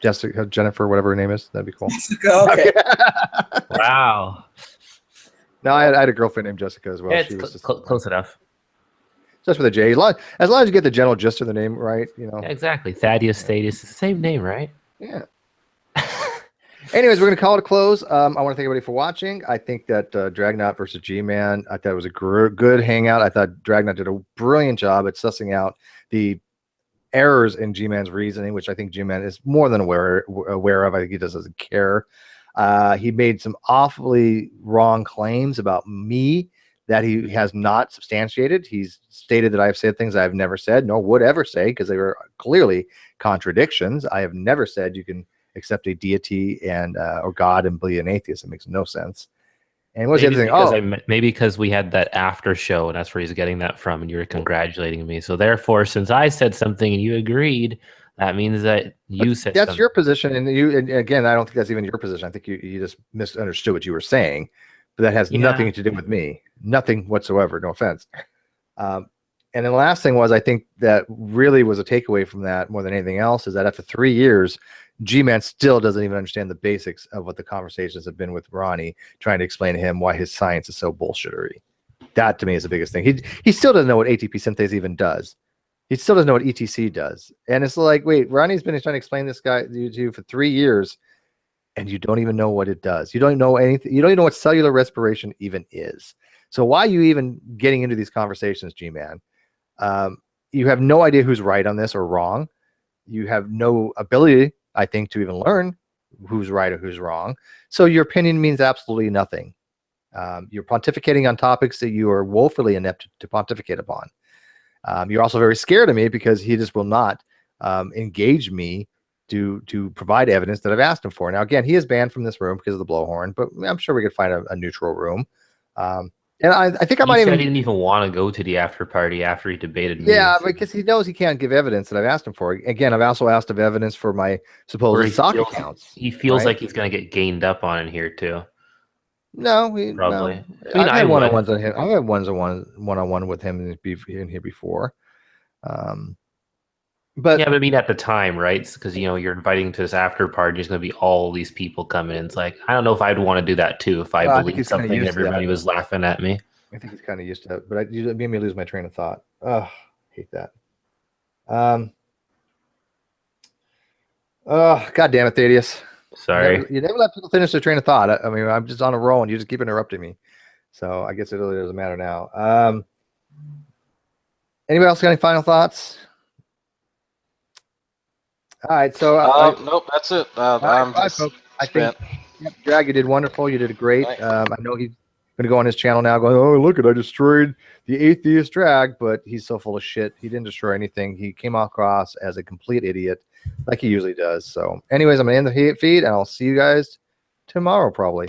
Speaker 2: Jessica, Jennifer, whatever her name is, that'd be cool.
Speaker 7: Jessica, okay.
Speaker 6: Wow.
Speaker 2: No, I had a girlfriend named Jessica as well.
Speaker 6: Yeah,
Speaker 2: she was just
Speaker 6: close enough.
Speaker 2: Just with a J. As long as you get the general gist of the name right,
Speaker 6: Yeah, exactly. Thaddeus, Thaddeus, it's the same name, right?
Speaker 2: Yeah. Anyways, we're going to call it a close. I want to thank everybody for watching. I think that Dragnauct versus G-Man, I thought it was a good hangout. I thought Dragnauct did a brilliant job at sussing out the errors in G-Man's reasoning, which I think G-Man is more than aware of. I think he just doesn't care. He made some awfully wrong claims about me that he has not substantiated. He's stated that I have said things I have never said, nor would ever say, because they were clearly contradictions. I have never said you can accept a deity and or God and believe in atheist. It makes no sense. And what's the other thing?
Speaker 6: Maybe because we had that after show, and that's where he's getting that from, and you were congratulating me. So therefore, since I said something and you agreed, that means that you said
Speaker 2: that's
Speaker 6: something.
Speaker 2: your position. And again, I don't think that's even your position. I think you just misunderstood what you were saying. But that has nothing to do with me. Nothing whatsoever. No offense. And then the last thing was, I think that really was a takeaway from that more than anything else is that after 3 years, G-Man still doesn't even understand the basics of what the conversations have been with Ronnie, trying to explain to him why his science is so bullshittery. That to me is the biggest thing. He still doesn't know what ATP synthase even does. He still doesn't know what ETC does. And it's like, wait, Ronnie's been trying to explain this guy to you for 3 years, and you don't even know what it does. You don't know anything. You don't even know what cellular respiration even is. So why are you even getting into these conversations, G-Man? You have no idea who's right on this or wrong. You have no ability, I think, to even learn who's right or who's wrong. So your opinion means absolutely nothing. You're pontificating on topics that you are woefully inept to pontificate upon. You're also very scared of me because he just will not engage me to provide evidence that I've asked him for. Now, again, he is banned from this room because of the blowhorn, but I'm sure we could find a neutral room. And I think I might even.
Speaker 6: He didn't even want to go to the after party after he debated me.
Speaker 2: Yeah, because he knows he can't give evidence that I've asked him for. Again, I've also asked of evidence for my supposed sock accounts.
Speaker 6: He feels like he's going to get gained up on in here too.
Speaker 2: No,
Speaker 6: probably.
Speaker 2: I've had one-on-ones on him. I've had one-on-one with him in here before. But
Speaker 6: yeah, but I mean at the time, right? Because you're inviting to this after party. There's going to be all these people coming in. It's like I don't know if I'd want to do that too if I believed something and everybody was laughing at me.
Speaker 2: I think he's kind of used to that, but you made me lose my train of thought. Oh, hate that. Oh, God damn it, Thaddeus.
Speaker 6: Sorry.
Speaker 2: You never let people finish their train of thought. I mean, I'm just on a roll, and you just keep interrupting me. So I guess it really doesn't matter now. Anybody else got any final thoughts? All right, so
Speaker 1: nope, that's it.
Speaker 2: I think Drag, you did wonderful. You did great. I know he's going to go on his channel now, going, "Oh, look, I destroyed the atheist Drag," but he's so full of shit. He didn't destroy anything. He came across as a complete idiot, like he usually does. So, anyways, I'm going to end the feed, and I'll see you guys tomorrow, probably.